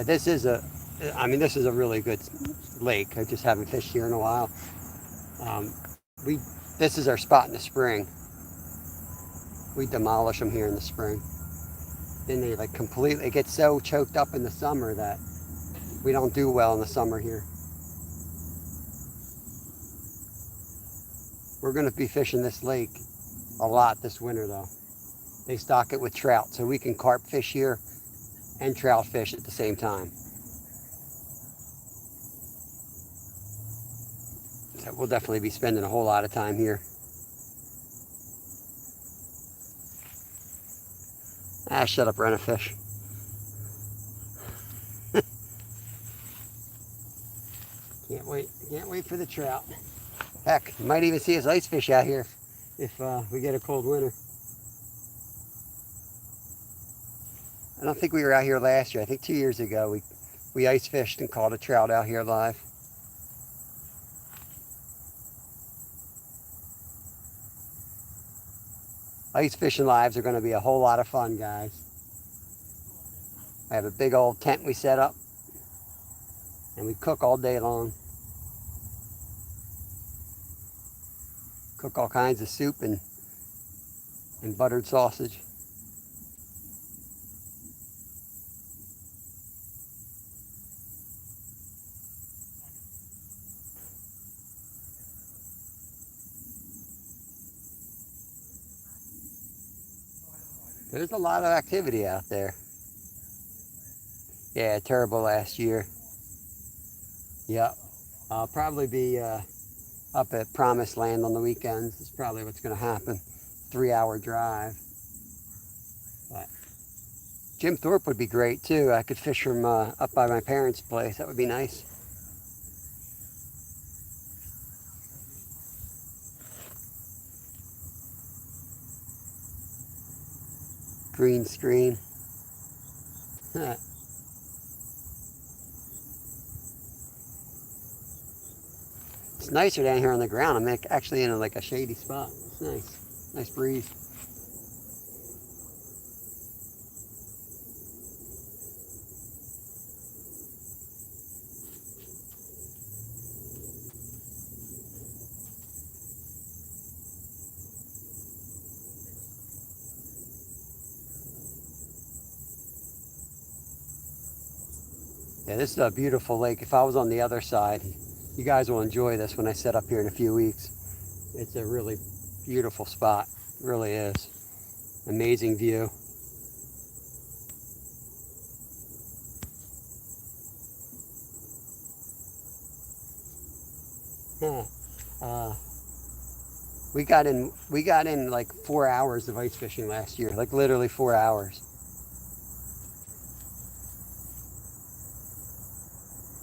This is a really good lake. I just haven't fished here in a while. This is our spot in the spring. We demolish them here in the spring. Then they like completely get so choked up in the summer that we don't do well in the summer here. We're going to be fishing this lake a lot this winter though. They stock it with trout, so we can carp fish here and trout fish at the same time. So we'll definitely be spending a whole lot of time here. Ah, shut up, Renafish. Can't wait for the trout. Heck, you might even see us ice fish out here if we get a cold winter. I don't think we were out here last year. I think 2 years ago we ice fished and caught a trout out here live. Ice fishing lives are going to be a whole lot of fun, guys. I have a big old tent we set up, and we cook all day long. Cook all kinds of soup and buttered sausage. There's a lot of activity out there. Yeah, terrible last year. Yep. I'll probably be up at Promised Land on the weekends. It's probably what's going to happen. 3-hour drive. But Jim Thorpe would be great too. I could fish from up by my parents' place. That would be nice. Green screen. It's nicer down here on the ground. I'm actually in like a shady spot. It's nice. Nice breeze. Yeah, this is a beautiful lake. If I was on the other side, you guys will enjoy this when I set up here in a few weeks. It's a really beautiful spot. It really is. Amazing view. Yeah. We got in like 4 hours of ice fishing last year. Like literally 4 hours.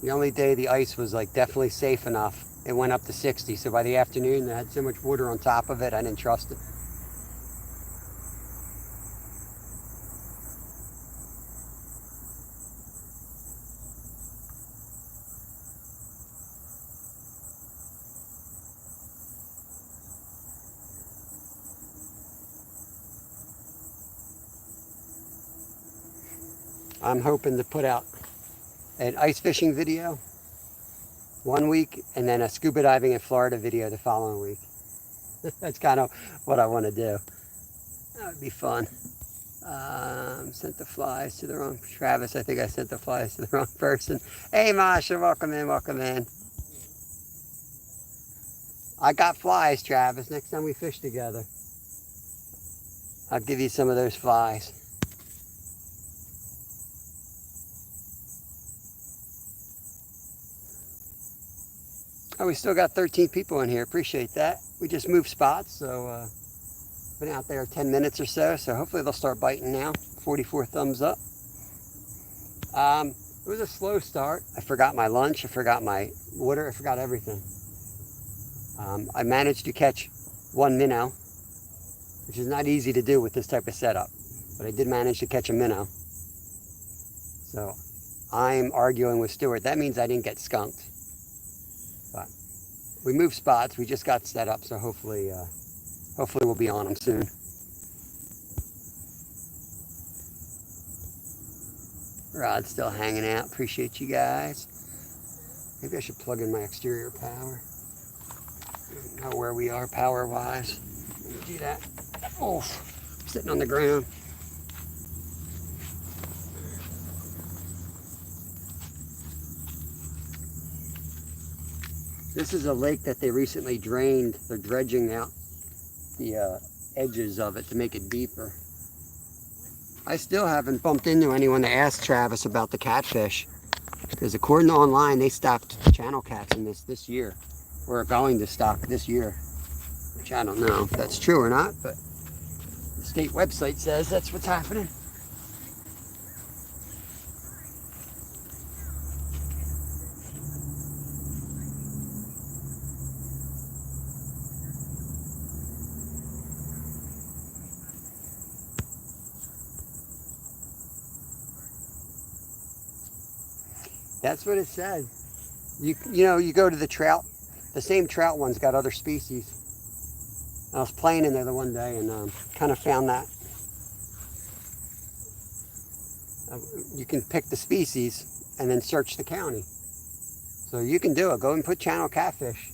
The only day the ice was like definitely safe enough, it went up to 60. So by the afternoon, it had so much water on top of it, I didn't trust it. I'm hoping to put out an ice fishing video 1 week and then a scuba diving in Florida video the following week. That's kind of what I want to do. That would be fun. Sent the flies to the wrong Travis. I think I sent the flies to the wrong person. Hey Masha, welcome in, welcome in. I got flies, Travis. Next time we fish together, I'll give you some of those flies. Oh, we still got 13 people in here. Appreciate that. We just moved spots, so been out there 10 minutes or so. So hopefully they'll start biting now. 44 thumbs up. It was a slow start. I forgot my lunch. I forgot my water. I forgot everything. I managed to catch 1 minnow, which is not easy to do with this type of setup, but I did manage to catch a minnow. So I'm arguing with Stuart. That means I didn't get skunked. But we moved spots. We just got set up, so hopefully we'll be on them soon. Rod's still hanging out. Appreciate you guys. Maybe I should plug in my exterior power. I don't know where we are power-wise. Let me do that. Oh, I'm sitting on the ground. This is a lake that they recently drained. They're dredging out the edges of it to make it deeper. I still haven't bumped into anyone to ask Travis about the catfish, because according to online, they stopped channel cats in this year. We're going to stock this year, which I don't know if that's true or not, but the state website says that's what's happening. That's what it said. You know, you go to the trout, the same trout one's got other species. I was playing in there the one day and kind of found that you can pick the species and then search the county. So you can do it. Go and put channel catfish.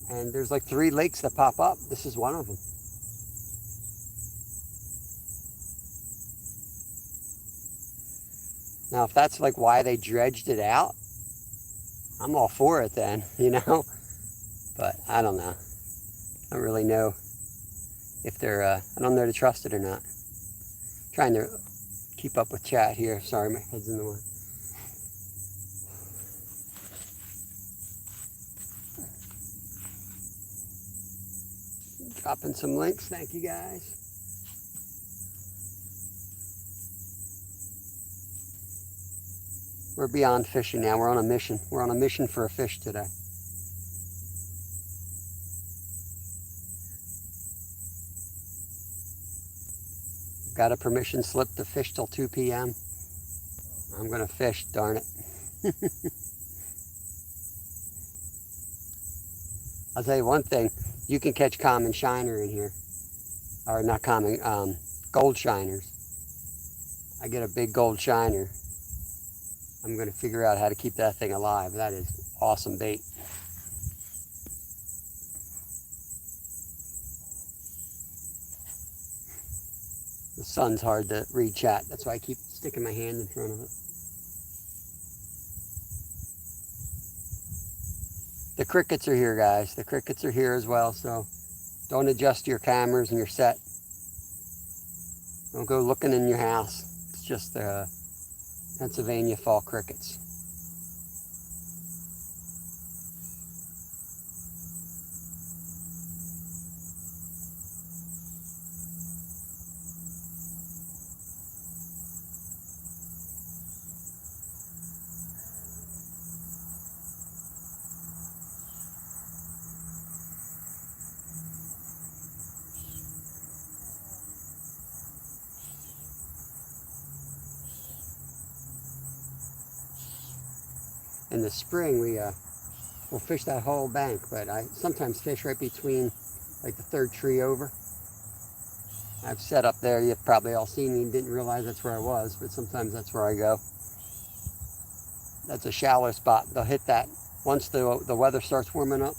And there's like 3 lakes that pop up. This is one of them. Now, if that's like why they dredged it out, I'm all for it then, you know? But I don't know. I don't really know if they're, I don't know to trust it or not. Trying to keep up with chat here. Sorry, my head's in the way. Dropping some links. Thank you, guys. We're beyond fishing now. We're on a mission. We're on a mission for a fish today. Got a permission slip to fish till 2 p.m. I'm going to fish, darn it. I'll tell you one thing. You can catch common shiner in here. Or not common, gold shiners. I get a big gold shiner. I'm going to figure out how to keep that thing alive. That is awesome bait. The sun's hard to read chat. That's why I keep sticking my hand in front of it. The crickets are here, guys. The crickets are here as well, so don't adjust your cameras and your set. Don't go looking in your house. It's just Pennsylvania fall crickets. In the spring, we'll fish that whole bank, but I sometimes fish right between, like the 3rd tree over. I've set up there. You've probably all seen me and didn't realize that's where I was, but sometimes that's where I go. That's a shallow spot. They'll hit that. Once the weather starts warming up,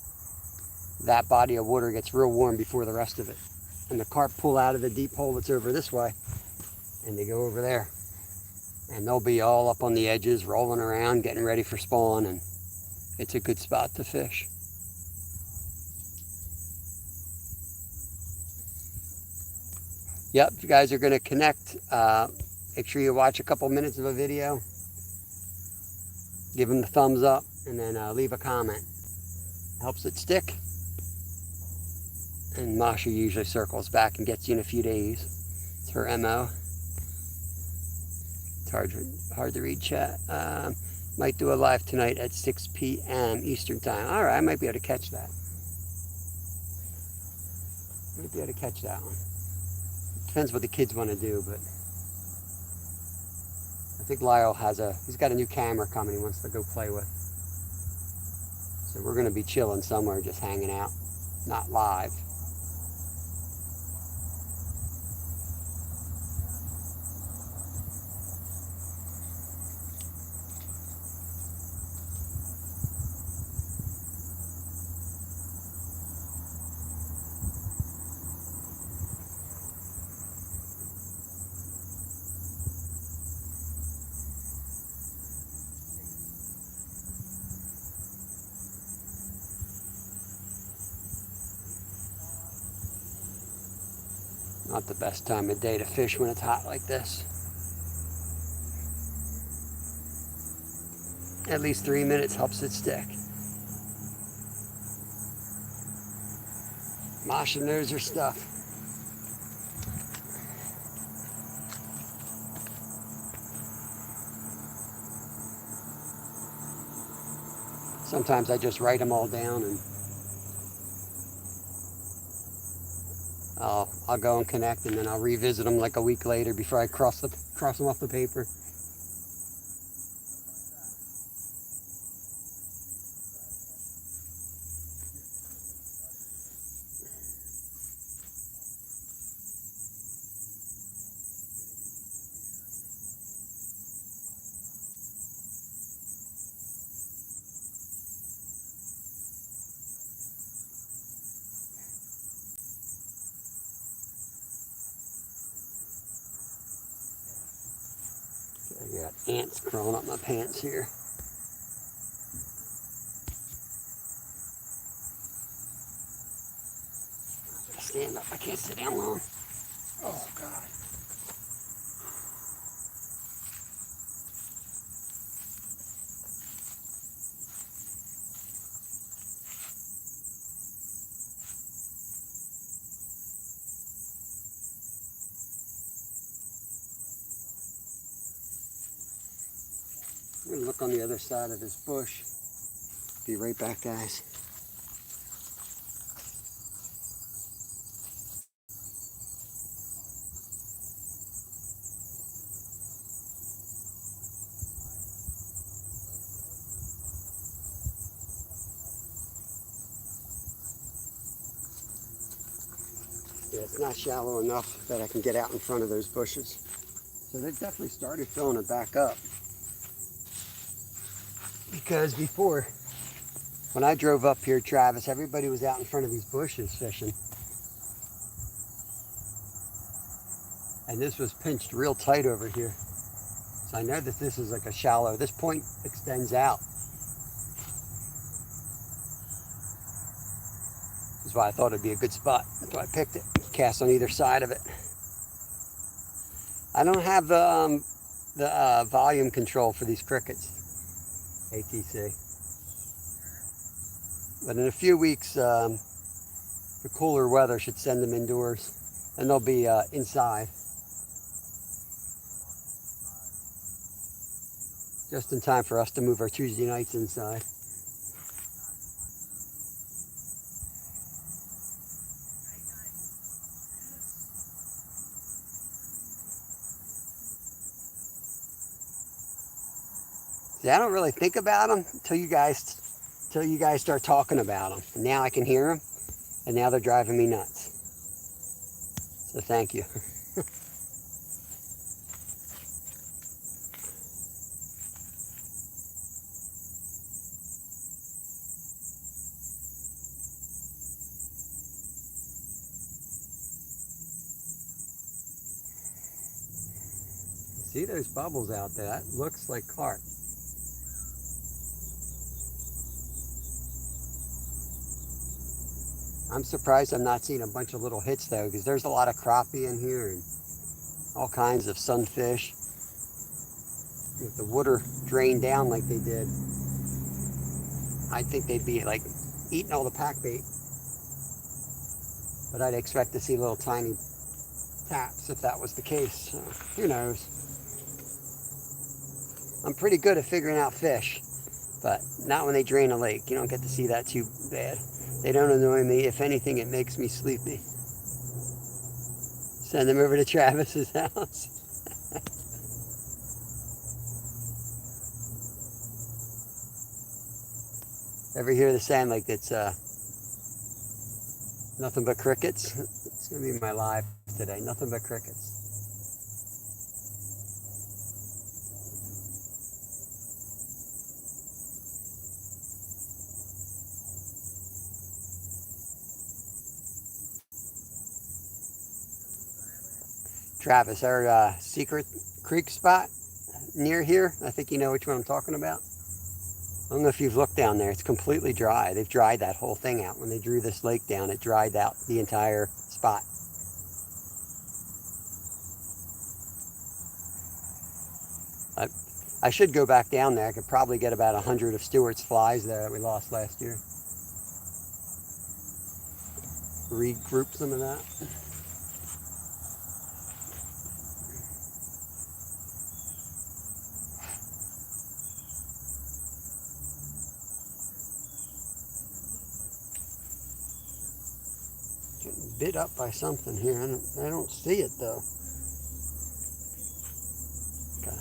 that body of water gets real warm before the rest of it. And the carp pull out of the deep hole that's over this way, and they go over there. And they'll be all up on the edges, rolling around, getting ready for spawn, and it's a good spot to fish. Yep, if you guys are going to connect, make sure you watch a couple minutes of a video. Give them the thumbs up, and then leave a comment. Helps it stick. And Masha usually circles back and gets you in a few days. It's her MO. Hard to read chat. Might do a live tonight at 6 p.m. Eastern time. All right, I might be able to catch that. Might be able to catch that one. Depends what the kids want to do, but I think Lyle he's got a new camera coming he wants to go play with. So we're going to be chilling somewhere, just hanging out, not live. Not the best time of day to fish when it's hot like this. At least 3 minutes helps it stick. Masha knows her stuff. Sometimes I just write them all down and I'll go and connect, and then I'll revisit them like a week later before I cross them off the paper. Ants crawling up my pants here. Stand up, I can't sit down long. Oh God. I'm gonna look on the other side of this bush. Be right back, guys. Yeah, it's not shallow enough that I can get out in front of those bushes. So they've definitely started filling it back up. Because before, when I drove up here, Travis, everybody was out in front of these bushes fishing. And this was pinched real tight over here. So I know that this is like a shallow, this point extends out. That's why I thought it'd be a good spot. That's why I picked it. Cast on either side of it. I don't have the volume control for these crickets, ATC. But in a few weeks, the cooler weather should send them indoors, and they'll be inside. Just in time for us to move our Tuesday nights inside. See, I don't really think about them until you guys start talking about them. And now I can hear them, and now they're driving me nuts. So thank you. See those bubbles out there? That looks like carp. I'm surprised I'm not seeing a bunch of little hits though, because there's a lot of crappie in here and all kinds of sunfish. If the water drained down like they did, I think they'd be like eating all the pack bait. But I'd expect to see little tiny taps if that was the case. So, who knows? I'm pretty good at figuring out fish, but not when they drain a lake. You don't get to see that too bad. They don't annoy me. If anything, it makes me sleepy. Send them over to Travis's house. Ever hear the sound like it's nothing but crickets? It's going to be my live today. Nothing but crickets. Travis, our secret creek spot near here, I think you know which one I'm talking about. I don't know if you've looked down there. It's completely dry. They've dried that whole thing out. When they drew this lake down, it dried out the entire spot. I should go back down there. I could probably get about 100 of Stewart's flies there that we lost last year. Regroup some of that. Getting bit up by something here. I don't see it though. Okay.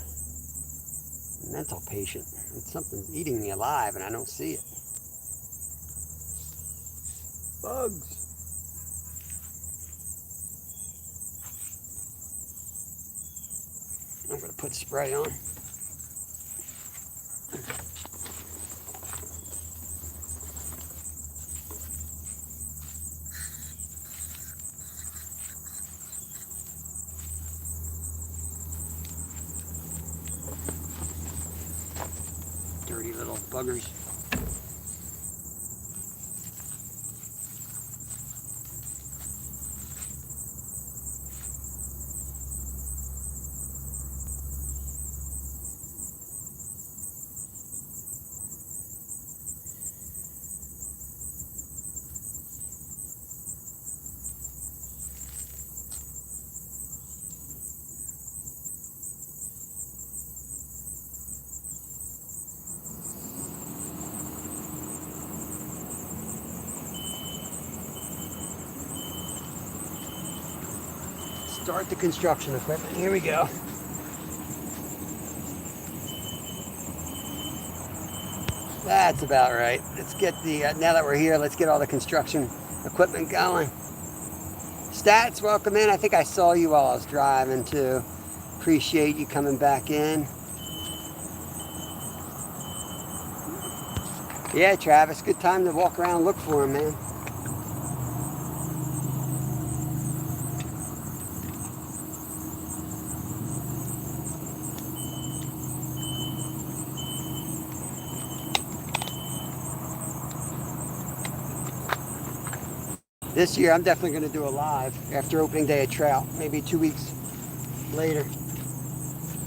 Mental patient. Something's eating me alive and I don't see it. Bugs. I'm going to put spray on. buggers. Start the construction equipment. Here we go. That's about right. Let's get the, now that we're here, let's get all the construction equipment going. Stats, welcome in. I think I saw you while I was driving too. Appreciate you coming back in. Yeah, Travis, good time to walk around and look for him, man. This year, I'm definitely going to do a live after opening day of trout, maybe 2 weeks later.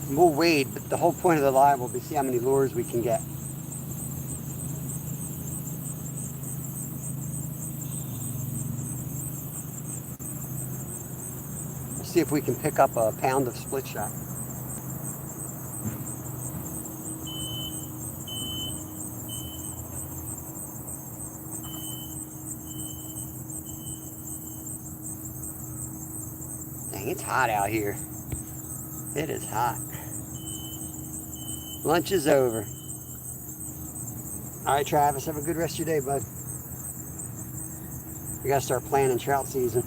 We'll wade, but the whole point of the live will be see how many lures we can get. Let's see if we can pick up a pound of split shot. Dang, it's hot out here. It is hot. Lunch is over. All right, Travis, have a good rest of your day, bud. We got to start planning trout season.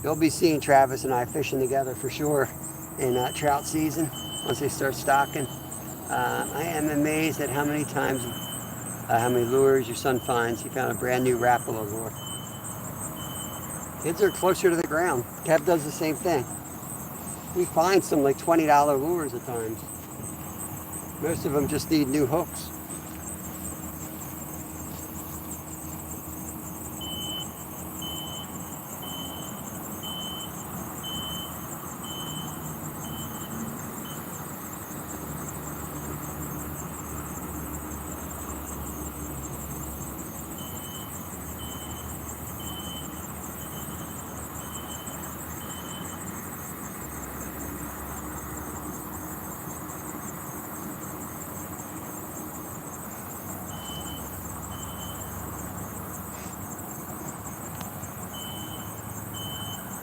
You'll be seeing Travis and I fishing together for sure in trout season once they start stocking. I am amazed at how many times, how many lures your son finds. He found a brand new Rapala lure. Kids are closer to the ground. Kev does the same thing. We find some like $20 lures at times. Most of them just need new hooks.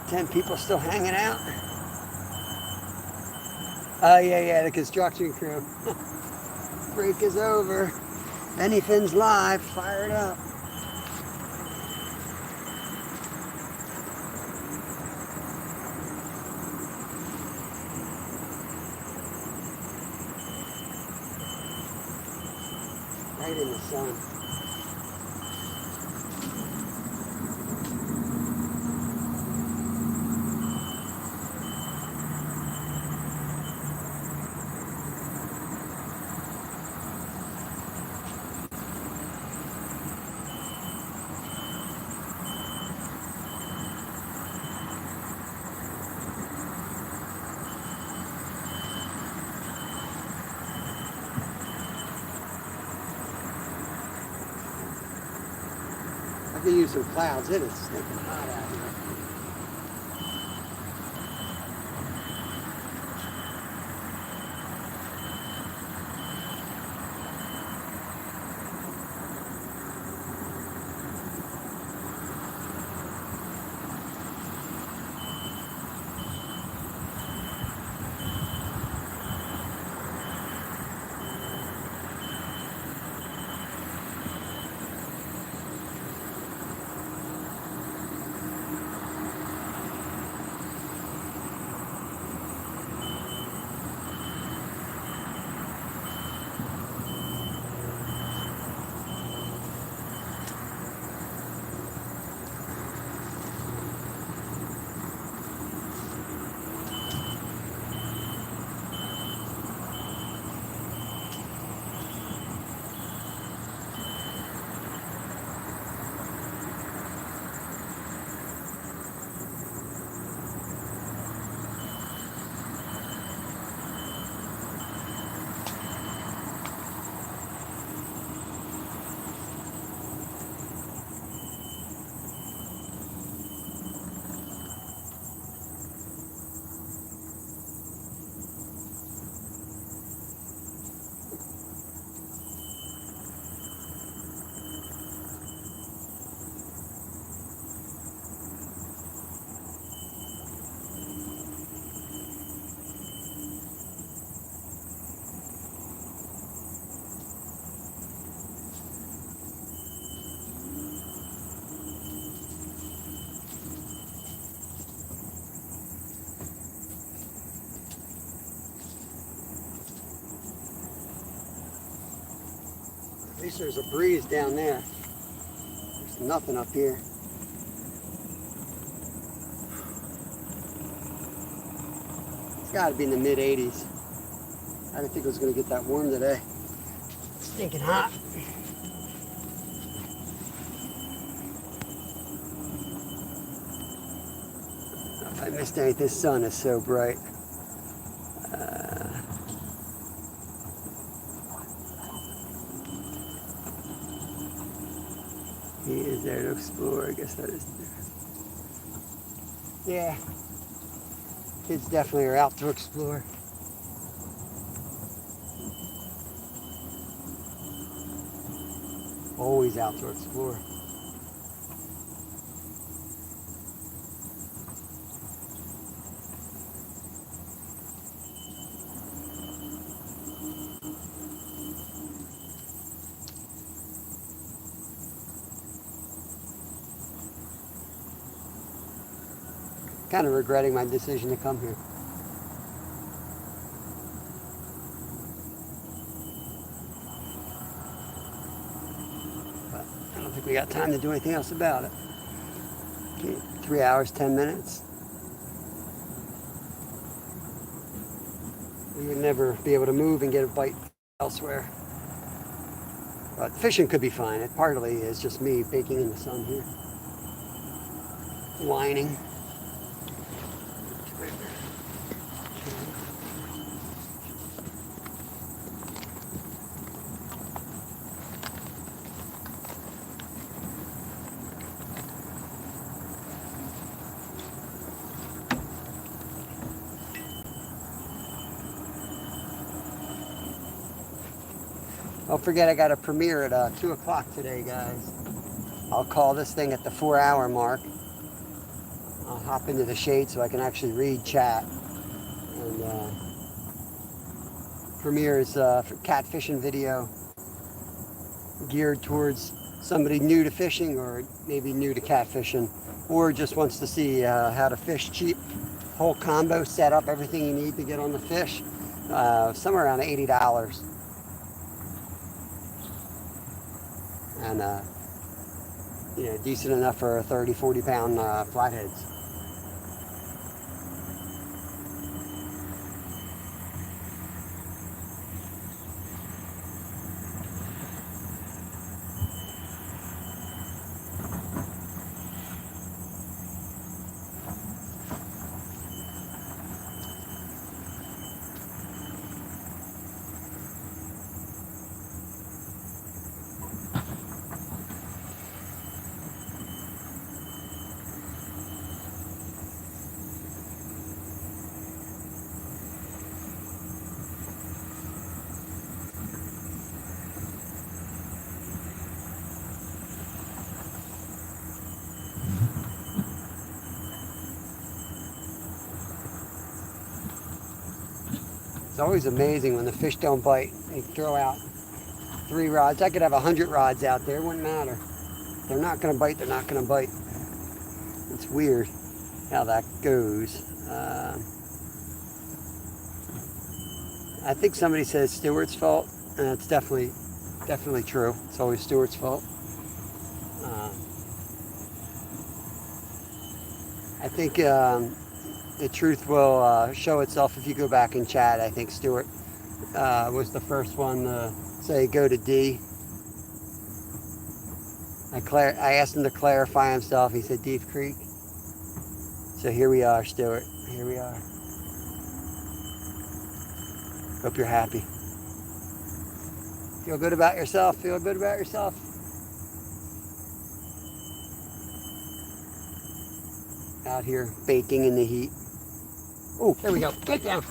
Ten people still hanging out. Oh yeah, the construction crew. Break is over. Benny Finn's live. Fire it up. Right in the sun. I could use some clouds. It is stinking hot out here. At least there's a breeze down there. There's nothing up here. It's got to be in the mid 80s. I didn't think it was going to get that warm today. It's stinking hot. If I missed anything, this sun is so bright. He is there to explore. I guess that is there. Yeah. Kids definitely are out to explore. Always out to explore. Kind of regretting my decision to come here. But I don't think we got time to do anything else about it. Okay, 3 hours, 10 minutes. We would never be able to move and get a bite elsewhere. But fishing could be fine. It partly is just me baking in the sun here. Whining. Don't forget I got a premiere at 2 o'clock today, guys. I'll call this thing at the 4-hour mark. I'll hop into the shade so I can actually read chat. And premiere is for catfishing video geared towards somebody new to fishing or maybe new to catfishing or just wants to see how to fish cheap. Whole combo set up, everything you need to get on the fish. Somewhere around $80. And you know, decent enough for 30-40 pound flatheads. It's always amazing when the fish don't bite. They throw out 3 rods. I could have 100 rods out there. It wouldn't matter. They're not going to bite. They're not going to bite. It's weird how that goes. I think somebody says Stewart's fault. And it's definitely true. It's always Stewart's fault. I think the truth will show itself if you go back and chat. I think Stewart was the first one to say go to D. I asked him to clarify himself. He said Deep Creek. So here we are, Stewart. Here we are. Hope you're happy. Feel good about yourself. Feel good about yourself. Out here baking in the heat. Oh, there we go. Get down.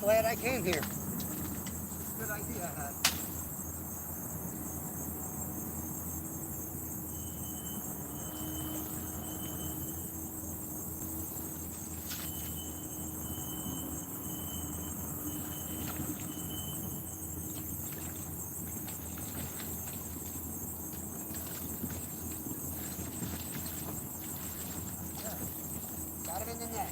glad I came here. Good idea I had. Got him in the net.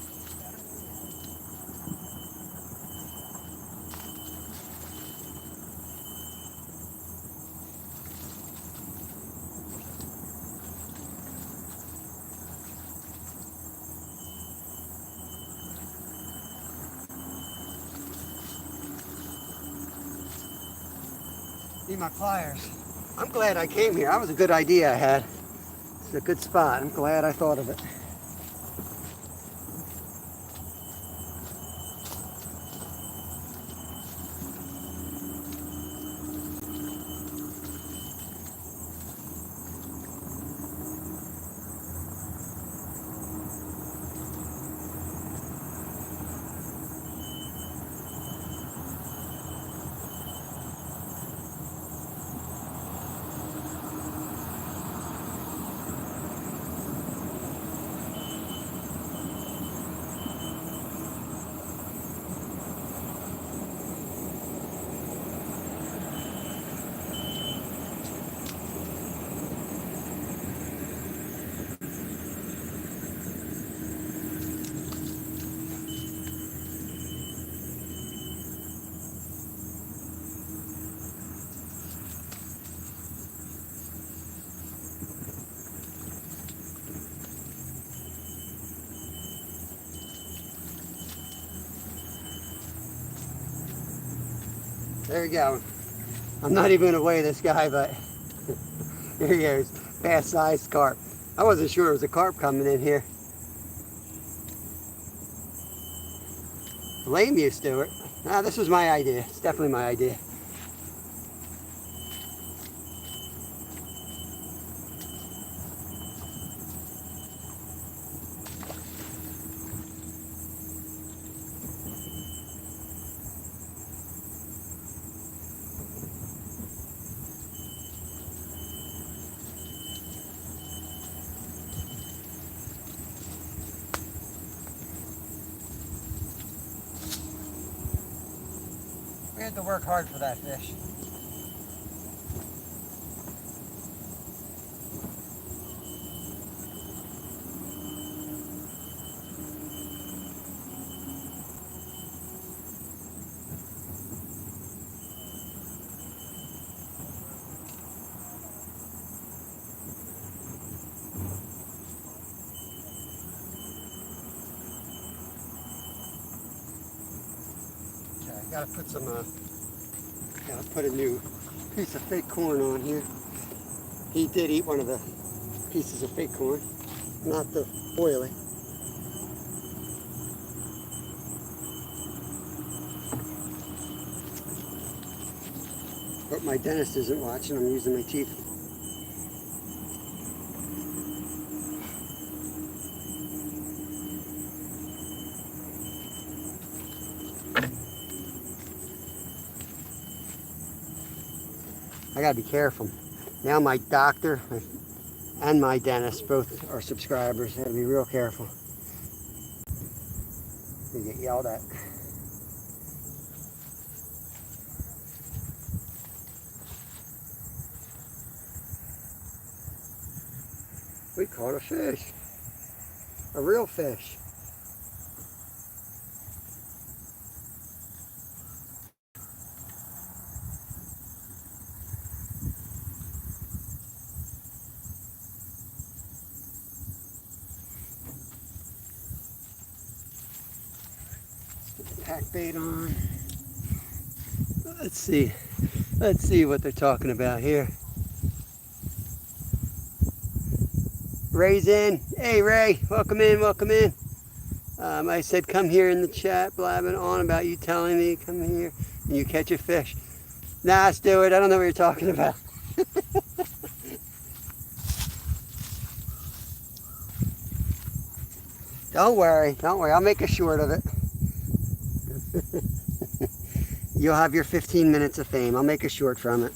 Need my pliers. I'm glad I came here. That was a good idea I had. It's a good spot. I'm glad I thought of it. There you go. I'm not even gonna weigh this guy, but here he is. Bass-sized carp. I wasn't sure it was a carp coming in here. Blame you, Stuart. Nah, this was my idea. It's definitely my idea. We had to work hard for that fish. Gotta put a new piece of fake corn on here. He did eat one of the pieces of fake corn, not the oily. Hope my dentist isn't watching. I'm using my teeth. I gotta be careful. Now my doctor and my dentist both are subscribers. I gotta be real careful. You get yelled at. We caught a fish. A real fish. Pack bait on. Let's see what they're talking about here. Ray's in. Hey Ray, welcome in, welcome in. I said come here in the chat, blabbing on about you telling me come here and you catch a fish. Nah, Stuart, I don't know what you're talking about. Don't worry, I'll make a short of it. You'll have your 15 minutes of fame. I'll make a short from it.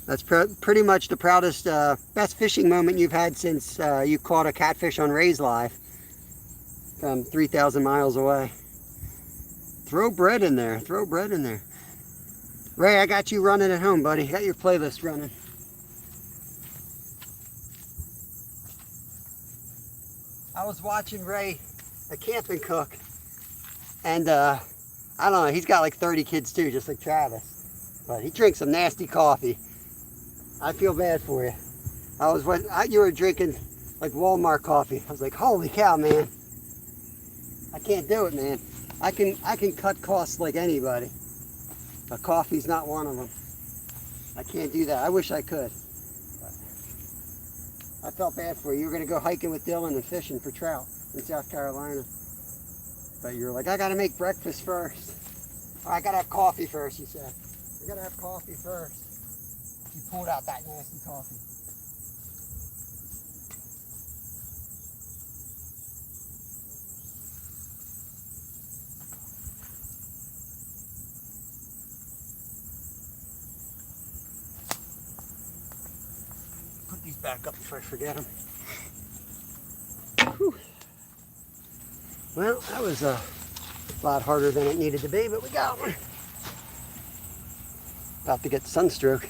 That's pretty much the proudest, best fishing moment you've had since you caught a catfish on Ray's Live from 3,000 miles away. Throw bread in there. Throw bread in there. Ray, I got you running at home, buddy. Got your playlist running. I was watching Ray, a camping cook, and I don't know, he's got like 30 kids too, just like Travis. But he drinks some nasty coffee. I feel bad for you. You were drinking like Walmart coffee. I was like, holy cow, man. I can't do it, man. I can cut costs like anybody, but coffee's not one of them. I can't do that. I wish I could. But I felt bad for you. You were going to go hiking with Dylan and fishing for trout in South Carolina. But you're like, I got to make breakfast first. Oh, I got to have coffee first, you said. I got to have coffee first. You pulled out that nasty coffee. Put these back up before I forget them. Whew. Well, that was a lot harder than it needed to be, but we got one. About to get sunstroke.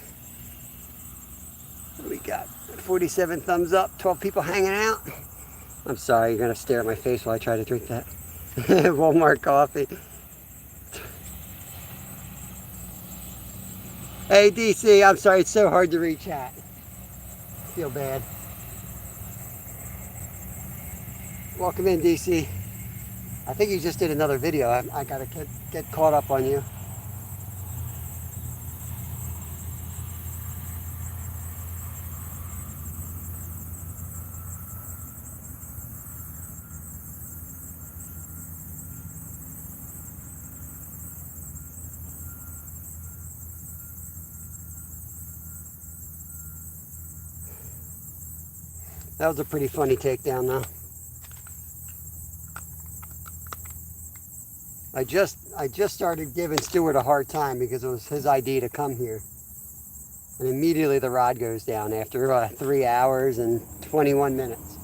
What do we got? 47 thumbs up, 12 people hanging out. I'm sorry, you're gonna stare at my face while I try to drink that Walmart coffee. Hey DC, I'm sorry, it's so hard to read chat. I feel bad. Welcome in, DC. I think you just did another video. I gotta get caught up on you. That was a pretty funny takedown though. I just started giving Stuart a hard time because it was his idea to come here. And immediately the rod goes down after 3 hours and 21 minutes.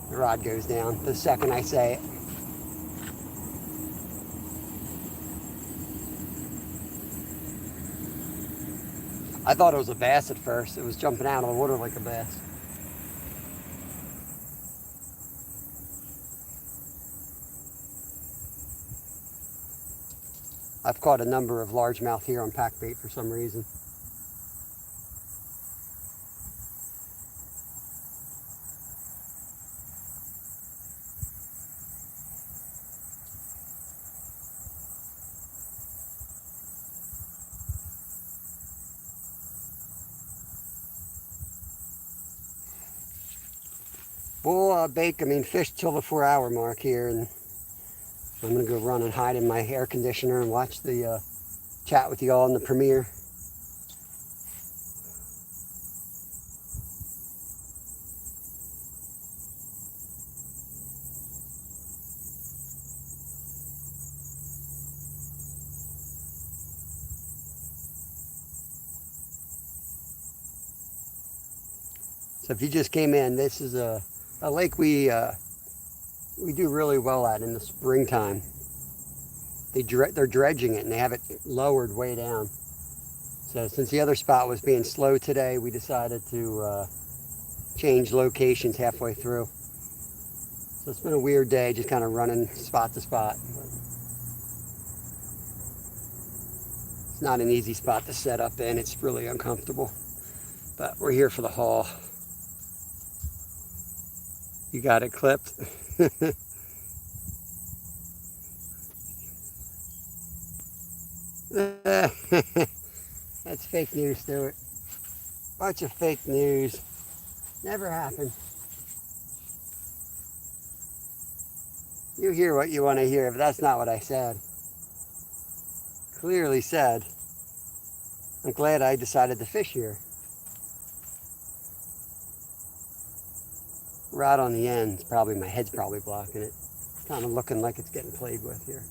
The rod goes down the second I say it. I thought it was a bass at first. It was jumping out of the water like a bass. I've caught a number of largemouth here on pack bait for some reason. We'll bake, fish till the 4-hour mark here, and I'm gonna go run and hide in my air conditioner and watch the chat with you all in the premiere. So if you just came in, this is a lake we do really well at in the springtime. They're dredging it and they have it lowered way down. So since the other spot was being slow today, we decided to change locations halfway through. So it's been a weird day, just kind of running spot to spot. It's not an easy spot to set up in. It's really uncomfortable. But we're here for the haul. You got it clipped. That's fake news, Stuart. Bunch of fake news. Never happened. You hear what you want to hear, but that's not what I said. Clearly said, I'm glad I decided to fish here. Rod on the end, my head's probably blocking it. It's kind of looking like it's getting played with here.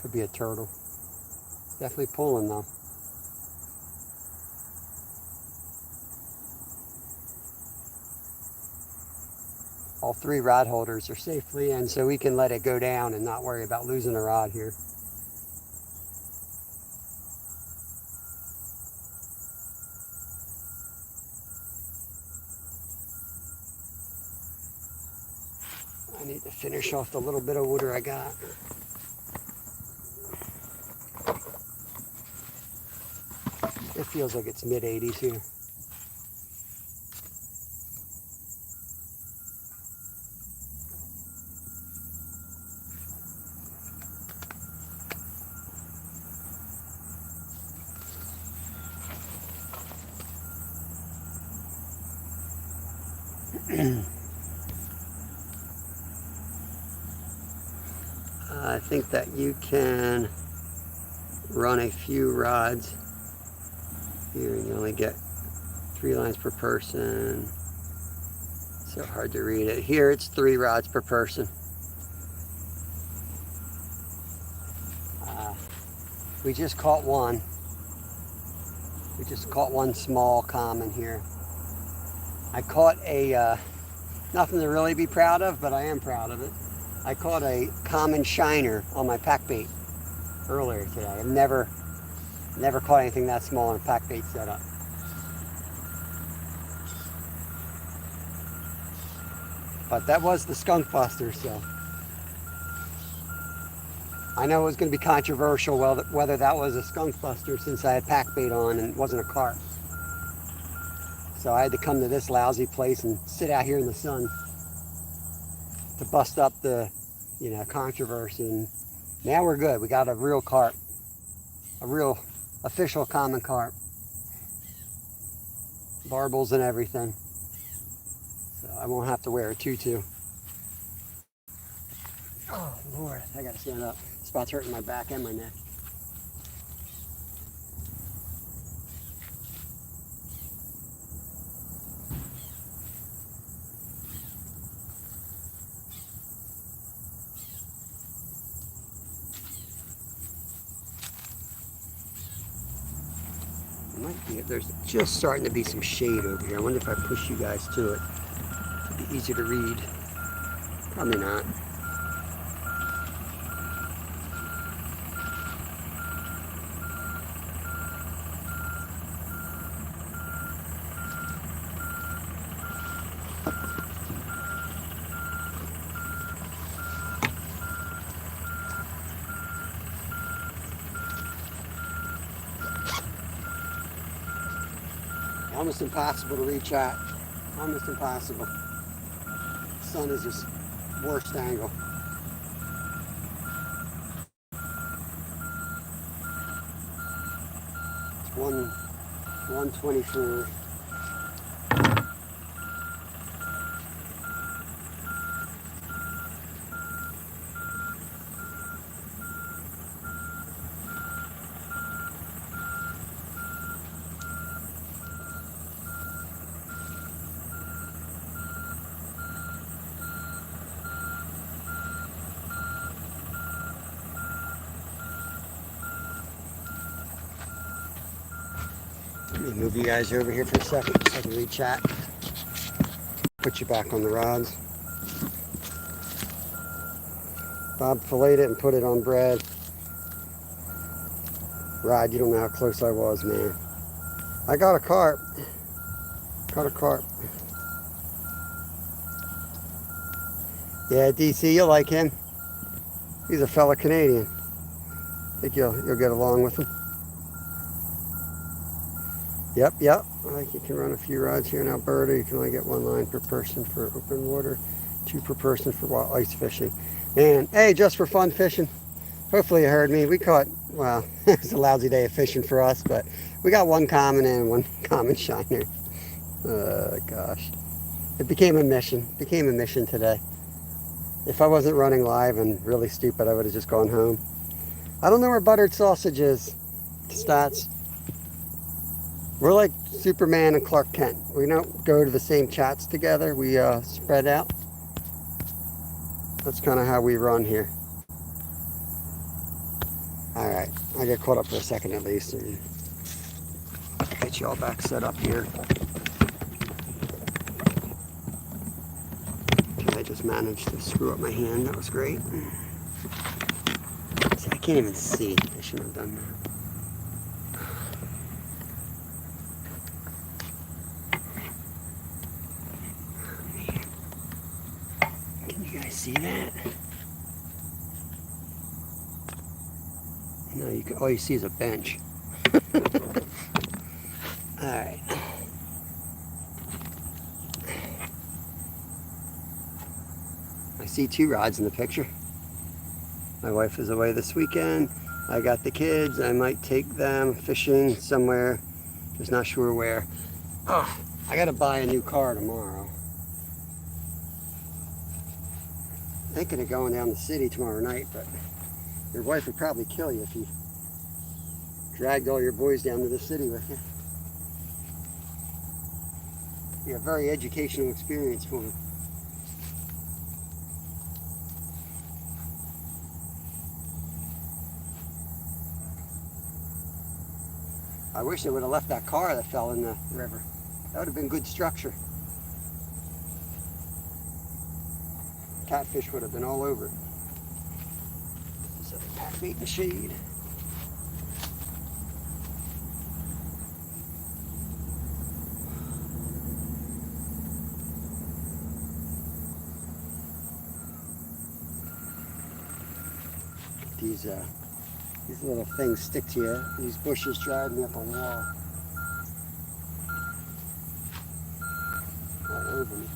Could be a turtle. Definitely pulling though. All 3 rod holders are safely in, so we can let it go down and not worry about losing a rod here. I need to finish off the little bit of water I got. It feels like it's mid-80s here. I think that you can run a few rods here and you only get 3 lines per person. So hard to read it. Here it's 3 rods per person. We just caught one. We just caught one small common here. I caught a, nothing to really be proud of, but I am proud of it. I caught a common shiner on my pack bait earlier today. I've never caught anything that small in a pack bait setup. But that was the skunk buster, so. I know it was going to be controversial whether that was a skunk buster since I had pack bait on and it wasn't a carp. So I had to come to this lousy place and sit out here in the sun to bust up the, controversy. And now we're good. We got a real carp, a real official common carp, barbels and everything. So I won't have to wear a tutu. Oh Lord, I gotta stand up. Spot's hurting my back and my neck. There's just starting to be some shade over here. I wonder if I push you guys to it. It'd be easier to read. Probably not. Almost impossible to reach at. Almost impossible. The sun is just worst angle. It's 124. Let me move you guys over here for a second so I can reach chat. Put you back on the rods. Bob filleted it and put it on bread. Rod, you don't know how close I was, man. I got a carp. Caught a carp. Yeah, DC, you'll like him. He's a fellow Canadian. I think you'll get along with him. Yep. I think you can run a few rods here in Alberta. You can only get 1 line per person for open water, 2 per person for wild ice fishing. And hey, just for fun fishing. Hopefully you heard me. We caught, well, it was a lousy day of fishing for us, but we got 1 common and 1 common shiner. Gosh. It became a mission. Today. If I wasn't running live and really stupid, I would have just gone home. I don't know where Buttered Sausage is. Stats. We're like Superman and Clark Kent. We don't go to the same chats together. We spread out. That's kind of how we run here. Alright, I got caught up for a second at least. And get you all back set up here. Okay, I just managed to screw up my hand. That was great. See, I can't even see. I shouldn't have done that. Can you guys see that? No, you can, all you see is a bench. Alright. I see 2 rods in the picture. My wife is away this weekend. I got the kids. I might take them fishing somewhere. Just not sure where. Oh, I gotta buy a new car tomorrow. Thinking of going down the city tomorrow night, but your wife would probably kill you if you dragged all your boys down to the city with you. Be a very educational experience for them. I wish they would have left that car that fell in the river. That would have been good structure. Catfish would have been all over it. So the catfish in the shade. These little things stick to you. These bushes drive me up a wall. All over me.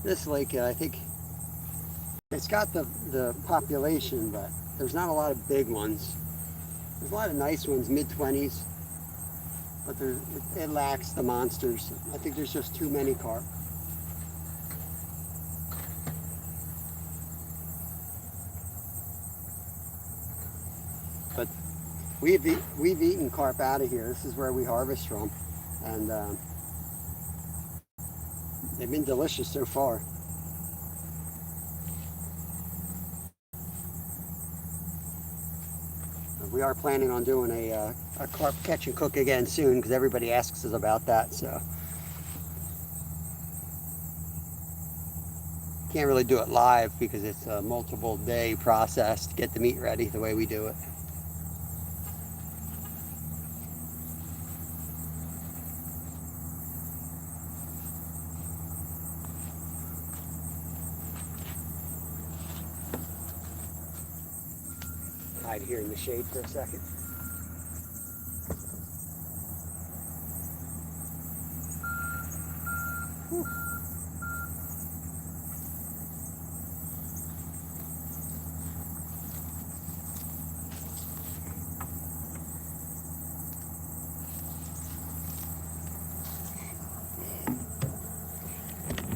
This lake, I think, it's got the population, but there's not a lot of big ones. There's a lot of nice ones, mid-20s, but it lacks the monsters. I think there's just too many carp. But we've eaten carp out of here. This is where we harvest from, and they've been delicious so far. We are planning on doing a carp catch and cook again soon because everybody asks us about that. So can't really do it live because it's a multiple day process to get the meat ready the way we do it. Hide here in the shade for a second. Whew.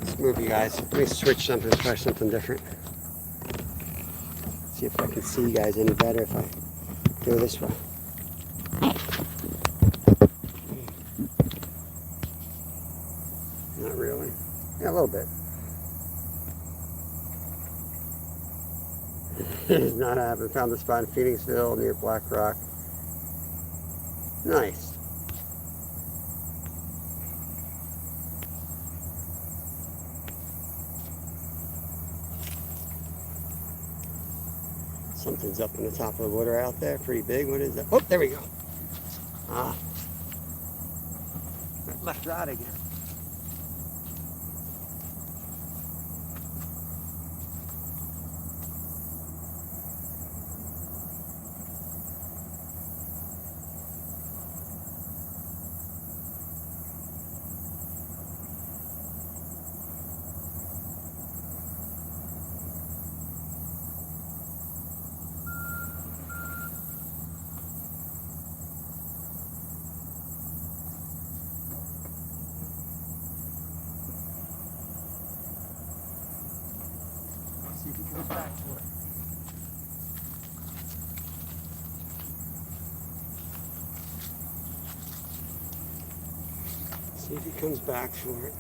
Let's move, you guys. Let me switch something, try something different. See if I can see you guys any better if I go this way. Not really. Yeah, a little bit. It's not happening. Found the spot in Phoenixville near Black Rock. Nice. Something's up in the top of the water out there, pretty big. What is that? Oh, there we go. Ah, left rod again. See if he goes back for it. See if he comes back for it.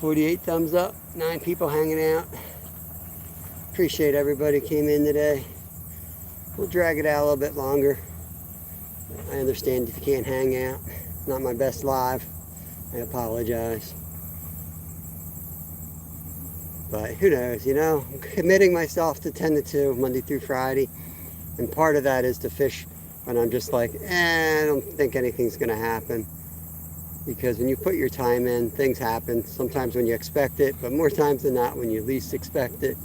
$48 thumbs up, 9 people hanging out. Appreciate everybody who came in today. We'll drag it out a little bit longer. I understand if you can't hang out. Not my best live. I apologize. But who knows, you know, I'm committing myself to 10 to 2, Monday through Friday. And part of that is to fish when I'm just like, I don't think anything's going to happen. Because when you put your time in, things happen. Sometimes when you expect it, but more times than not when you least expect it.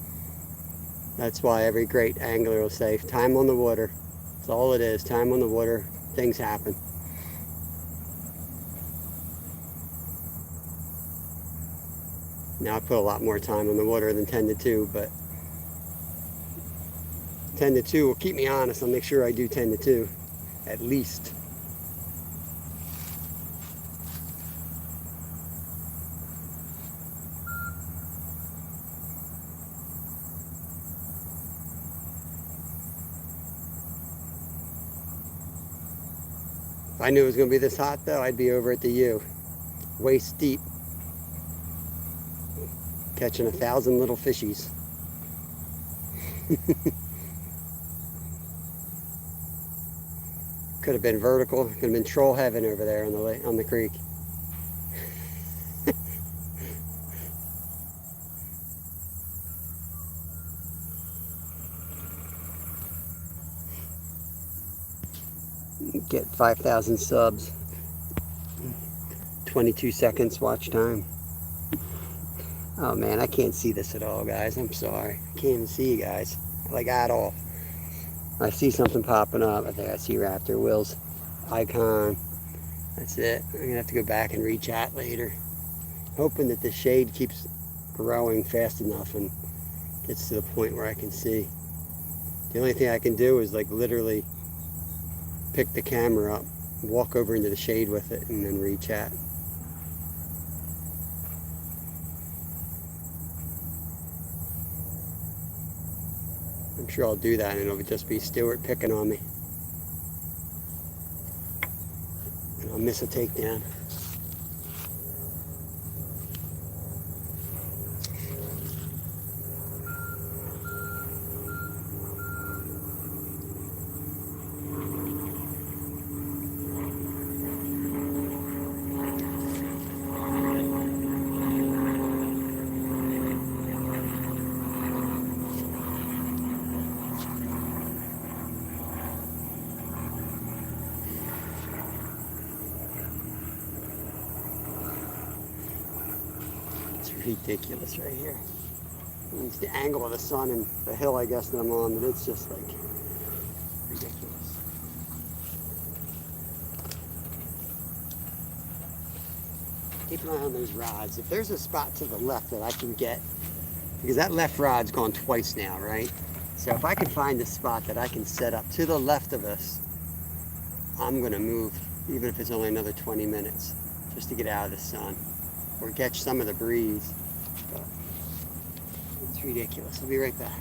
That's why every great angler will say, time on the water. That's all it is, time on the water. Things happen. Now I put a lot more time on the water than 10 to 2, but 10 to 2 will keep me honest. I'll make sure I do 10 to 2, at least. If I knew it was going to be this hot, though, I'd be over at the U, waist deep, catching 1,000 little fishies. Could have been vertical. Could have been troll heaven over there on the creek. Get 5,000 subs. 22 seconds watch time. Oh man, I can't see this at all, guys. I'm sorry. I can't even see you guys, like at all. I see something popping up. I think I see Raptor Will's icon. That's it. I'm gonna have to go back and re-chat later. Hoping that the shade keeps growing fast enough and gets to the point where I can see. The only thing I can do is like literally pick the camera up, walk over into the shade with it, and then re-chat. I'm sure I'll do that and it'll just be Stuart picking on me. And I'll miss a takedown. Ridiculous right here. It's the angle of the sun and the hill, I guess, that I'm on, but it's just like ridiculous. Keep an eye on those rods. If there's a spot to the left that I can get, because that left rod's gone twice now, right? So if I can find a spot that I can set up to the left of us, I'm gonna move, even if it's only another 20 minutes, just to get out of the sun or catch some of the breeze. But it's ridiculous. I'll be right back.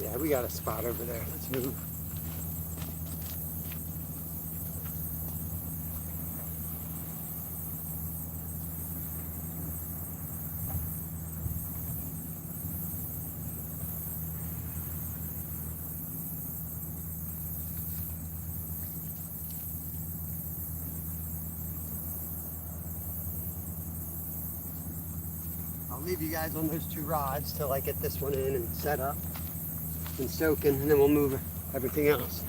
Yeah, we got a spot over there. Let's move. I'll leave you guys on those 2 rods till I get this one in and set up and soaking, and then we'll move everything else.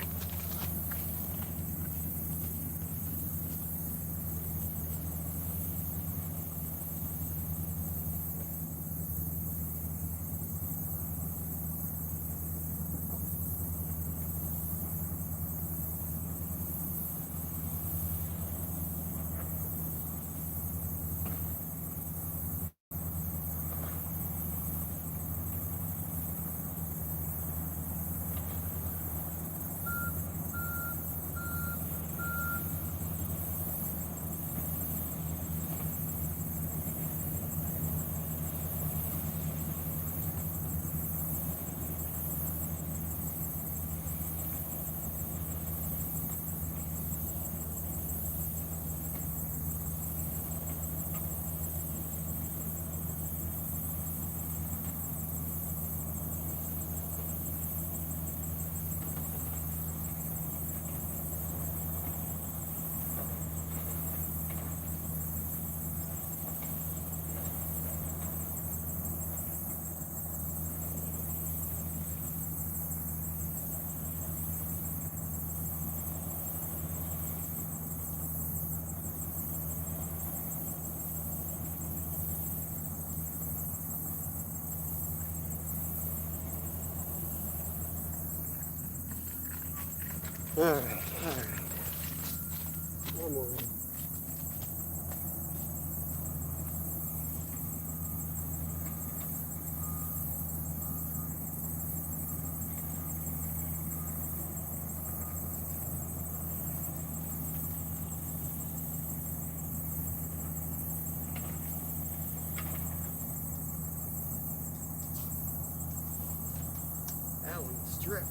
All right. One more. That one's stripped.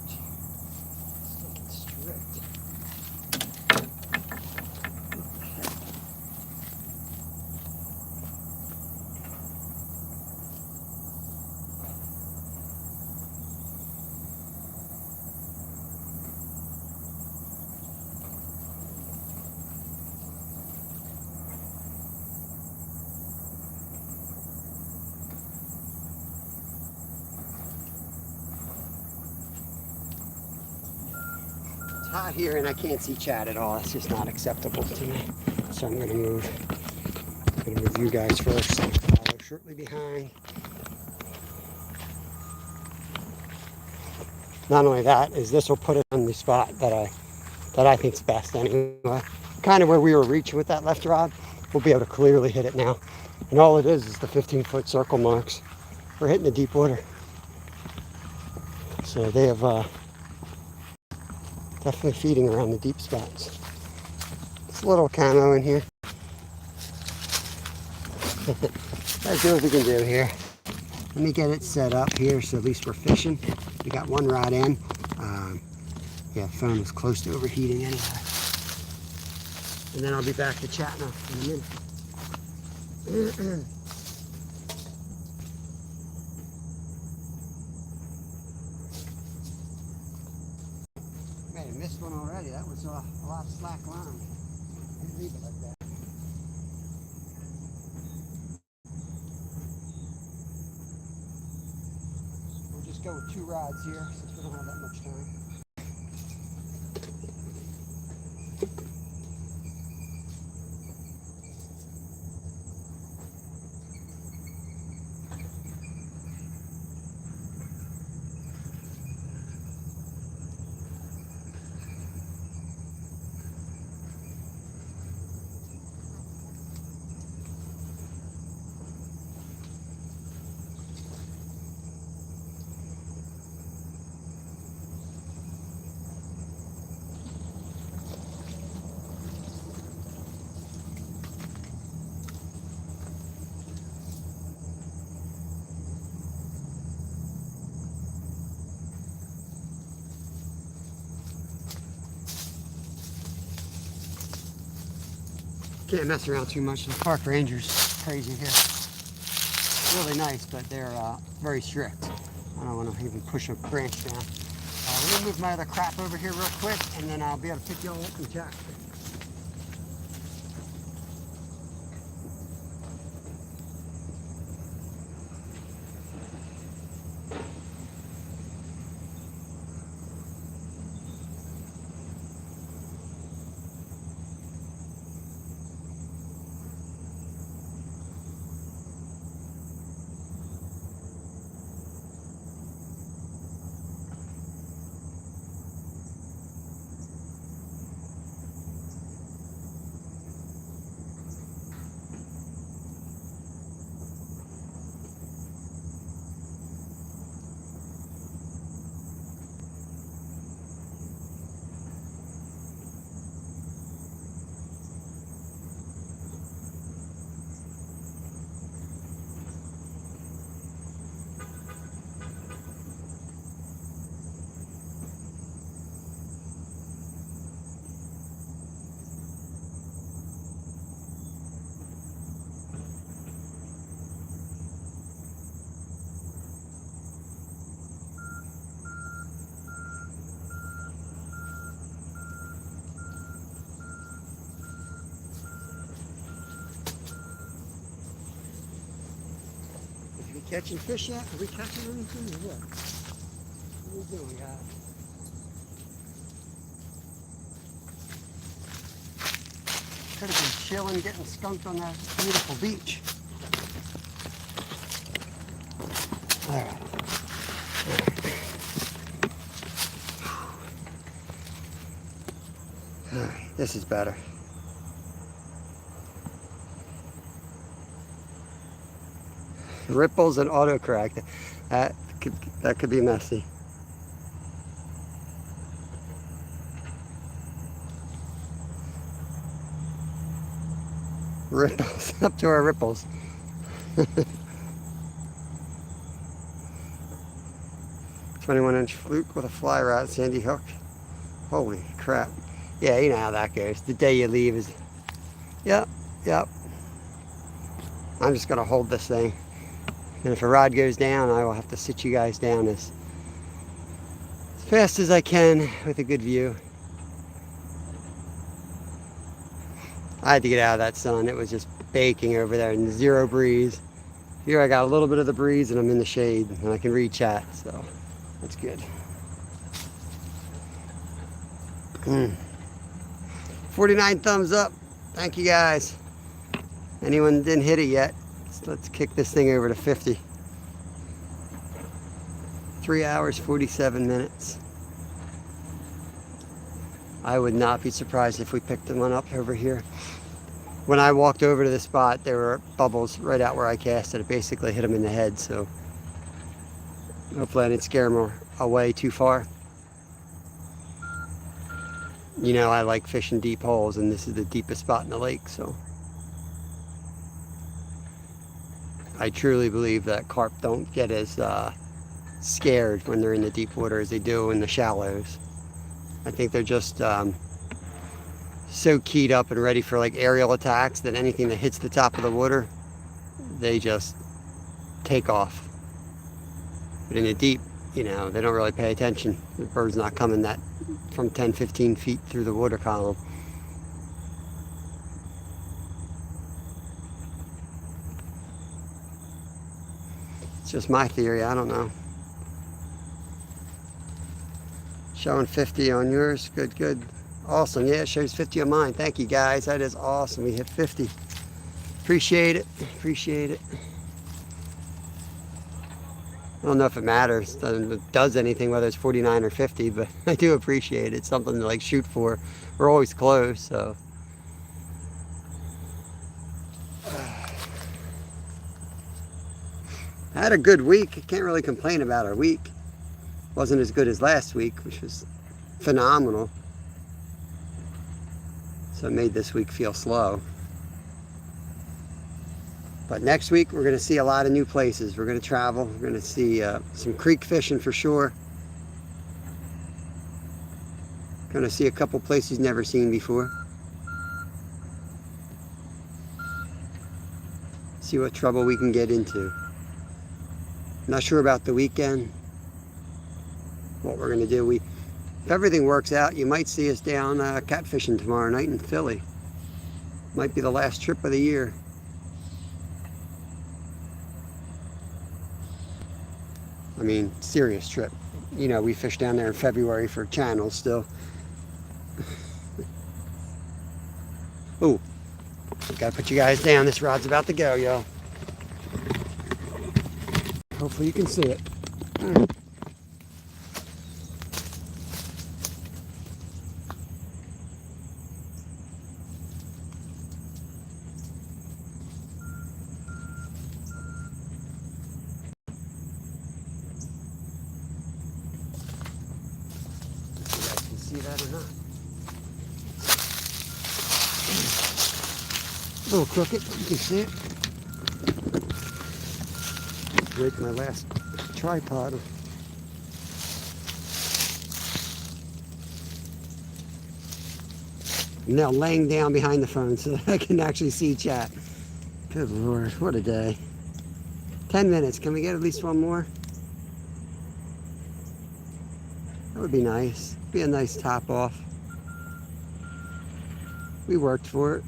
Hot here and I can't see Chad at all. That's just not acceptable to me. So I'm gonna move you guys first. I'll follow shortly behind. Not only that, is this will put it on the spot that I think is best anyway. Kind of where we were reaching with that left rod. We'll be able to clearly hit it now. And all it is the 15-foot circle marks. We're hitting the deep water. So they have definitely feeding around the deep spots. It's a little camo in here. Let's see what we can do here. Let me get it set up here so at least we're fishing. We got one rod in. Yeah, the phone is close to overheating anyway. And then I'll be back to chatting in a minute. I missed one already. That was a lot of slack line. Didn't leave it like that. We'll just go with 2 rods here since we don't have that much time. Can't mess around too much. The park ranger's crazy here. Really nice, but they're very strict. I don't want to even push a branch down. Let me move my other crap over here real quick, and then I'll be able to pick you all up and chat. Catching fish yet? Are we catching anything or what? What are we doing, guys? Could have been chilling, getting skunked on that beautiful beach. All right. All right, this is better. Ripples and autocorrect. That could be messy. Ripples, up to our ripples. 21-inch fluke with a fly rod, sandy hook. Holy crap. Yeah, you know how that goes. The day you leave is, yep. I'm just gonna hold this thing. And if a rod goes down, I will have to sit you guys down as fast as I can with a good view. I had to get out of that sun. It was just baking over there and zero breeze. Here I got a little bit of the breeze and I'm in the shade and I can read chat, so that's good. 49 thumbs up. Thank you guys. Anyone didn't hit it yet, let's kick this thing over to 50. 3 hours, 47 minutes. I would not be surprised if we picked one up over here. When I walked over to the spot, there were bubbles right out where I cast it. It basically hit them in the head, so hopefully I didn't scare them away too far. You know, I like fishing deep holes, and this is the deepest spot in the lake, so I truly believe that carp don't get as scared when they're in the deep water as they do in the shallows. I think they're just so keyed up and ready for like aerial attacks that anything that hits the top of the water, they just take off. But in the deep, you know, they don't really pay attention. The bird's not coming that from 10, 15 feet through the water column. It's just my theory, I don't know. Showing 50 on yours, good. Awesome, yeah, it shows 50 on mine. Thank you guys, that is awesome. We hit 50. Appreciate it. I don't know if it matters, it does anything whether it's 49 or 50, but I do appreciate it. It's something to like shoot for. We're always close, so. I had a good week. I can't really complain about our week. Wasn't as good as last week, which was phenomenal. So it made this week feel slow. But next week we're going to see a lot of new places. We're going to travel. We're going to see some creek fishing for sure. Going to see a couple places never seen before. See what trouble we can get into. Not sure about the weekend. What we're going to do. If everything works out, you might see us down catfishing tomorrow night in Philly. Might be the last trip of the year. I mean, serious trip. You know, we fish down there in February for channels still. Ooh, gotta put you guys down. This rod's about to go, yo. Hopefully you can see it. See that or not? A little crooked, you can see it. Break my last tripod. I'm now laying down behind the phone so that I can actually see chat. Good Lord, what a day. 10 minutes, can we get at least one more? That would be nice. Be a nice top off. We worked for it.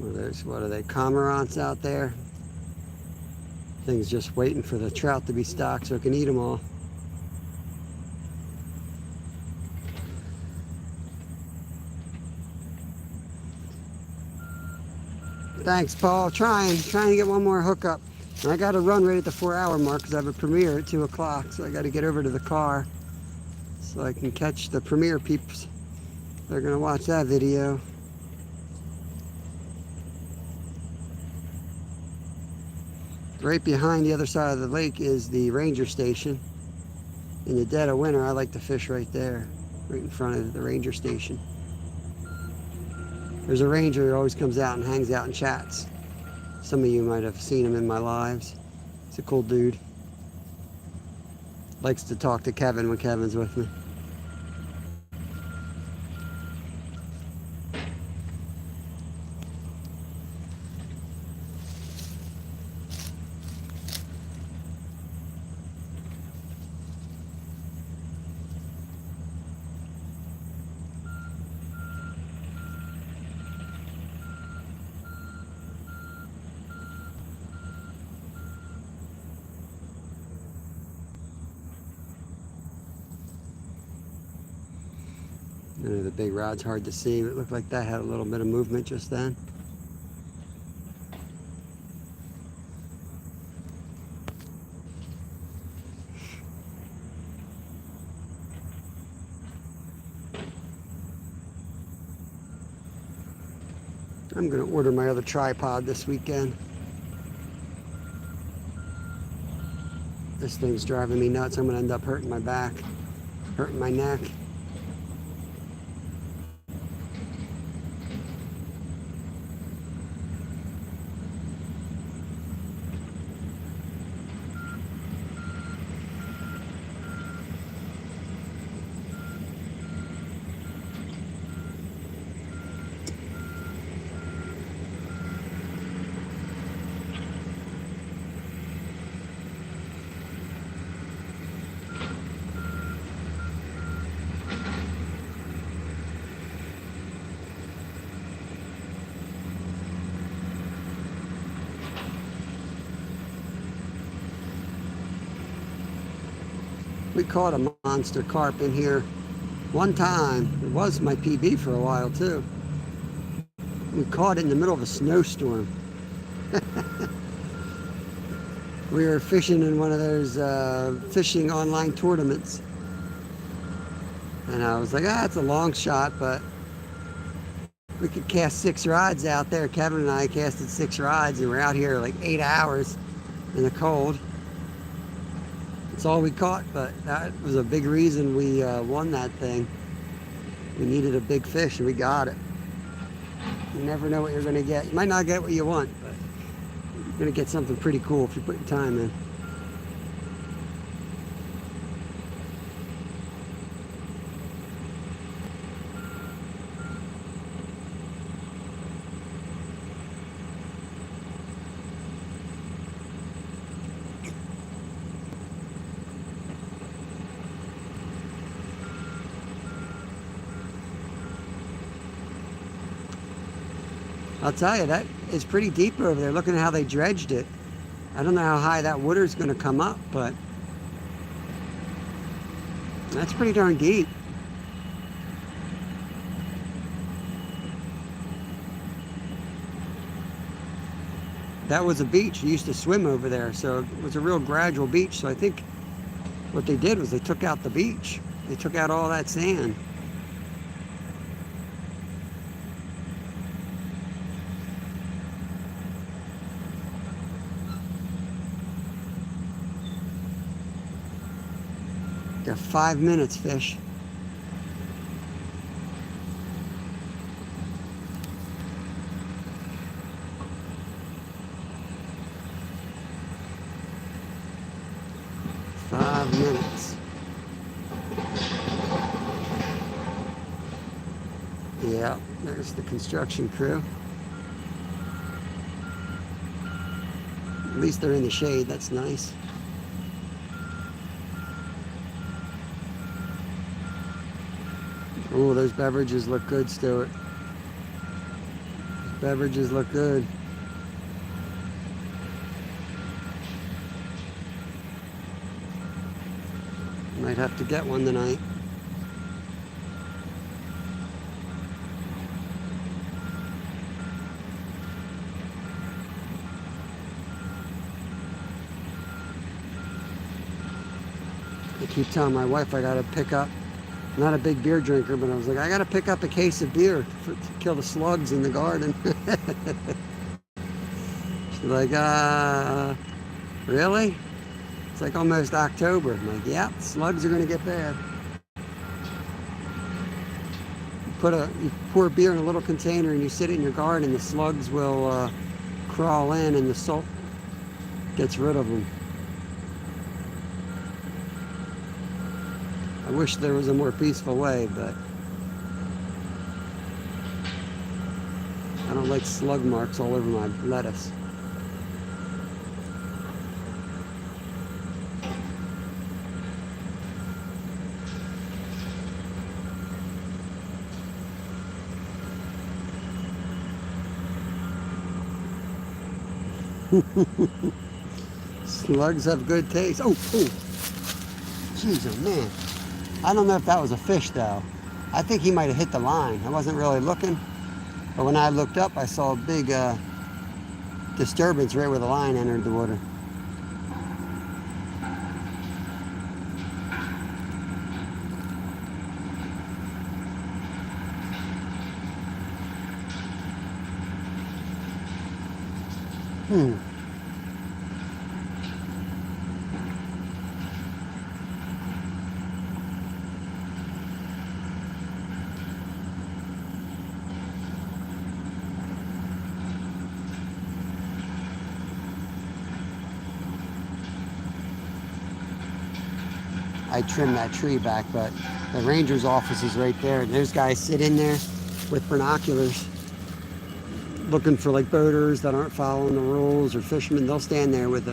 What are they, cormorants out there? Things just waiting for the trout to be stocked so it can eat them all. Thanks, Paul. Trying to get one more hookup. And I got to run right at the 4-hour mark because I have a premiere at 2 o'clock. So I got to get over to the car so I can catch the premiere peeps. They're going to watch that video. Right behind the other side of the lake is the ranger station. In the dead of winter, I like to fish right there, right in front of the ranger station. There's a ranger who always comes out and hangs out and chats. Some of you might have seen him in my lives. He's a cool dude. Likes to talk to Kevin when Kevin's with me. I know the big rod's hard to see, but it looked like that had a little bit of movement just then. I'm going to order my other tripod this weekend. This thing's driving me nuts. I'm going to end up hurting my back, hurting my neck. We caught a monster carp in here one time. It was my PB for a while too. We caught it in the middle of a snowstorm. We were fishing in one of those fishing online tournaments. And I was like, it's a long shot, but we could cast 6 rods out there. Kevin and I casted 6 rods and we're out here like 8 hours in the cold. It's all we caught, but that was a big reason we won that thing. We needed a big fish and we got it. You never know what you're going to get. You might not get what you want, but you're going to get something pretty cool if you put your time in. I'll tell you, that is pretty deep over there. Looking at how they dredged it. I don't know how high that water's going to come up, but that's pretty darn deep. That was a beach. You used to swim over there, so it was a real gradual beach. So I think what they did was they took out the beach. They took out all that sand. Got 5 minutes, fish. Yeah, there's the construction crew. At least they're in the shade, that's nice. Oh, those beverages look good, Stuart. Beverages look good. Might have to get one tonight. I keep telling my wife I gotta pick up, I'm not a big beer drinker, but I was like, I gotta pick up a case of beer to kill the slugs in the garden. She's like, really? It's like almost October. I'm like, yeah, slugs are gonna get bad. You pour beer in a little container and you sit it in your garden, the slugs will crawl in and the salt gets rid of them. I wish there was a more peaceful way, but I don't like slug marks all over my lettuce. Slugs have good taste. Oh, jeez, oh man. I don't know if that was a fish though. I think he might have hit the line. I wasn't really looking, but when I looked up, I saw a big disturbance right where the line entered the water. I trimmed that tree back, but the ranger's office is right there. And those guys sit in there with binoculars looking for like boaters that aren't following the rules or fishermen. They'll stand there with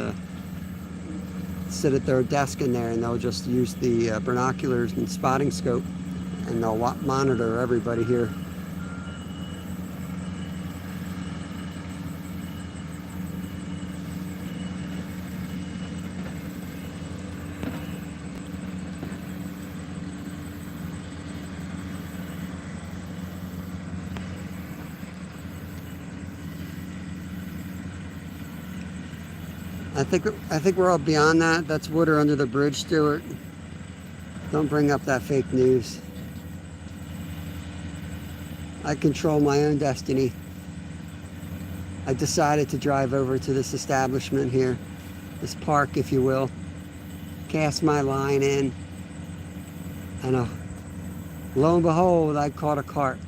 sit at their desk in there and they'll just use the binoculars and spotting scope and they'll monitor everybody here. I think we're all beyond that. That's water under the bridge, Stuart. Don't bring up that fake news. I control my own destiny. I decided to drive over to this establishment here, this park, if you will, cast my line in, and lo and behold, I caught a carp.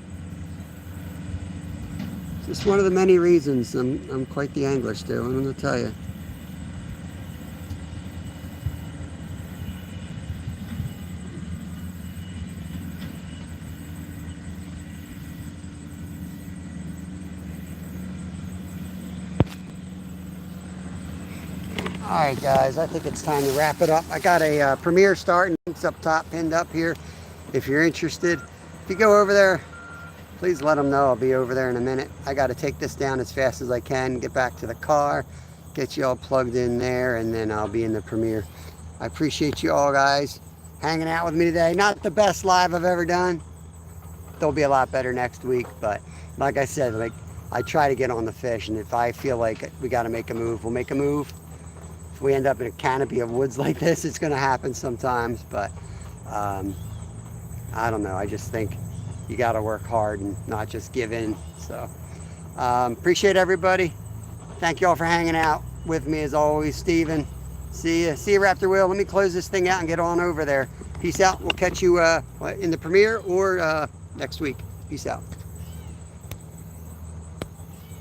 It's just one of the many reasons I'm quite the angler still, I'm going to tell you. Alright guys, I think it's time to wrap it up. I got a premiere starting. It's up top, pinned up here. If you're interested, if you go over there, please let them know. I'll be over there in a minute. I got to take this down as fast as I can, get back to the car, get you all plugged in there, and then I'll be in the premiere. I appreciate you all guys hanging out with me today. Not the best live I've ever done. They'll be a lot better next week, but like I said, like I try to get on the fish, and if I feel like we got to make a move, we'll make a move. If we end up in a canopy of woods like this, it's going to happen sometimes, but I don't know. I just think you got to work hard and not just give in. So appreciate everybody. Thank you all for hanging out with me as always. Steven, see you Raptor Will. Let me close this thing out and get on over there. Peace out. We'll catch you in the premiere or next week. Peace out.